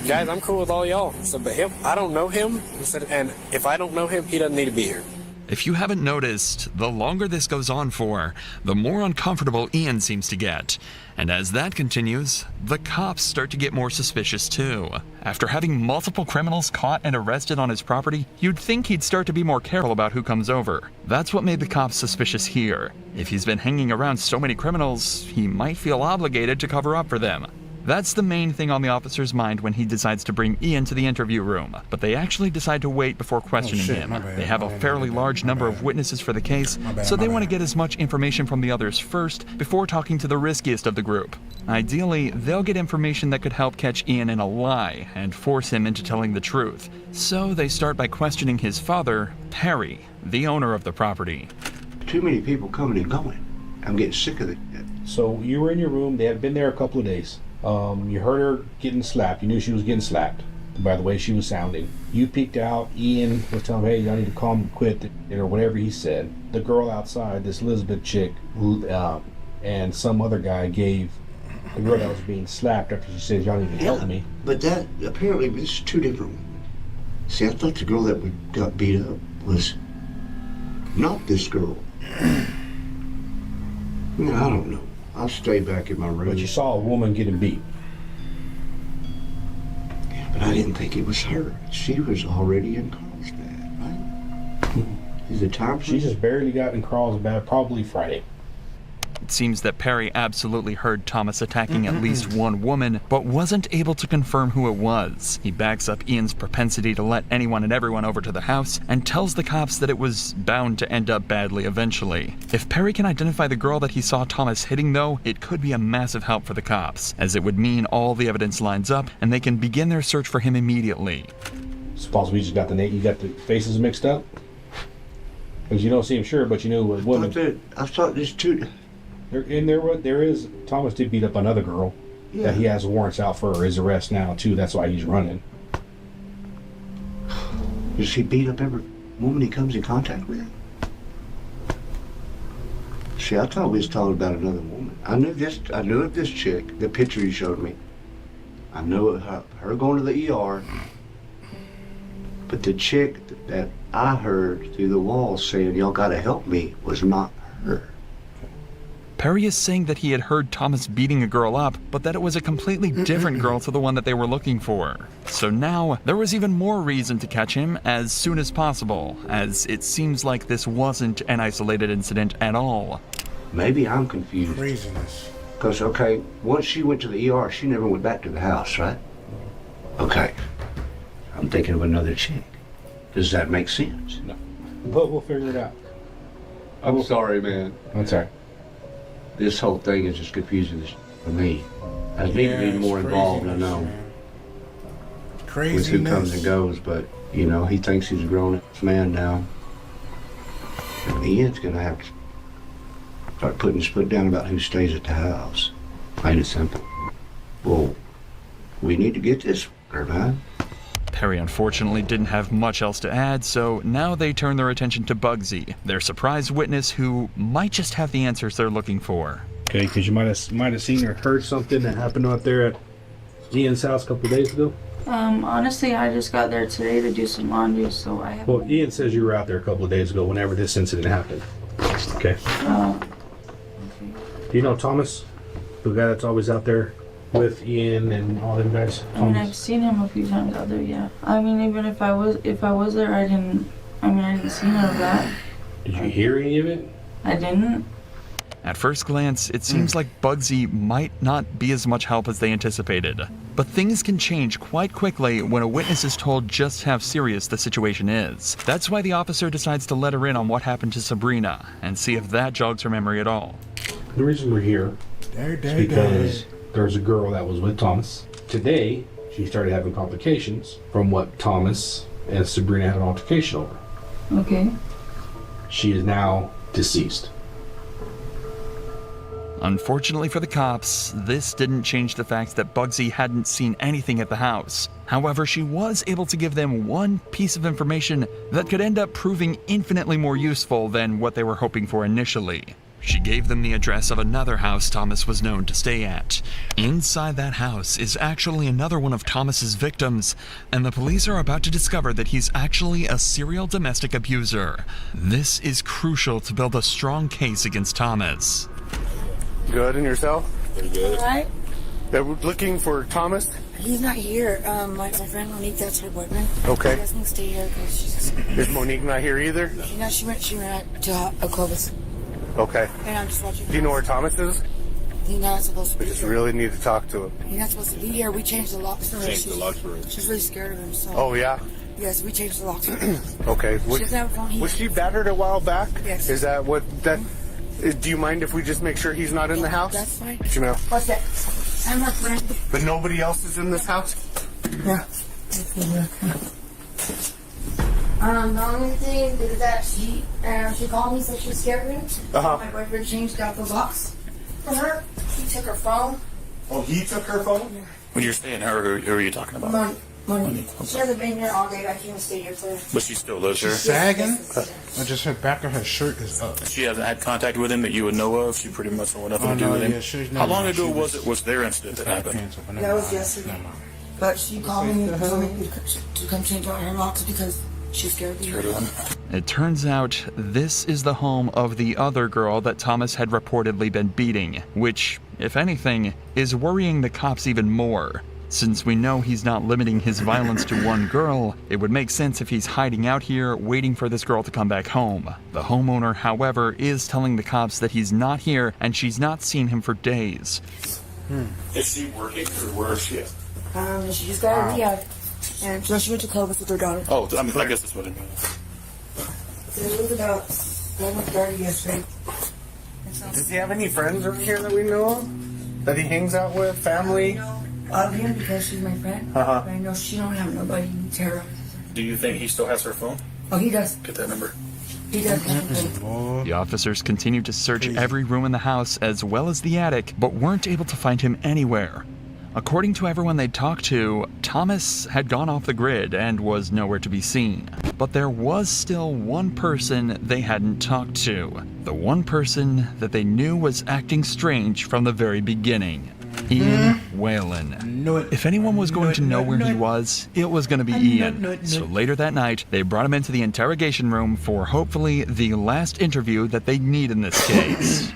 guys, I'm cool with all y'all. So, but him, I don't know him. And if I don't know him, he doesn't need to be here. If you haven't noticed, the longer this goes on for, the more uncomfortable Ian seems to get. And as that continues, the cops start to get more suspicious too. After having multiple criminals caught and arrested on his property, you'd think he'd start to be more careful about who comes over. That's what made the cops suspicious here. If he's been hanging around so many criminals, he might feel obligated to cover up for them. That's the main thing on the officer's mind when he decides to bring Ian to the interview room, but they actually decide to wait before questioning him. They have a fairly large number of witnesses for the case, so they want to get as much information from the others first before talking to the riskiest of the group. Ideally, they'll get information that could help catch Ian in a lie and force him into telling the truth. So they start by questioning his father, Perry, the owner of the property. Too many people coming and going. I'm getting sick of it. So you were in your room, they had been there a couple of days. You heard her getting slapped. You knew she was getting slapped by the way she was sounding. You peeked out. Ian was telling her, hey, I need to calm and quit, or whatever he said. The girl outside, this Elizabeth chick, and some other guy gave The girl that was being slapped after she says, y'all need to help me. But that, apparently, it's two different. See, I thought the girl that got beat up was not this girl. No, I don't know. I'll stay back in my room. But you saw a woman getting beat. Yeah, but I didn't think it was her. She was already in Carlsbad, right? Is it time for She just barely got in Carlsbad, probably Friday. It seems that Perry absolutely heard Thomas attacking at least one woman, but wasn't able to confirm who it was. He backs up Ian's propensity to let anyone and everyone over to the house and tells the cops that it was bound to end up badly eventually. If Perry can identify the girl that he saw Thomas hitting, though, it could be a massive help for the cops, as it would mean all the evidence lines up and they can begin their search for him immediately. Suppose we just got you got the faces mixed up? Because you don't seem sure, but you knew it was a woman. I thought there's two. There is, Thomas did beat up another girl that he has warrants out for his arrest now, too. That's why he's running. Does he beat up every woman he comes in contact with? See, I thought we was talking about another woman. I knew of this chick, the picture you showed me. I know her going to the ER. But the chick that I heard through the wall saying, y'all gotta help me, was not her. Perry is saying that he had heard Thomas beating a girl up, but that it was a completely different girl to the one that they were looking for. So now, there was even more reason to catch him as soon as possible, as it seems like this wasn't an isolated incident at all. Maybe I'm confused. Craziness. Because, okay, once she went to the ER, she never went back to the house, right? Okay. I'm thinking of another chick. Does that make sense? No. But we'll figure it out. I'm sorry, man. That's all right. This whole thing is just confusing for me. I need to be more involved, I know. Craziness. With who comes and goes, but, you know, he thinks he's a grown man now. Ian's gonna have to start putting his foot down about who stays at the house. Plain and simple. Well, we need to get this, man. Perry unfortunately didn't have much else to add, so now they turn their attention to Bugsy, their surprise witness who might just have the answers they're looking for. Okay, because you might have seen or heard something that happened out there at Ian's house a couple of days ago. Honestly, I just got there today to do some laundry, so I have. Well, Ian says you were out there a couple of days ago whenever this incident happened. Okay. Do you know Thomas, the guy that's always out there with Ian and all them guys? I mean, I've seen him a few times out there. Yeah. I mean, even if I was there, I didn't see none of that. Did you hear any of it? I didn't. At first glance, it seems like Bugsy might not be as much help as they anticipated. But things can change quite quickly when a witness is told just how serious the situation is. That's why the officer decides to let her in on what happened to Sabrina and see if that jogs her memory at all. The reason we're here is because there's a girl that was with Thomas. Today, she started having complications from what Thomas and Sabrina had an altercation over. Okay. She is now deceased. Unfortunately for the cops, this didn't change the fact that Bugsy hadn't seen anything at the house. However, she was able to give them one piece of information that could end up proving infinitely more useful than what they were hoping for initially. She gave them the address of another house Thomas was known to stay at. Inside that house is actually another one of Thomas's victims, and the police are about to discover that he's actually a serial domestic abuser. This is crucial to build a strong case against Thomas. Good, and yourself? Pretty good. All right. They're looking for Thomas? He's not here. My friend Monique, that's her boyfriend. Okay. She doesn't stay here because she's... Is Monique not here either? No, she went to Clovis. Okay. And I'm just watching. Do you know where Thomas is? He's not supposed to be We just here. really need to talk to him. He's not supposed to be here. We changed the locks for her. Changed the locks for her. She's really scared of him, so... Oh, yeah? Yes, we changed the locks for her. Okay. She doesn't have a phone. Was she battered a while back? Yes. Is that what that... Do you mind if we just make sure he's not in the house? That's fine. Jamel. What's that? I'm her friend. But nobody else is in this house? Yeah. The only thing is that she called me, said she was scared of me. Uh-huh. My boyfriend changed out the locks for her. He took her phone. Oh, he took her phone? Yeah. When you're saying her, who are you talking about? Money. She hasn't been here all day. I can't stay here for. But she still lives here. Sagging? I just her back of her shirt is up. She hasn't had contact with him that you would know of. She pretty much don't want nothing Oh, to do no, with him. yeah, she's How never- long ago she was their incident that happened? That was yesterday. But she called me and told me to come change out her locks because she's scared of me. It turns out this is the home of the other girl that Thomas had reportedly been beating, which, if anything, is worrying the cops even more. Since we know he's not limiting his violence to one girl, it would make sense if he's hiding out here waiting for this girl to come back home. The homeowner, however, is telling the cops that he's not here and she's not seen him for days. Is she working or where is she at? She just got a rehab. And she went to Clovis with her daughter. Oh, I mean, I guess that's what it means. So it was about 11:30 yesterday. Does he have any friends over here that we know of? That he hangs out with? Family? Of him because she's my friend. Uh-huh. But I know she don't have nobody to terrorize. Do you think he still has her phone? Oh, he does. Get that number. He does. The officers continued to search every room in the house as well as the attic, but weren't able to find him anywhere. According to everyone they talked to, Thomas had gone off the grid and was nowhere to be seen. But there was still one person they hadn't talked to. The one person that they knew was acting strange from the very beginning. Ian Whalen. If anyone was going to know where he was, it was going to be Ian. So later that night, they brought him into the interrogation room for hopefully the last interview that they need in this case.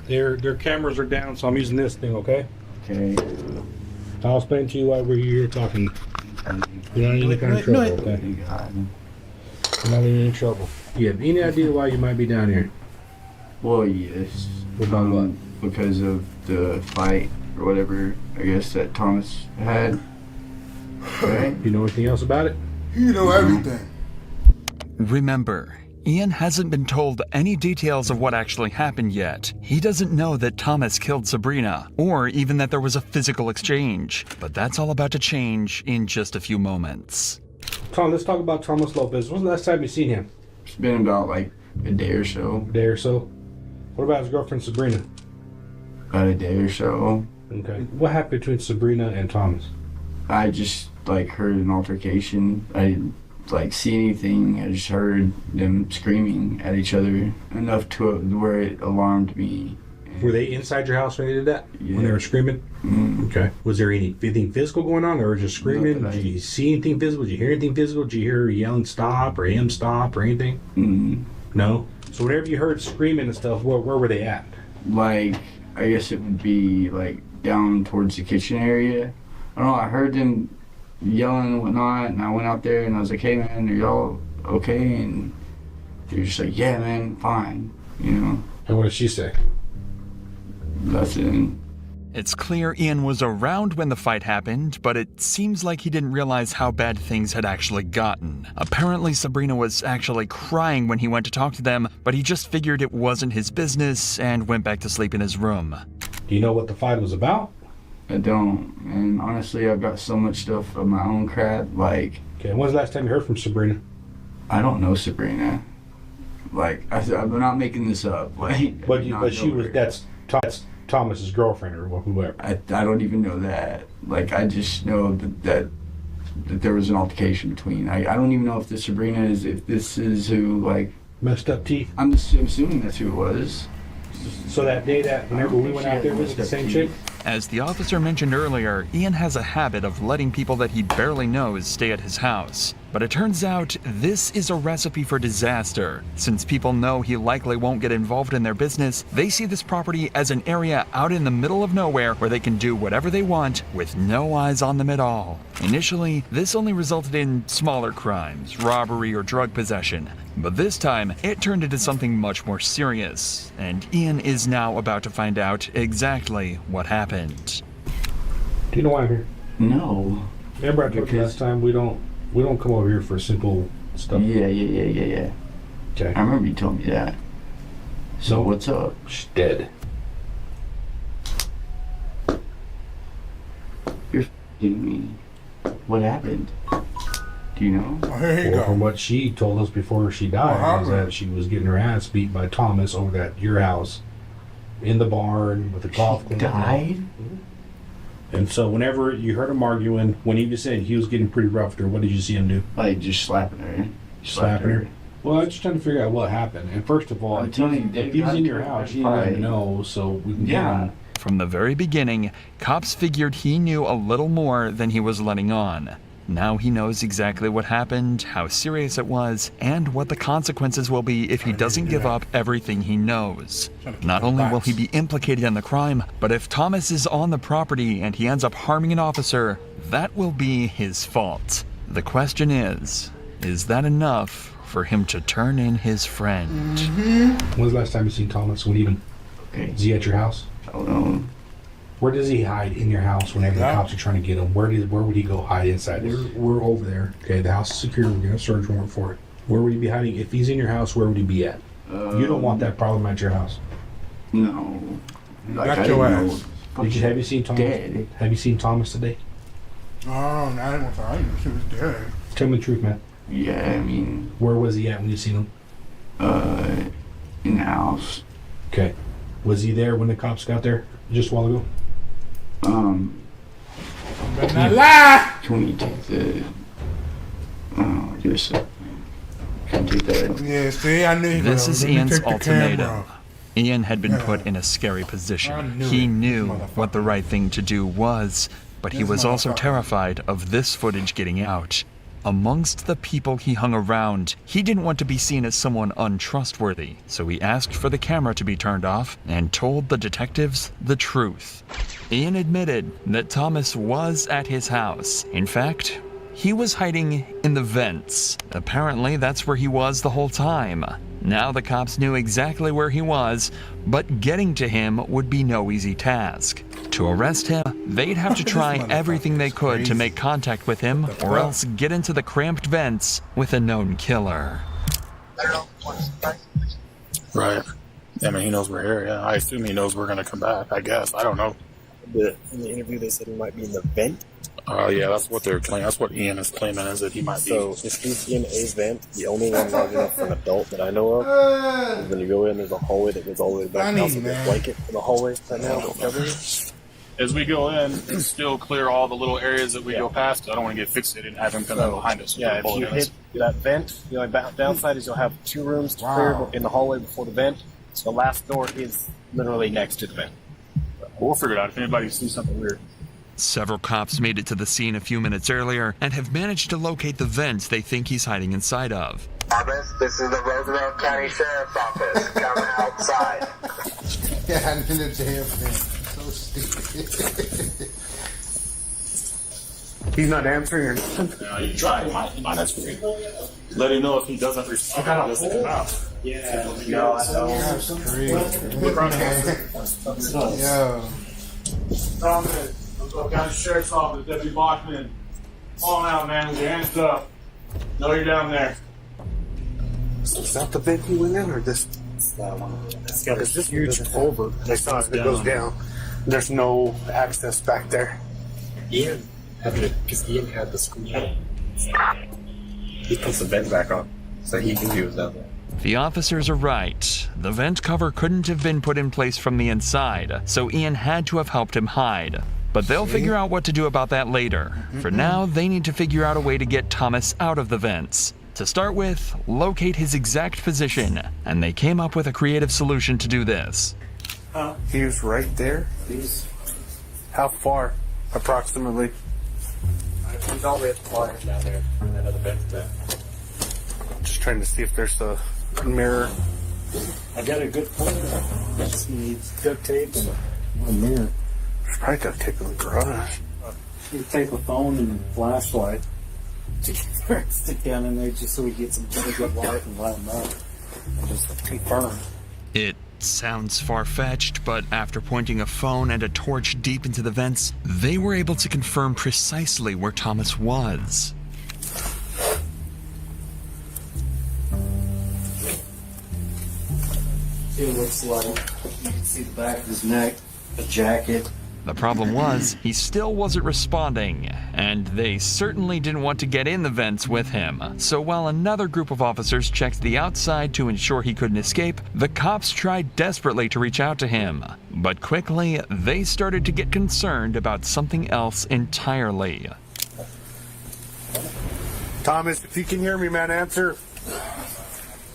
Their cameras are down, so I'm using this thing, okay? Okay. I'll explain to you why we're here talking. You're not in any kind of trouble, okay? You're not in any trouble. You have any idea why you might be down here? Well, yes. About what? Because of the fight or whatever, I guess, that Thomas had. Right? You know anything else about it? You know everything. Remember, Ian hasn't been told any details of what actually happened yet. He doesn't know that Thomas killed Sabrina, or even that there was a physical exchange. But that's all about to change in just a few moments. Tom, let's talk about Thomas Lopez. When's the last time you seen him? It's been about like a day or so. A day or so? What about his girlfriend Sabrina? About a day or so. Okay. What happened between Sabrina and Thomas? I just like heard an altercation. I didn't like see anything. I just heard them screaming at each other enough to where it alarmed me. Were they inside your house when they did that? Yeah. When they were screaming? Okay. Was there anything physical going on, or just screaming? Did you see anything physical? Did you hear anything physical? Did you hear her yelling stop or him stop or anything? No? So whenever you heard screaming and stuff, where were they at? Like, I guess it would be like down towards the kitchen area. I don't know, I heard them yelling and whatnot, and I went out there and I was like, hey man, are y'all okay? And they're just like, yeah man, fine, you know. And what did she say? Nothing. It's clear Ian was around when the fight happened, but it seems like he didn't realize how bad things had actually gotten. Apparently Sabrina was actually crying when he went to talk to them, but he just figured it wasn't his business and went back to sleep in his room. Do you know what the fight was about? I don't, and honestly I've got so much stuff of my own crap, like... Okay, when's the last time you heard from Sabrina? I don't know Sabrina. Like, I'm not making this up, like... But she was, that's Thomas's girlfriend or whoever. I don't even know that. Like, I just know that there was an altercation between. I don't even know if this Sabrina is, if this is who, like... Messed up teeth? I'm assuming that's who it was. So that day that whenever we went out there, was it the same chick? As the officer mentioned earlier, Ian has a habit of letting people that he barely knows stay at his house. But it turns out this is a recipe for disaster. Since people know he likely won't get involved in their business, they see this property as an area out in the middle of nowhere where they can do whatever they want with no eyes on them at all. Initially, this only resulted in smaller crimes, robbery or drug possession. But this time, it turned into something much more serious, and Ian is now about to find out exactly what happened. Do you know why I'm here? No. Remember I told you last time we don't come over here for simple stuff. Yeah. Okay. I remember you told me that. So what's up? She's dead. You're f***ing me. What happened? Do you know? Oh, here you go. From what she told us before she died, was that she was getting her ass beat by Thomas over at your house, in the barn with the golf club. Died? And so whenever you heard him arguing, when he just said he was getting pretty rough with her, what did you see him do? Like just slapping her. Slapping her? Well, I'm just trying to figure out what happened. And first of all, if he was in your house, you didn't even know, so we can get him. From the very beginning, cops figured he knew a little more than he was letting on. Now he knows exactly what happened, how serious it was, and what the consequences will be if he doesn't give up everything he knows. Not only will he be implicated in the crime, but if Thomas is on the property and he ends up harming an officer, that will be his fault. The question is that enough for him to turn in his friend? When's the last time you seen Thomas? What even? Okay. Is he at your house? Hold on. Where does he hide in your house whenever the cops are trying to get him? Where would he go hide inside? We're over there. Okay, the house is secure. We're getting a search warrant for it. Where would he be hiding? If he's in your house, where would he be at? You don't want that problem at your house. No. Got your ass. Have you seen Thomas? Dead. Have you seen Thomas today? Oh, I didn't want to. I didn't know she was dead. Tell me the truth, man. Yeah, I mean. Where was he at when you seen him? In the house. Okay. Was he there when the cops got there just a while ago? Better not lie! Can we take the? Just. Can we take that? Yeah, see, I knew. This is Ian's ultimatum. Camera. Ian had been put in a scary position. He knew what the right thing to do was, but he was also terrified of this footage getting out. Amongst the people he hung around, he didn't want to be seen as someone untrustworthy, so he asked for the camera to be turned off and told the detectives the truth. Ian admitted that Thomas was at his house. In fact, he was hiding in the vents. Apparently, that's where he was the whole time. Now the cops knew exactly where he was, but getting to him would be no easy task. To arrest him, they'd have to try everything they could to make contact with him, or else get into the cramped vents with a known killer. Right. I mean, he knows we're here. Yeah, I assume he knows we're going to come back. I guess. I don't know. In the interview, they said he might be in the vent. Yeah, that's what they're claiming. That's what Ian is claiming, is that he might be. So if he's in a vent, the only one large enough for an adult that I know of, is when you go in, there's a hallway that goes all the way back. And also there's a blanket in the hallway right now that covers. As we go in, still clear all the little areas that we go past. I don't want to get fixated and have him come in behind us. Yeah, if you hit that vent, the only downside is you'll have 2 rooms to clear in the hallway before the vent. So the last door is literally next to the vent. We'll figure it out if anybody sees something weird. Several cops made it to the scene a few minutes earlier and have managed to locate the vents they think he's hiding inside of. Thomas, this is the Roosevelt County Sheriff's Office. Come outside. Yeah, I knew the damn thing. So stupid. He's not answering or nothing. You try. He might answer me. Let him know if he doesn't respond. He doesn't come out. Yeah. No, I don't. That's crazy. Yo. Thomas, Roosevelt County Sheriff's Office, Deputy Bachman. Come on out, man, with your hands up. Know you're down there. Is that the vent you went in, or this? That one. It's got a huge culvert. It goes down. There's no access back there. Ian had the screen. He puts the vent back on, so he knew he was down there. The officers are right. The vent cover couldn't have been put in place from the inside, so Ian had to have helped him hide. But they'll figure out what to do about that later. For now, they need to figure out a way to get Thomas out of the vents. To start with, locate his exact position, and they came up with a creative solution to do this. He was right there. How far, approximately? He's all the way at the far down there, and then another vent there. Just trying to see if there's a mirror. I got a good point. Just needs duct tape and a mirror. There's probably duct tape in the garage. You take a phone and a flashlight to stick down in there just so we get some really good light and light them up and just confirm. It sounds far-fetched, but after pointing a phone and a torch deep into the vents, they were able to confirm precisely where Thomas was. It looks like you can see the back of his neck, a jacket. The problem was, he still wasn't responding, and they certainly didn't want to get in the vents with him. So while another group of officers checked the outside to ensure he couldn't escape, the cops tried desperately to reach out to him. But quickly, they started to get concerned about something else entirely. Thomas, if you can hear me, man, answer.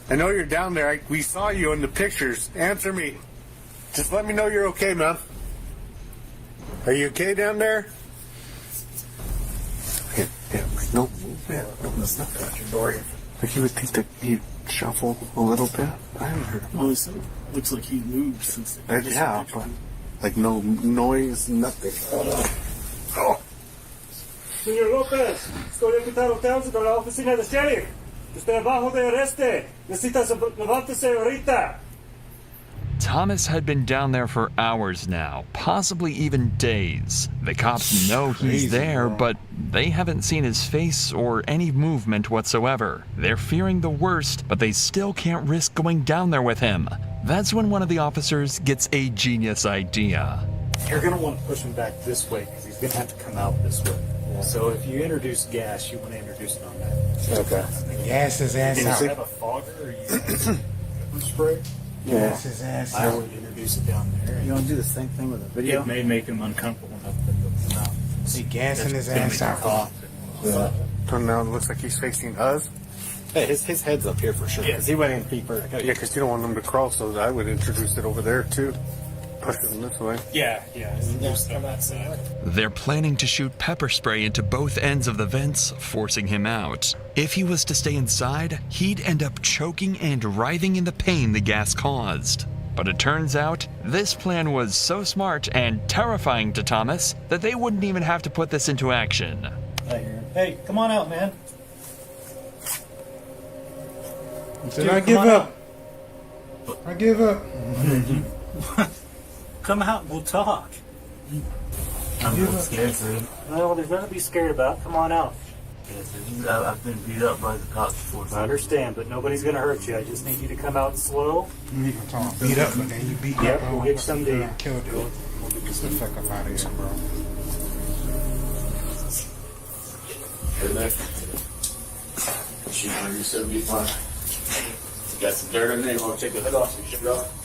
I know you're down there. We saw you in the pictures. Answer me. Just let me know you're okay, man. Are you okay down there? Yeah, like no movement. No, that's not at your door. Like you would think that he'd shuffle a little bit. I haven't heard him. Well, it looks like he moved since. Yeah, but like no noise, nothing. Oh. Señor López, estoy invitado a la oficina de sheriff. Estoy abajo de arreste. Necesitas levántese ahorita. Thomas had been down there for hours now, possibly even days. The cops know he's there, but they haven't seen his face or any movement whatsoever. They're fearing the worst, but they still can't risk going down there with him. That's when one of the officers gets a genius idea. You're going to want to push him back this way because he's going to have to come out this way. Yeah. So if you introduce gas, you want to introduce it on that. Okay. Gas his ass Do out. you have a fogger or you pepper spray? Yeah. Gas his ass I out. would introduce it down there. You want to do the same thing with a video? It may make him uncomfortable enough to come out. See, gassing his ass out. Yeah. So now it looks like he's facing us. Hey, his head's up here for sure. Because he went in deeper. Yeah, because you don't want him to crawl, so I would introduce it over there too. Push him this way. Yeah. Introduce it on that side. They're planning to shoot pepper spray into both ends of the vents, forcing him out. If he was to stay inside, he'd end up choking and writhing in the pain the gas caused. But it turns out, this plan was so smart and terrifying to Thomas that they wouldn't even have to put this into action. Hey, come on out, man. Did I give up? I give up. Come out and we'll talk. I'm a little scared, sir. Well, there's nothing to be scared about. Come on out. Yes, sir. I've been beat up by the cops before, sir. I understand, but nobody's going to hurt you. I just need you to come out slow. I'm talking beat up, but then you beat Yep, up. we'll get some to you. Killed you. Get the fuck up out of here, bro. Good night. Shoot on your 75. You got some dirt in there. You want to take the hood off and ship it off?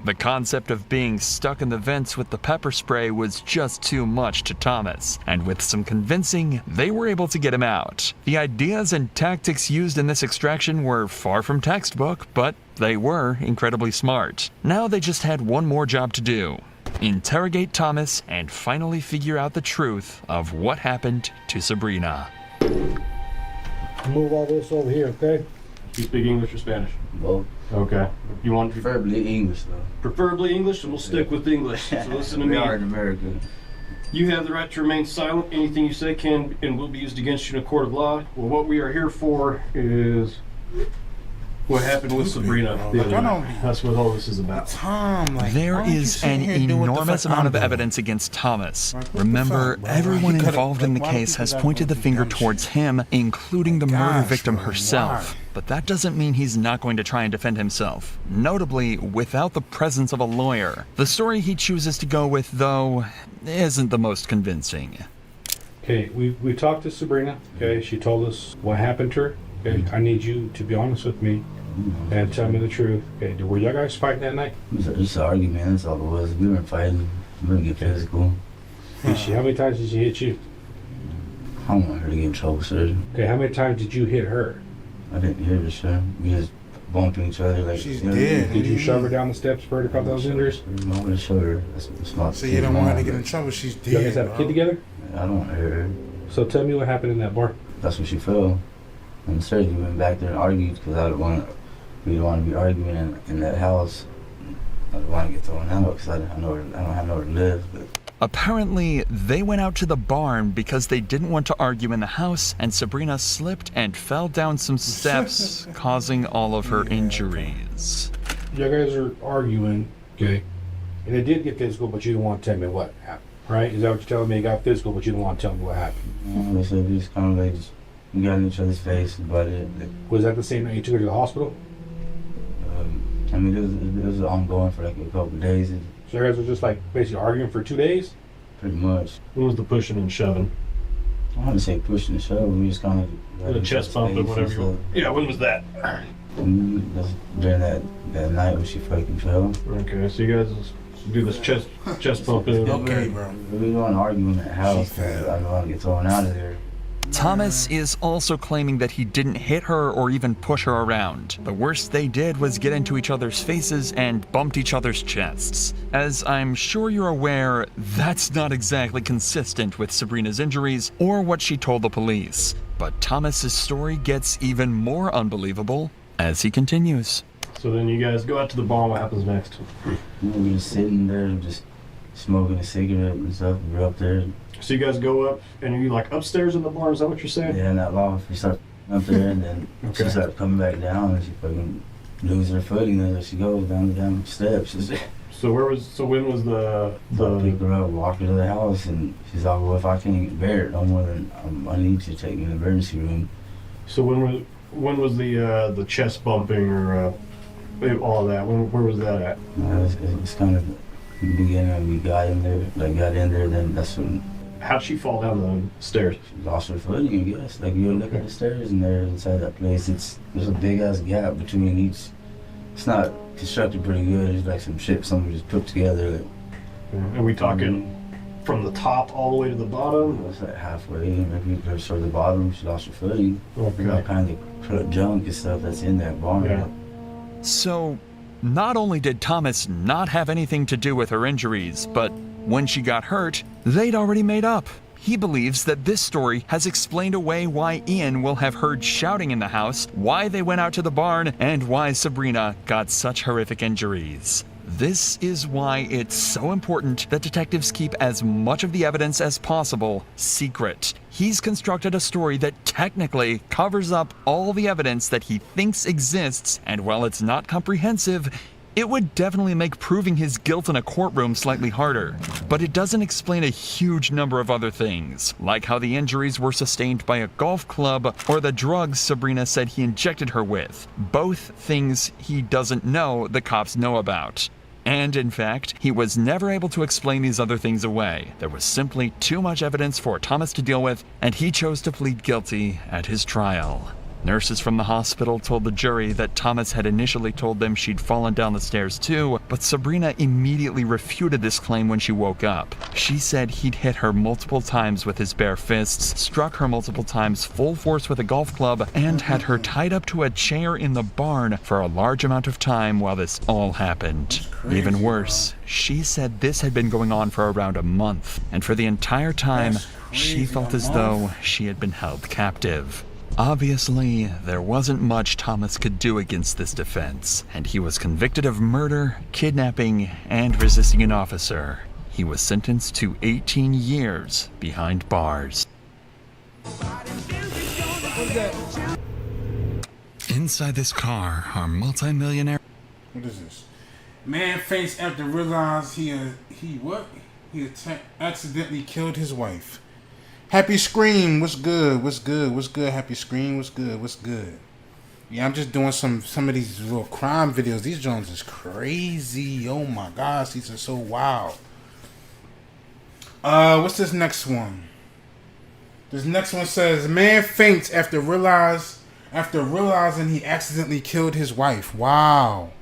The concept of being stuck in the vents with the pepper spray was just too much to Thomas, and with some convincing, they were able to get him out. The ideas and tactics used in this extraction were far from textbook, but they were incredibly smart. Now they just had one more job to do: interrogate Thomas and finally figure out the truth of what happened to Sabrina. Move all this over here, okay? You speak English or Spanish? Both. Okay. You want Preferably English, though. preferably English, and we'll stick with English. So listen to We me. are in America. You have the right to remain silent. Anything you say can and will be used against you in a court of law. Well, what we are here for is what happened with Sabrina the other night. That's what all this is about. Tom, like, There why don't you is sit an here and do what the enormous fuck amount I'm of doing? evidence against Thomas. Like, what the Remember, fuck, bro? everyone He could've- involved in the like, why case people has got pointed the fucking finger dumb towards shit? him, including the murder Gosh, victim bro, herself. why? But that doesn't mean he's not going to try and defend himself. Notably, without the presence of a lawyer. The story he chooses to go with, though, isn't the most convincing. Okay, we talked to Sabrina. Okay, she told us what happened to her. Okay, I need you to be honest with me and tell me the truth. Okay, were y'all guys fighting that night? It was just an argument, that's all it was. We weren't fighting. We didn't get physical. How many times did she hit you? I don't want her to get in trouble, sir. Okay, how many times did you hit her? I didn't hit her, sir. We just bumping each other like. She's you know, dead. Did you shove her down the steps for her to cause those injuries? I want to show her. It's not. So you don't want her to get in trouble. She's You guys dead, have a kid together? I don't want to hurt her. So tell me what happened in that bar. That's what she felt. And sir, we went back there and argued because I don't want. We don't want to be arguing in that house. I don't want to get thrown out because I don't have nowhere to live. But Apparently, they went out to the barn because they didn't want to argue in the house, and Sabrina slipped and fell down some steps, causing all of her injuries. You guys are arguing, okay? And it did get physical, but you didn't want to tell me what happened, right? Is that what you're telling me? It got physical, but you didn't want to tell me what happened. so we just kind of like we got in each other's face about it. Was that the same night you took her to the hospital? I mean, it was ongoing for like a couple of days. So you guys were just like basically arguing for 2 days? Pretty much. When was the pushing and shoving? I want to say pushing and shoving. We just kind of The chest bump and whatever you want. Yeah, when was that? That's during that night when she fucking fell. Okay, so you guys do this chest bumping. Okay, bro. We don't argue in that house. I don't want to get thrown out of there. Thomas is also claiming that he didn't hit her or even push her around. The worst they did was get into each other's faces and bumped each other's chests. As I'm sure you're aware, that's not exactly consistent with Sabrina's injuries or what she told the police. But Thomas's story gets even more unbelievable as he continues. So then you guys go out to the bar. What happens next? We were just sitting there, just smoking a cigarette and stuff. We're up there. So you guys go up, and are you like upstairs in the bar? Is that what you're saying? Yeah, in that loft. We start up there, and then she started coming back down, and she fucking loses her footing, and there she goes down the damn steps. So when was the pick her up, walk her to the house, and she's like, well, if I can't bear it no more, then I need to take me to the emergency room. So when was the chest bumping or all of that? Where was that at? It's kind of the beginning when we got in there, then that's when. How'd she fall down the stairs? She lost her footing, I guess. Like, you look at the stairs, and there inside that place, there's a big ass gap between each. It's not constructed pretty good. It's like some shit somebody just put together. Are we talking from the top all the way to the bottom? It's like halfway, maybe sort of the bottom. She lost her footing. Okay. All kind of junk and stuff that's in that barn. Yeah. So, not only did Thomas not have anything to do with her injuries, but when she got hurt, they'd already made up. He believes that this story has explained away why Ian will have heard shouting in the house, why they went out to the barn, and why Sabrina got such horrific injuries. This is why it's so important that detectives keep as much of the evidence as possible secret. He's constructed a story that technically covers up all the evidence that he thinks exists, and while it's not comprehensive, it would definitely make proving his guilt in a courtroom slightly harder. But it doesn't explain a huge number of other things, like how the injuries were sustained by a golf club or the drugs Sabrina said he injected her with. Both things he doesn't know the cops know about. And in fact, he was never able to explain these other things away. There was simply too much evidence for Thomas to deal with, and he chose to plead guilty at his trial. Nurses from the hospital told the jury that Thomas had initially told them she'd fallen down the stairs too, but Sabrina immediately refuted this claim when she woke up. She said he'd hit her multiple times with his bare fists, struck her multiple times full force with a golf club, and had her tied up to a chair in the barn for a large amount of time while this all happened. Even worse, she said this had been going on for around a month, and for the entire time, she felt as though she had been held captive. Obviously, there wasn't much Thomas could do against this defense, and he was convicted of murder, kidnapping, and resisting an officer. He was sentenced to 18 years behind bars. Inside this car are multi-millionaire... What is this? Man faints after realize he accidentally killed his wife. Happy Scream, what's good? What's good? What's good? Happy Scream, what's good? What's good? Yeah, I'm just doing some of these little crime videos. These Jones is crazy. Oh my gosh, these are so wild. What's this next one? This next one says, man faints after realizing he accidentally killed his wife. Wow.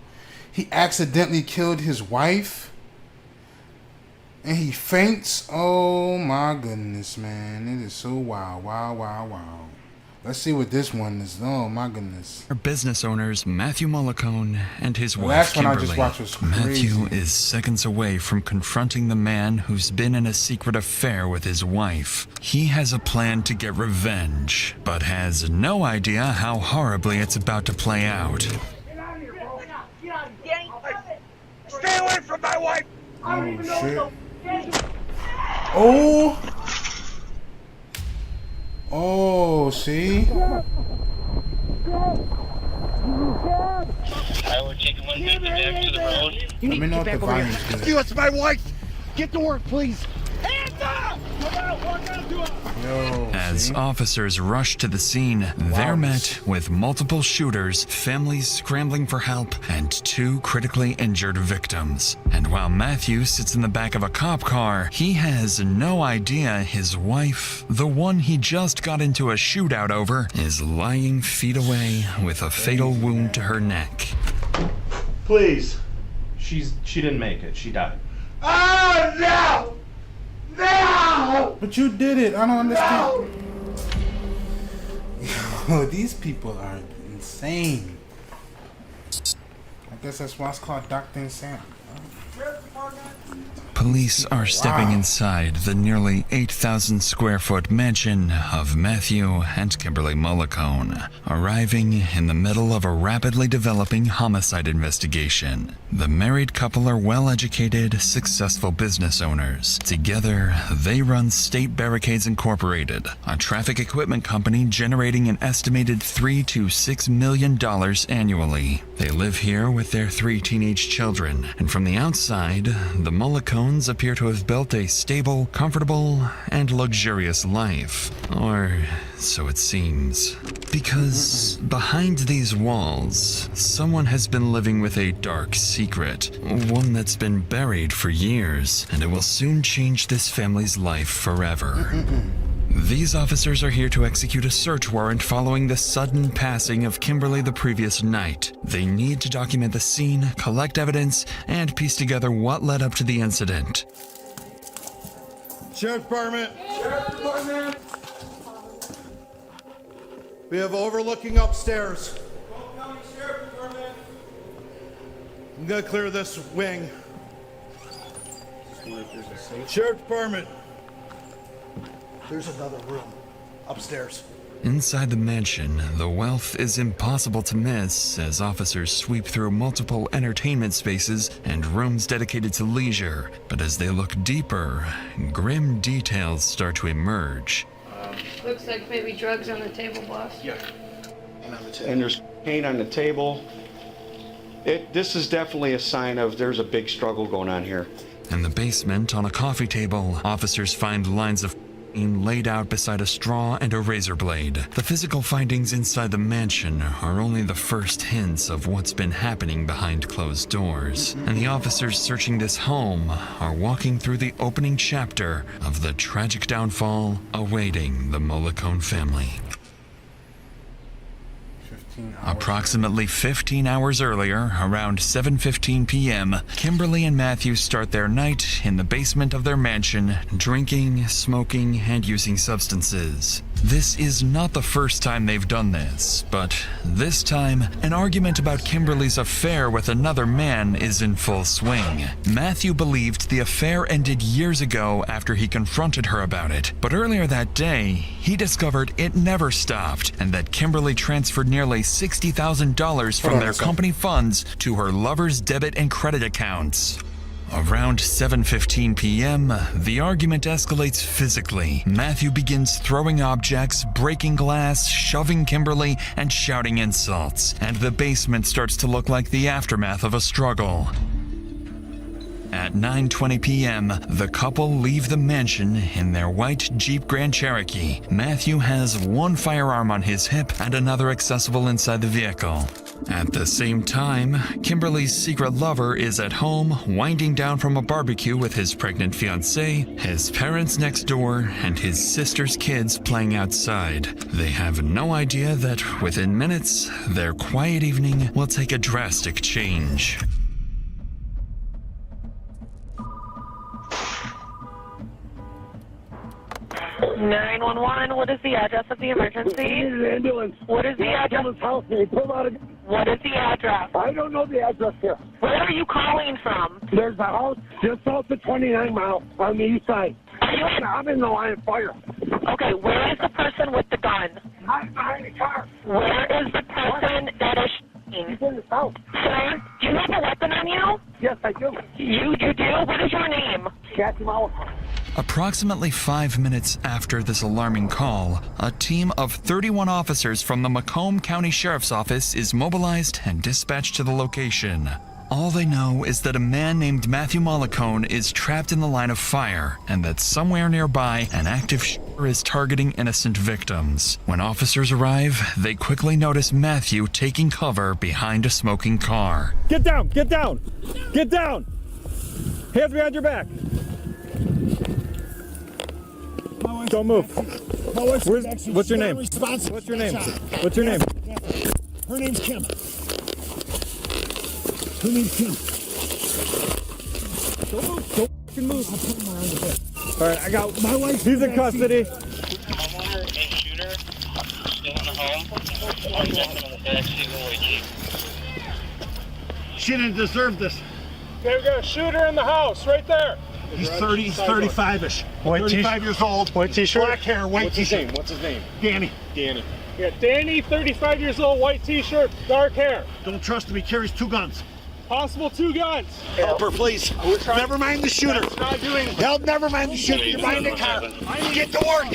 He accidentally killed his wife? And he faints? Oh my goodness, man. It is so wild. Wow. Let's see what this one is. Oh my goodness. Business owners Matthew Mollicone and his wife last one Kimberly. I just watched was crazy. Matthew is seconds away from confronting the man who's been in a secret affair with his wife. He has a plan to get revenge, but has no idea how horribly it's about to play out. Stay away from my wife! Oh shit. Oh, see? I will take one back to the road. Let me know if the volume's good. You, it's my wife! Get to work, please! Hands up! Come on, walk out to her! As officers rush to the scene, they're met with multiple shooters, families scrambling for help, and 2 critically injured victims. And while Matthew sits in the back of a cop car, he has no idea his wife, the one he just got into a shootout over, is lying feet away with a fatal wound to her neck. Please. She didn't make it. She died. Oh, no! No! But you did it. I don't understand. Yo, these people are insane. I guess that's why it's called Dr. Insane. Police are stepping inside the nearly 8,000 square foot mansion of Matthew and Kimberly Mollicone, arriving in the middle of a rapidly developing homicide investigation. The married couple are well-educated, successful business owners. Together, they run State Barricades Incorporated, a traffic equipment company generating an estimated $3 to $6 million annually. They live here with their 3 teenage children, and from the outside, the Mollicones appear to have built a stable, comfortable, and luxurious life. Or so it seems. Because behind these walls, someone has been living with a dark secret, one that's been buried for years, and it will soon change this family's life forever. These officers are here to execute a search warrant following the sudden passing of Kimberly the previous night. They need to document the scene, collect evidence, and piece together what led up to the incident. Sheriff's Department! Sheriff's Department! We have overlooking upstairs. County Sheriff's Department! I'm gonna clear this wing. Sheriff's Department! There's another room upstairs. Inside the mansion, the wealth is impossible to miss as officers sweep through multiple entertainment spaces and rooms dedicated to leisure. But as they look deeper, grim details start to emerge. Looks like maybe drugs on the table, boss. Yeah. And there's paint on the table. This is definitely a sign of there's a big struggle going on here. In the basement, on a coffee table, officers find lines of laid out beside a straw and a razor blade. The physical findings inside the mansion are only the first hints of what's been happening behind closed doors. And the officers searching this home are walking through the opening chapter of the tragic downfall awaiting the Mollicone family. Approximately 15 hours earlier, around 7:15 p.m., Kimberly and Matthew start their night in the basement of their mansion, drinking, smoking, and using substances. This is not the first time they've done this, but this time, an argument about Kimberly's affair with another man is in full swing. Matthew believed the affair ended years ago after he confronted her about it, but earlier that day, he discovered it never stopped and that Kimberly transferred nearly $60,000 from their company funds to her lover's debit and credit accounts. Around 7:15 p.m., the argument escalates physically. Matthew begins throwing objects, breaking glass, shoving Kimberly, and shouting insults. And the basement starts to look like the aftermath of a struggle. At 9:20 p.m., the couple leave the mansion in their white Jeep Grand Cherokee. Matthew has one firearm on his hip and another accessible inside the vehicle. At the same time, Kimberly's secret lover is at home, winding down from a barbecue with his pregnant fiancée, his parents next door, and his sister's kids playing outside. They have no idea that within minutes, their quiet evening will take a drastic change. 911, what is the address of the emergency? Ambulance. What is the address? House. What is the address? I don't know the address here. Where are you calling from? There's a house just south of 29 Mile on the east side. I'm in the line of fire. Okay, where is the person with the gun? I'm behind the car. Where is the person that is shooting? He's in the house. Sir, do you have a weapon on you? Yes, I do. You do? What is your name? Captain Mollicone. Approximately 5 minutes after this alarming call, a team of 31 officers from the Macomb County Sheriff's Office is mobilized and dispatched to the location. All they know is that a man named Matthew Mollicone is trapped in the line of fire, and that somewhere nearby, an active shooter is targeting innocent victims. When officers arrive, they quickly notice Matthew taking cover behind a smoking car. Get down! Get down! Get down! Hands behind your back. Don't move. What's your name? What's your name? What's your name? Her name's Kim. Her name's Kim. Don't move. Don't fucking move. I'll put him around the bed. All right, I got my wife. He's in custody. Homeowner and shooter still in the home. I'm checking on the backseat. She didn't deserve this. Okay, we got a shooter in the house right there. He's 30, he's 35-ish. White 35 years old. White t-shirt. Black hair, white t-shirt. What's his name? Danny. Danny. Yeah, Danny, 35 years old, white t-shirt, dark hair. Don't trust him, he carries 2 guns. Possible 2 guns. Help her, please. Never mind the shooter. Not doing. Help, never mind the shooter. You're behind the car. Get to work.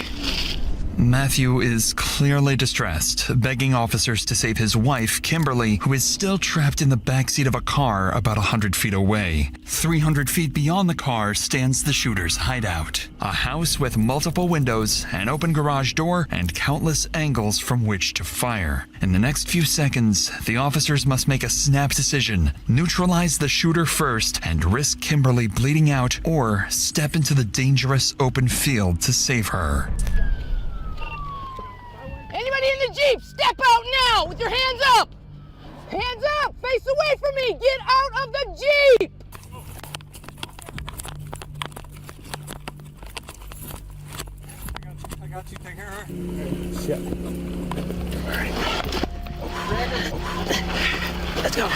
Matthew is clearly distressed, begging officers to save his wife, Kimberly, who is still trapped in the backseat of a car about 100 feet away. 300 feet beyond the car stands the shooter's hideout, a house with multiple windows, an open garage door, and countless angles from which to fire. In the next few seconds, the officers must make a snap decision: neutralize the shooter first and risk Kimberly bleeding out, or step into the dangerous open field to save her. Anybody in the Jeep, step out now with your hands up! Hands up! Face away from me! Get out of the Jeep! I got you. Take care of her. Shit. Alright. Let's go.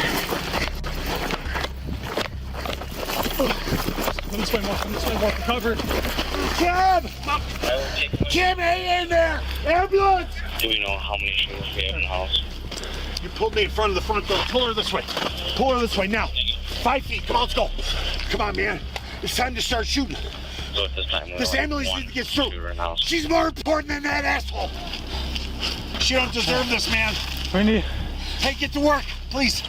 Come this way, Mark. Come this way, Mark. Covered. Kim! Kim, hang in there! Ambulance! Do we know how many shooters we have in the house? You pulled me in front of the front door. Pull her this way. Pull her this way now. 5 feet. Come on, let's go. Come on, man. It's time to start shooting. So at this time, This ambulance needs to get through. She's more important than that asshole. She don't deserve this, man. Hey, get to work, please.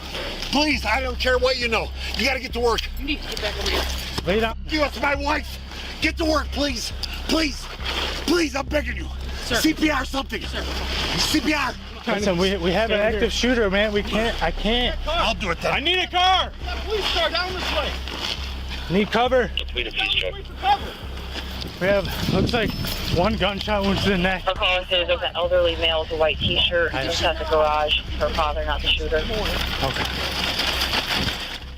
Please, I don't care what you know. You gotta get to work. You need to get back over here. Lay down. You, it's my wife. Get to work, please. Please. Please, I'm begging you. Sir. CPR something. Sir. CPR. Listen, we have an active shooter, man. I can't. I'll do it then. I need a car. Police car down this way. Need cover. We need a police truck. We have, looks like 1 gunshot wound to the neck. Our caller says there's an elderly male with a white t-shirt just at the garage. Her father, not the shooter. Okay.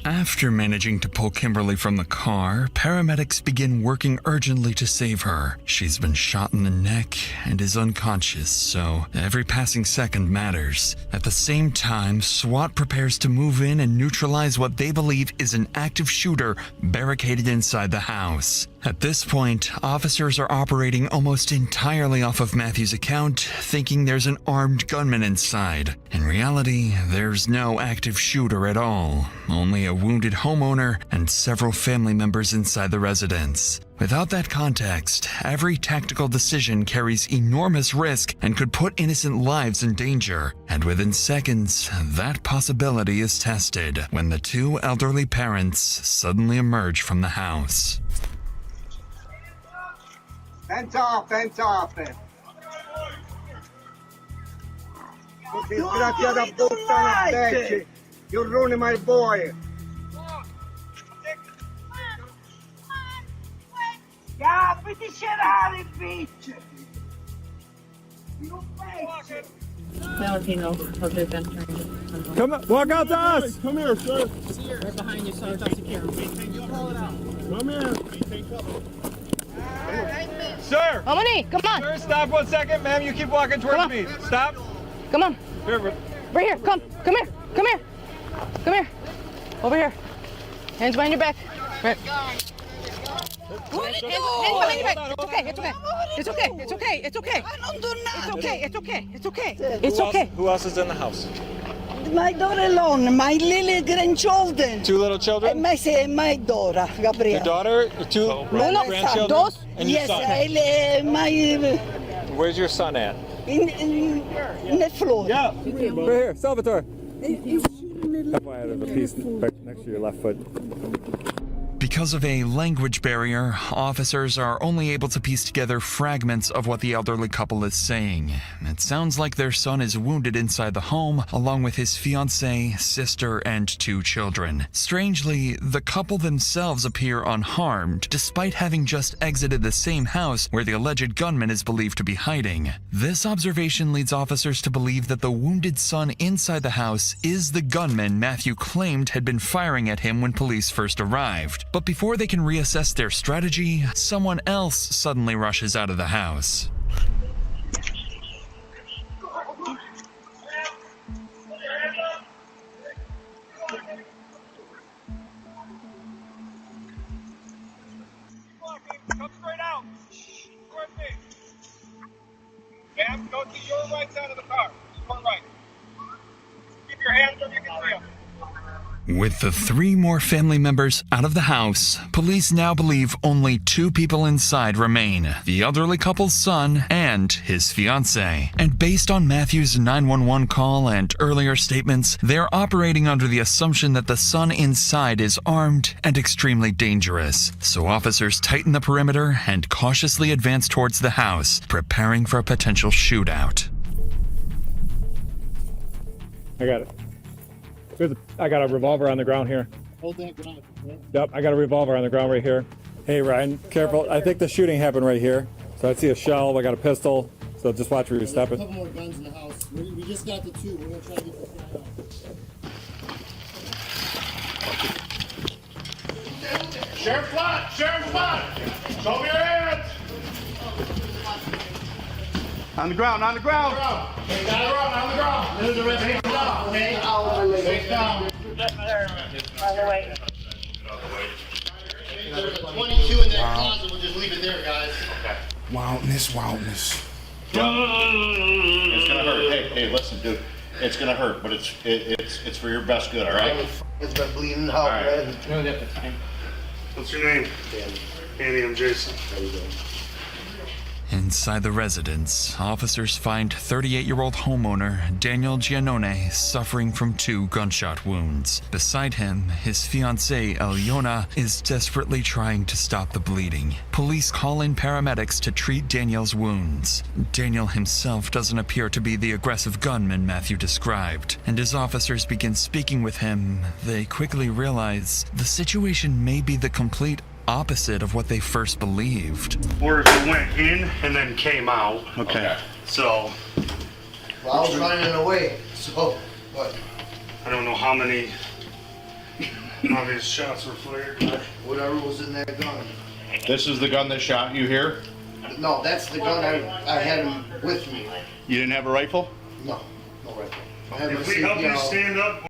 After managing to pull Kimberly from the car, paramedics begin working urgently to save her. She's been shot in the neck and is unconscious, so every passing second matters. At the same time, SWAT prepares to move in and neutralize what they believe is an active shooter barricaded inside the house. At this point, officers are operating almost entirely off of Matthew's account, thinking there's an armed gunman inside. In reality, there's no active shooter at all, only a wounded homeowner and several family members inside the residence. Without that context, every tactical decision carries enormous risk and could put innocent lives in danger. And within seconds, that possibility is tested when the 2 elderly parents suddenly emerge from the house. Hands off, hands off. You're ruining my boy. Yeah, put the shit out of bitch. You bitch. Valentino, they've been trying to. Come on, walk out to us. Come here, sir. Right behind you, so it's up secure. Come here. Sir. Dominique, come on. Sir, stop 1 second, ma'am. You keep walking towards me. Stop. Come on. Here, right here. Come here. Come here. Come here. Over here. Hands behind your back. Right. Hands behind your back. It's okay. It's okay. It's okay. It's okay. I don't do nothing. It's okay. It's okay. It's okay. It's okay. Who else is in the house? My daughter alone, my little grandchildren. 2 little children? My daughter, Gabriel. Your daughter, 2 grandchildren, Dos? and your Yes, son. my Where's your son at? in the floor. Yeah. Right here, Salvatore. That's why there's a piece right next to your left foot. Because of a language barrier, officers are only able to piece together fragments of what the elderly couple is saying. It sounds like their son is wounded inside the home, along with his fiancée, sister, and 2 children. Strangely, the couple themselves appear unharmed, despite having just exited the same house where the alleged gunman is believed to be hiding. This observation leads officers to believe that the wounded son inside the house is the gunman Matthew claimed had been firing at him when police first arrived. But before they can reassess their strategy, someone else suddenly rushes out of the house. Come straight out. Towards me. Cam, go to your right side of the car. Your right. Keep your hands where you can see them. With the 3 more family members out of the house, police now believe only 2 people inside remain, the elderly couple's son and his fiancée. And based on Matthew's 911 call and earlier statements, they're operating under the assumption that the son inside is armed and extremely dangerous. So officers tighten the perimeter and cautiously advance towards the house, preparing for a potential shootout. I got it. I got a revolver on the ground here. Hold that ground. Yep, I got a revolver on the ground right here. Hey, Ryan, careful. I think the shooting happened right here. So I see a shell. I got a pistol. So just watch where you're stepping. There's a couple more guns in the house. We just got the 2. We're going to try to get this guy out. Sheriff Flat! Sheriff Flat! Show me your hands! On the ground, on the ground. Hey, got it wrong, on the ground. This is the red hand down, okay? Face down. By the way. There's a 22 in that closet. We'll just leave it there, guys. Okay. Wildness. It's gonna hurt. Hey, listen, dude. It's gonna hurt, but it's for your best good, all right? It's been bleeding out, red. What's your name? Andy, I'm Jason. How you doing? Inside the residence, officers find 38-year-old homeowner Daniel Giannone suffering from 2 gunshot wounds. Beside him, his fiancée Eliona is desperately trying to stop the bleeding. Police call in paramedics to treat Daniel's wounds. Daniel himself doesn't appear to be the aggressive gunman Matthew described, and as officers begin speaking with him, they quickly realize the situation may be the complete opposite of what they first believed. Orders that went in and then came out. Okay. So. Well, I was running away, so what? I don't know how many obvious shots were fired. Whatever was in that gun. This is the gun that shot you here? No, that's the gun I had him with me. You didn't have a rifle? No, no rifle. I had my If we help you CPL. stand up.